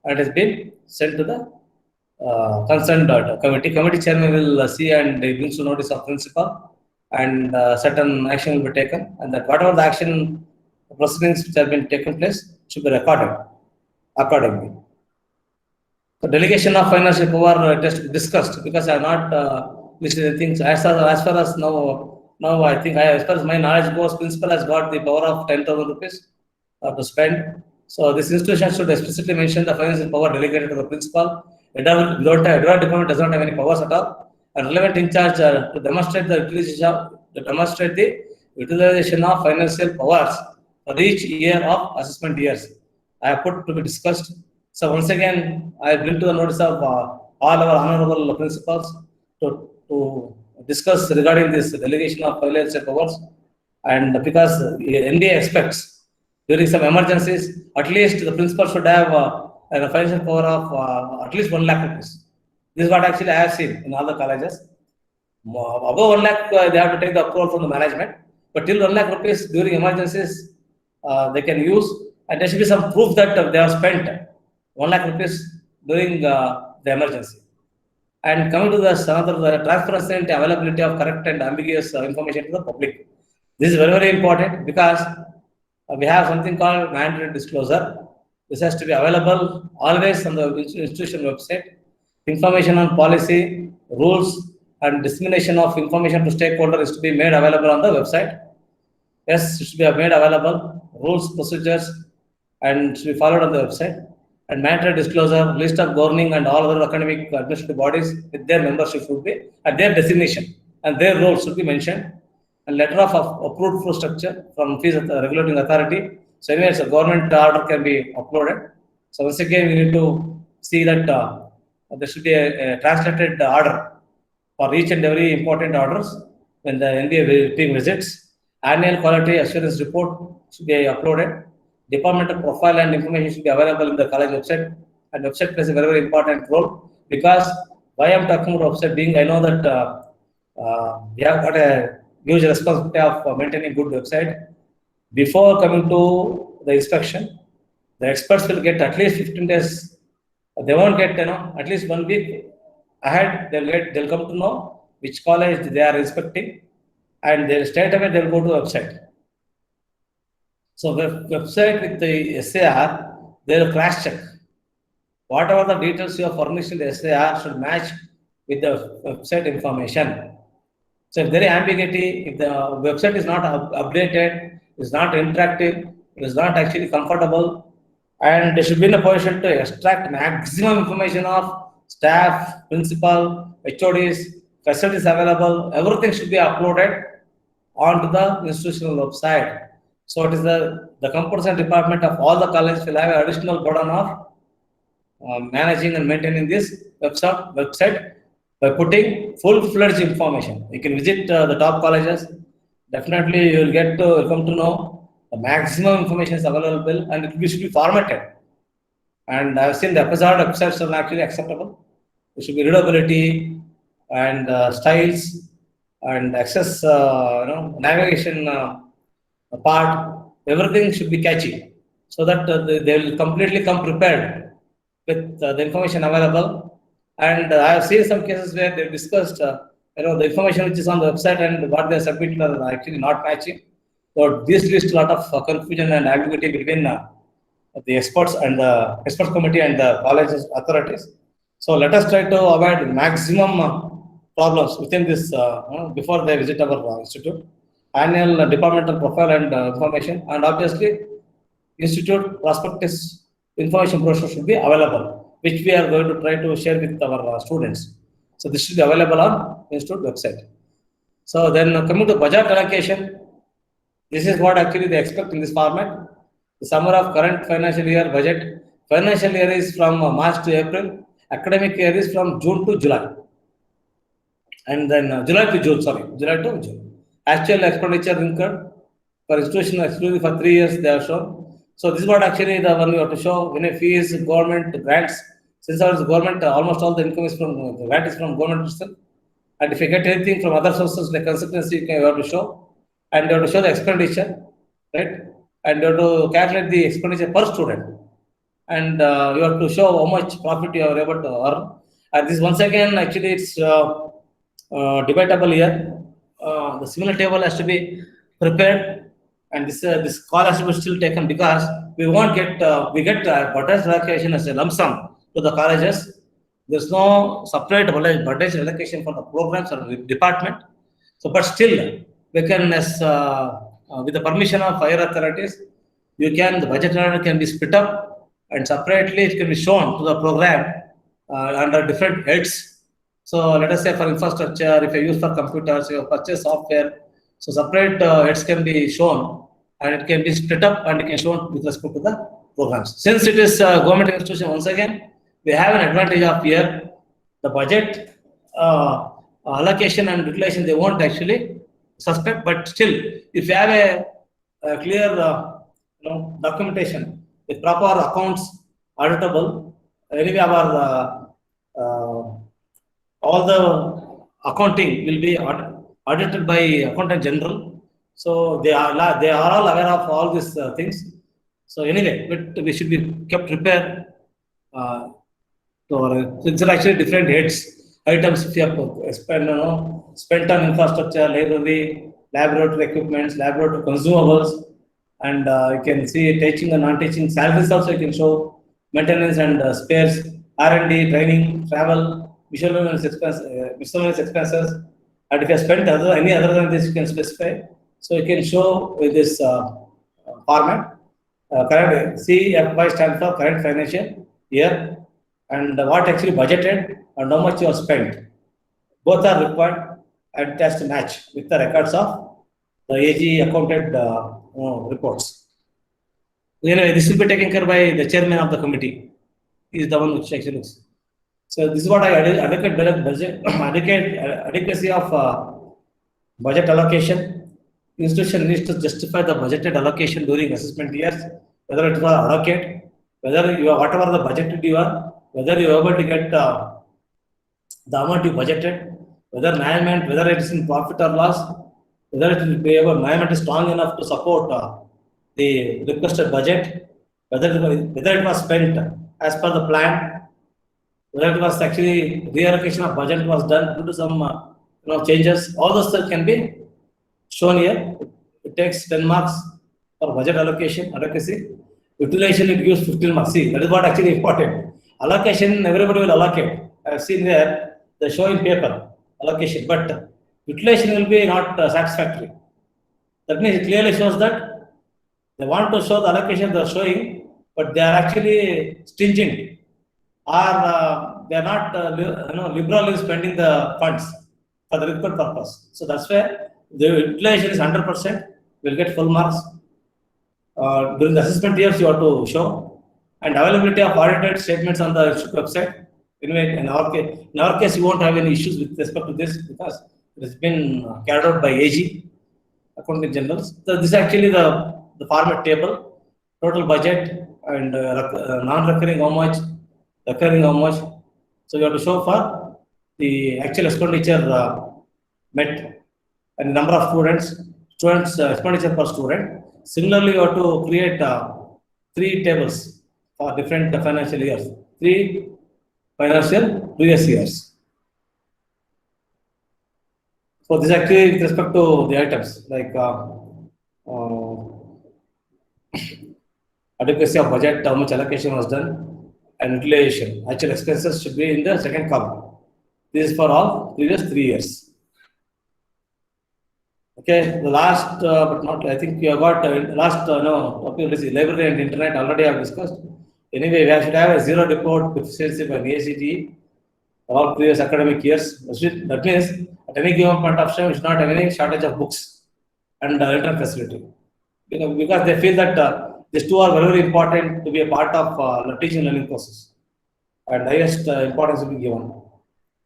and it has been sent to the concerned committee. Committee chairman will see and brings to notice of principal, and certain action will be taken, and that whatever the action proceedings which have been taken place should be recorded accordingly. The delegation of financial power just discussed, because I have not listed anything. As far as now I think, as far as my knowledge goes, principal has got the power of 10,000 rupees to spend. So this institution should explicitly mention the financial power delegated to the principal. Education department does not have any powers at all. And relevant in charge to demonstrate the utilization of financial powers for each year of assessment years. I have put to be discussed. So once again, I bring to the notice of all our honorable principals to discuss regarding this delegation of financial powers. And because NDA expects during some emergencies, at least the principal should have a financial power of at least 1 lakh rupees. This is what actually I have seen in all the colleges. Above 1 lakh, they have to take the approval from the management. But till 1 lakh rupees during emergencies, they can use, and there should be some proof that they have spent 1 lakh rupees during the emergency. And coming to the transparency and availability of correct and ambiguous information to the public. This is very, very important because we have something called mandatory disclosure. This has to be available always on the institution website. Information on policy, rules, and dissemination of information to stakeholders is to be made available on the website. Yes, it should be made available. Rules, procedures, and should be followed on the website. And mandatory disclosure, list of governing and all other academic administrative bodies with their membership should be, and their designation and their roles should be mentioned. And letter of approved fee structure from fees regulating authority. So anyways, a government order can be uploaded. So once again, we need to see that there should be a translated order for each and every important orders when the NBA team visits. Annual quality assurance report should be uploaded. Departmental profile and information should be available in the college website, and website plays a very, very important role. Because why I'm talking about website, being I know that we have got a huge responsibility of maintaining good website. Before coming to the inspection, the experts will get at least 15 days. They won't get at least 1 week ahead. They'll come to know which college they are inspecting, and they'll straight away they'll go to the website. So the website with the SAR, they will crash check. Whatever the details you have furnished in the SAR should match with the website information. So if there is ambiguity, if the website is not updated, is not interactive, it is not actually comfortable, and they should be in a position to extract maximum information of staff, principal, HODs, facilities available, everything should be uploaded. onto the institutional website. So it is the computers and department of all the colleges will have an additional burden of managing and maintaining this website by putting full-fledged information. You can visit the top colleges. Definitely, you will get to come to know the maximum information is available, and it should be formatted. And I've seen the episode websites are actually acceptable. There should be readability and styles and access, navigation part. Everything should be catchy, so that they will completely come prepared with the information available. And I have seen some cases where they discussed, the information which is on the website and what they submit are actually not matching. So this leads to a lot of confusion and ambiguity between the experts and the experts committee and the colleges authorities. So let us try to avoid maximum problems within this before they visit our institute. Annual departmental profile and information, and obviously institute prospectus information brochure should be available, which we are going to try to share with our students. So this should be available on institute website. So then coming to budget allocation, this is what actually they expect in this format. The summary of current financial year budget. Financial year is from March to April. Academic year is from June to July. And then July to June. Actual expenditure incurred for institution exclusively for 3 years they have shown. So this is what actually the one we have to show. When a fee is government grants, since our government, almost all the income is from the grant is from government itself. And if you get anything from other sources like consultancy, you have to show. And you have to show the expenditure, right? And you have to calculate the expenditure per student. And you have to show how much profit you are able to earn. And this once again, actually, it's debatable here. The similar table has to be prepared, and this call has to be still taken because we won't get budget allocation as a lump sum to the colleges. There's no separate budget allocation for the programs or the department. So, but still, we can, as with the permission of higher authorities, the budget can be split up and separately it can be shown to the program under different heads. So let us say for infrastructure, if you use for computers, you purchase software, so separate heads can be shown and it can be split up and it can be shown with respect to the programs. Since it is a government institution, once again, we have an advantage of here, the budget allocation and utilization, they won't actually suspect, but still, if you have a clear documentation with proper accounts auditable, anyway our all the accounting will be audited by accountant general. So they are all aware of all these things. So anyway, but we should be kept prepared. It's actually different heads items if you have spent on infrastructure, library, laboratory equipments, laboratory consumables, and you can see teaching and non-teaching salaries also you can show, maintenance and spares, R&D, training, travel, miscellaneous expenses, and if you have spent any other than this, you can specify. So you can show with this format. Current CFY stands for current financial year, and what actually budgeted and how much you have spent. Both are required and it has to match with the records of the AG accounted reports. Anyway, this will be taken care by the chairman of the committee. He is the one which actually looks. So this is what I adequacy of budget allocation. Institution needs to justify the budgeted allocation during assessment years, whether it was allocate, whether you are whatever the budgeted you are, whether you are able to get the amount you budgeted, whether management, whether it is in profit or loss, whether it will be able, management is strong enough to support the requested budget, whether it was spent as per the plan, whether it was actually reallocation of budget was done due to some changes. All those things can be shown here. It takes 10 marks for budget allocation, adequacy. Utilization, it gives 15 marks. See, that is what actually important. Allocation, everybody will allocate. I have seen there, the showing paper, allocation, but utilization will be not satisfactory. That means it clearly shows that they want to show the allocation they are showing, but they are actually stringent, or they are not liberal in spending the funds for the required purpose. So that's where the utilization is 100%, will get full marks. During the assessment years, you have to show, and availability of audited statements on the institute website. Anyway, in our case, you won't have any issues with respect to this because it has been carried out by AG, Accountant Generals. So this is actually the format table, total budget and non-recurring how much, recurring how much. So you have to show for the actual expenditure met and number of students expenditure per student. Similarly, you have to create 3 tables for different financial years, 3 financial previous years. So this actually with respect to the items like adequacy of budget, how much allocation was done, and utilization. Actual expenses should be in the second column. This is for all previous 3 years. Okay, the last but not, I think you have got last topic is library and internet already I have discussed. Anyway, we should have a zero report deficiency by ACT all previous academic years. That means at any given point of time, we should not have any shortage of books and internet facility. Because they feel that these two are very important to be a part of teaching learning process, and highest importance will be given.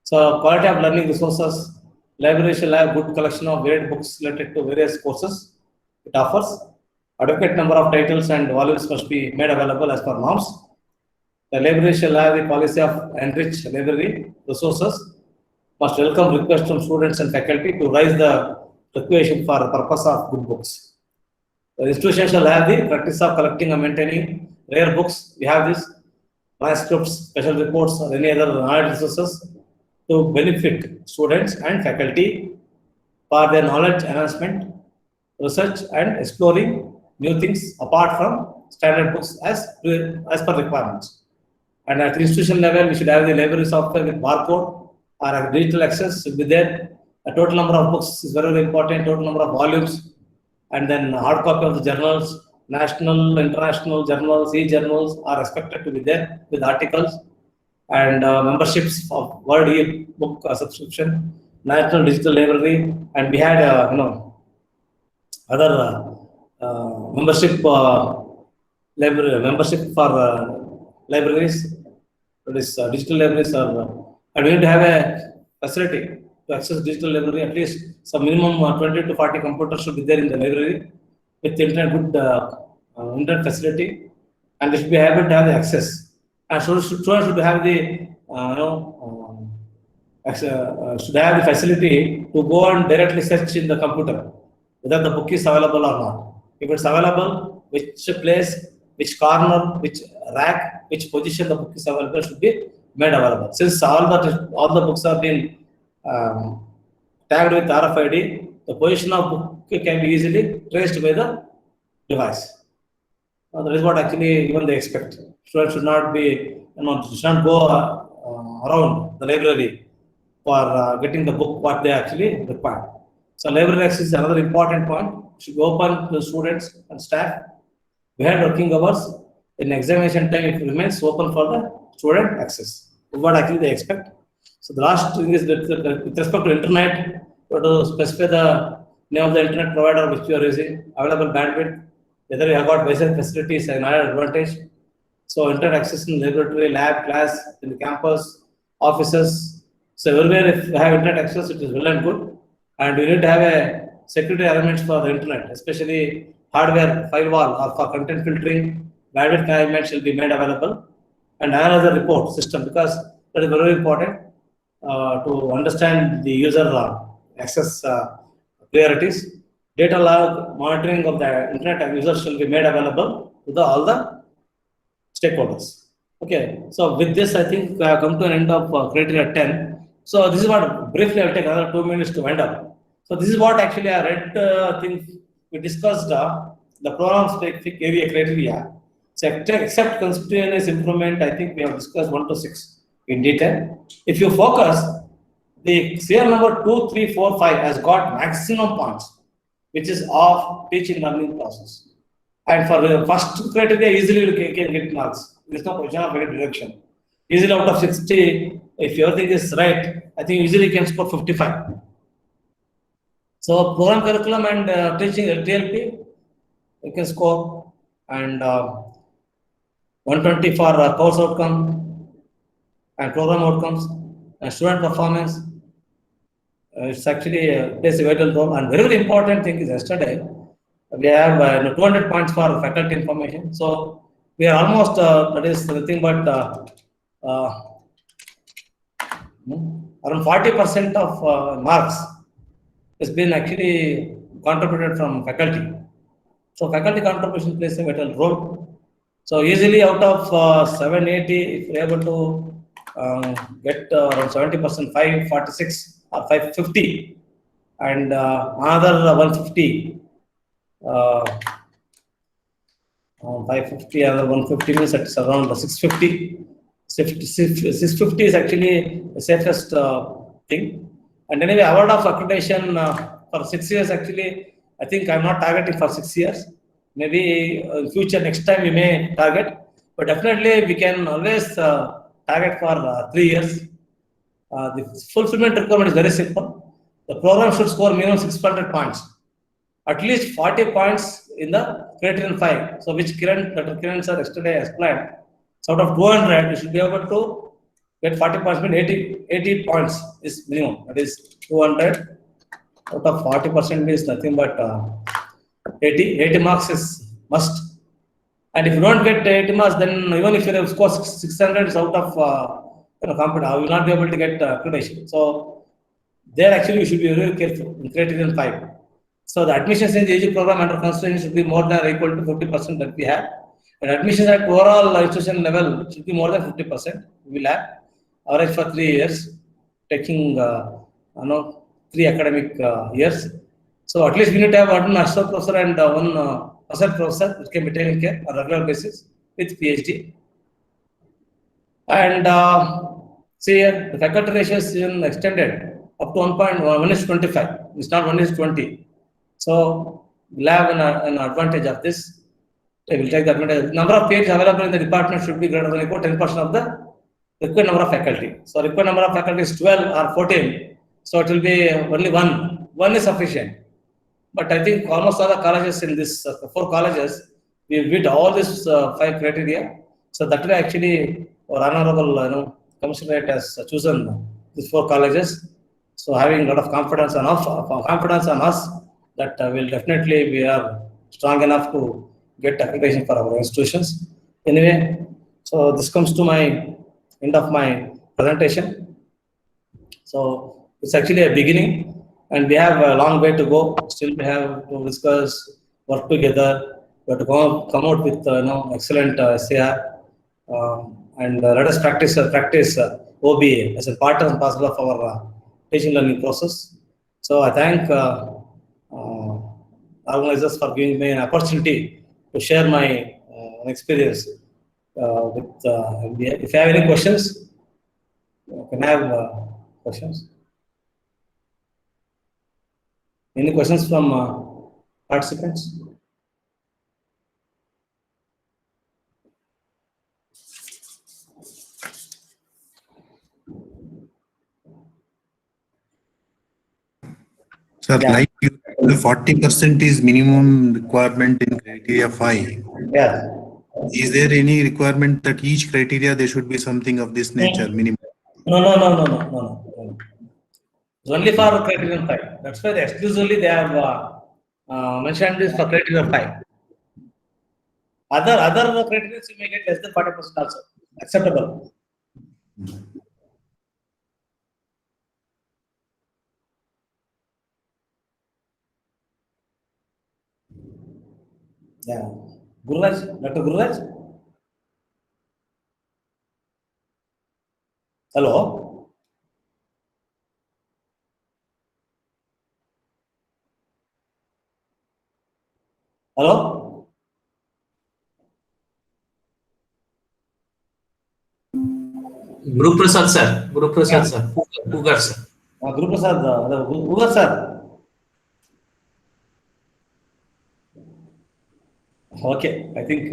So quality of learning resources. Library shall have good collection of varied books related to various courses it offers. Adequate number of titles and volumes must be made available as per norms. The library shall have the policy of enriched library resources. Must welcome requests from students and faculty to raise the requisition for the purpose of good books. The institution shall have the practice of collecting and maintaining rare books. We have this transcripts, special reports, or any other knowledge resources to benefit students and faculty for their knowledge enhancement, research, and exploring new things apart from standard books as per requirements. And at the institution level, we should have the library software with barcode or a digital access should be there. A total number of books is very, very important, total number of volumes, and then hard copy of the journals, national, international journals, e-journals are expected to be there with articles. And memberships of Word e-book subscription, National Digital Library, and we had other membership library membership for libraries. That is digital libraries are, and we need to have a facility to access digital library. At least some minimum 20 to 40 computers should be there in the library with internet good internet facility, and they should be able to have the access. And students should have the should have the facility to go and directly search in the computer whether the book is available or not. If it's available, which place, which corner, which rack, which position the book is available should be made available. Since all the books are being tagged with RFID, the position of book can be easily traced by the device. That is what actually even they expect. Students should not be, should not go around the library for getting the book what they actually require. So library access is another important point. Should be open to students and staff. Behind working hours, in examination time, it remains open for the student access. What actually they expect. So the last thing is that with respect to internet, we have to specify the name of the internet provider which you are using, available bandwidth, whether you have got Wi-Fi facilities and another advantage. So internet access in laboratory, lab, class, in the campus, offices. So everywhere if you have internet access, it is well and good. And we need to have a security arrangements for the internet, especially hardware, firewall, or for content filtering, bandwidth management shall be made available. And another report system, because that is very important to understand the user access priorities. Data log monitoring of the internet users shall be made available to all the stakeholders. Okay, so with this, I think I have come to an end of criteria 10. So this is what briefly I'll take another 2 minutes to wind up. So this is what actually I read. Things we discussed the program specific area criteria. So except continuous improvement, I think we have discussed 1 to 6 in detail. If you focus, the serial number 2, 3, 4, 5 has got maximum points, which is of teaching learning process. And for the first criteria, easily you can get marks. There is no question of any direction. Easily out of 60, if everything is right, I think easily you can score 55. So program curriculum and teaching TLP, you can score, and 120 for course outcome and program outcomes and student performance. It's actually plays a vital role. And very, very important thing is yesterday we have 200 points for faculty information. So we are almost that is nothing but around 40% of marks has been actually contributed from faculty. So faculty contribution plays a vital role. So easily out of 780, if we are able to get around 70%, 546 or 550, and another 150, 550, another 150 means it's around 650. 650 is actually the safest thing. And anyway, award of accreditation for 6 years, actually, I think I'm not targeting for 6 years. Maybe in future, next time we may target, but definitely we can always target for 3 years. The fulfillment requirement is very simple. The program should score minimum 600 points, at least 40 points in the Criterion 5. So which Dr. Kiran sir yesterday explained. So out of 200, you should be able to get 40 points, mean 80 points is minimum. That is 200 out of 40% means nothing but 80 marks is must. And if you don't get 80 marks, then even if you have scored 600 is out of competition, you will not be able to get accreditation. So there actually you should be very careful in Criterion 5. So the admissions in the AG program under consideration should be more than or equal to 50% that we have. And admissions at overall institution level should be more than 50%. We will have average for 3 years, taking 3 academic years. So at least we need to have one master professor and one associate professor, which can be taken care on a regular basis with PhD. And see here, the faculty ratio is extended up to 1:1:25. It's not 1:20. So we'll have an advantage of this. We will take the advantage. Number of pages available in the department should be greater than equal to 10% of the required number of faculty. So required number of faculty is 12 or 14. So it will be only one. One is sufficient. But I think almost all the colleges in this 4 colleges, we meet all these 5 criteria. So that way actually our honorable commissioner has chosen these 4 colleges. So having a lot of confidence on us that will definitely we are strong enough to get accreditation for our institutions. Anyway, so this comes to my end of my presentation. So it's actually a beginning, and we have a long way to go. Still, we have to discuss, work together. We have to come out with excellent SAR, and let us practice OBA as a part and parcel of our teaching learning process. So I thank organizers for giving me an opportunity to share my experience with MBA. If you have any questions, you can have questions. Any questions from participants?
Sir, like the 40% is minimum requirement in criteria 5.
Yeah.
Is there any requirement that each criteria there should be something of this nature, minimum?
No. It's only for Criterion 5. That's why exclusively they have mentioned this for Criterion 5. Other criteria you may get less than 40% also. Acceptable. Yeah. Gururaj, Dr. Gururaj? Hello? Hello?
Guru Prasad sir. Pugar sir.
Guru Prasad, Pugar sir. Okay, I think.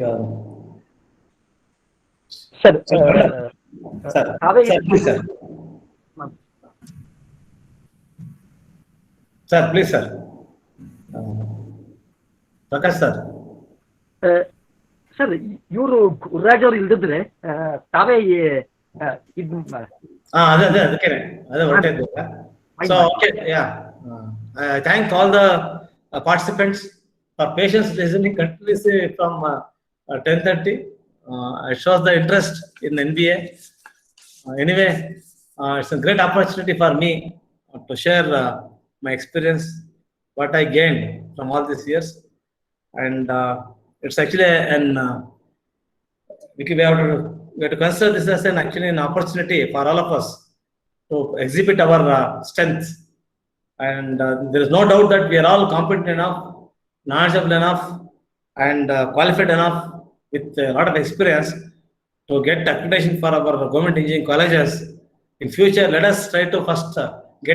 Sir,
Sir, please, sir. Sir, please, sir. Prakash, sir.
Sir ಇವರು ಗುರುರಾಜ್ ಅವ್ರು ಇಲ್ದಿದ್ರೆ ತಾವೇ ಇದು
So, okay, yeah. I thank all the participants for patience listening continuously from 10:30. It shows the interest in NBA. Anyway, it's a great opportunity for me to share my experience, what I gained from all these years. And it's actually we have to consider this as an opportunity for all of us to exhibit our strengths. And there is no doubt that we are all competent enough, knowledgeable enough, and qualified enough with a lot of experience to get accreditation for our government engineering colleges. In future, let us try to first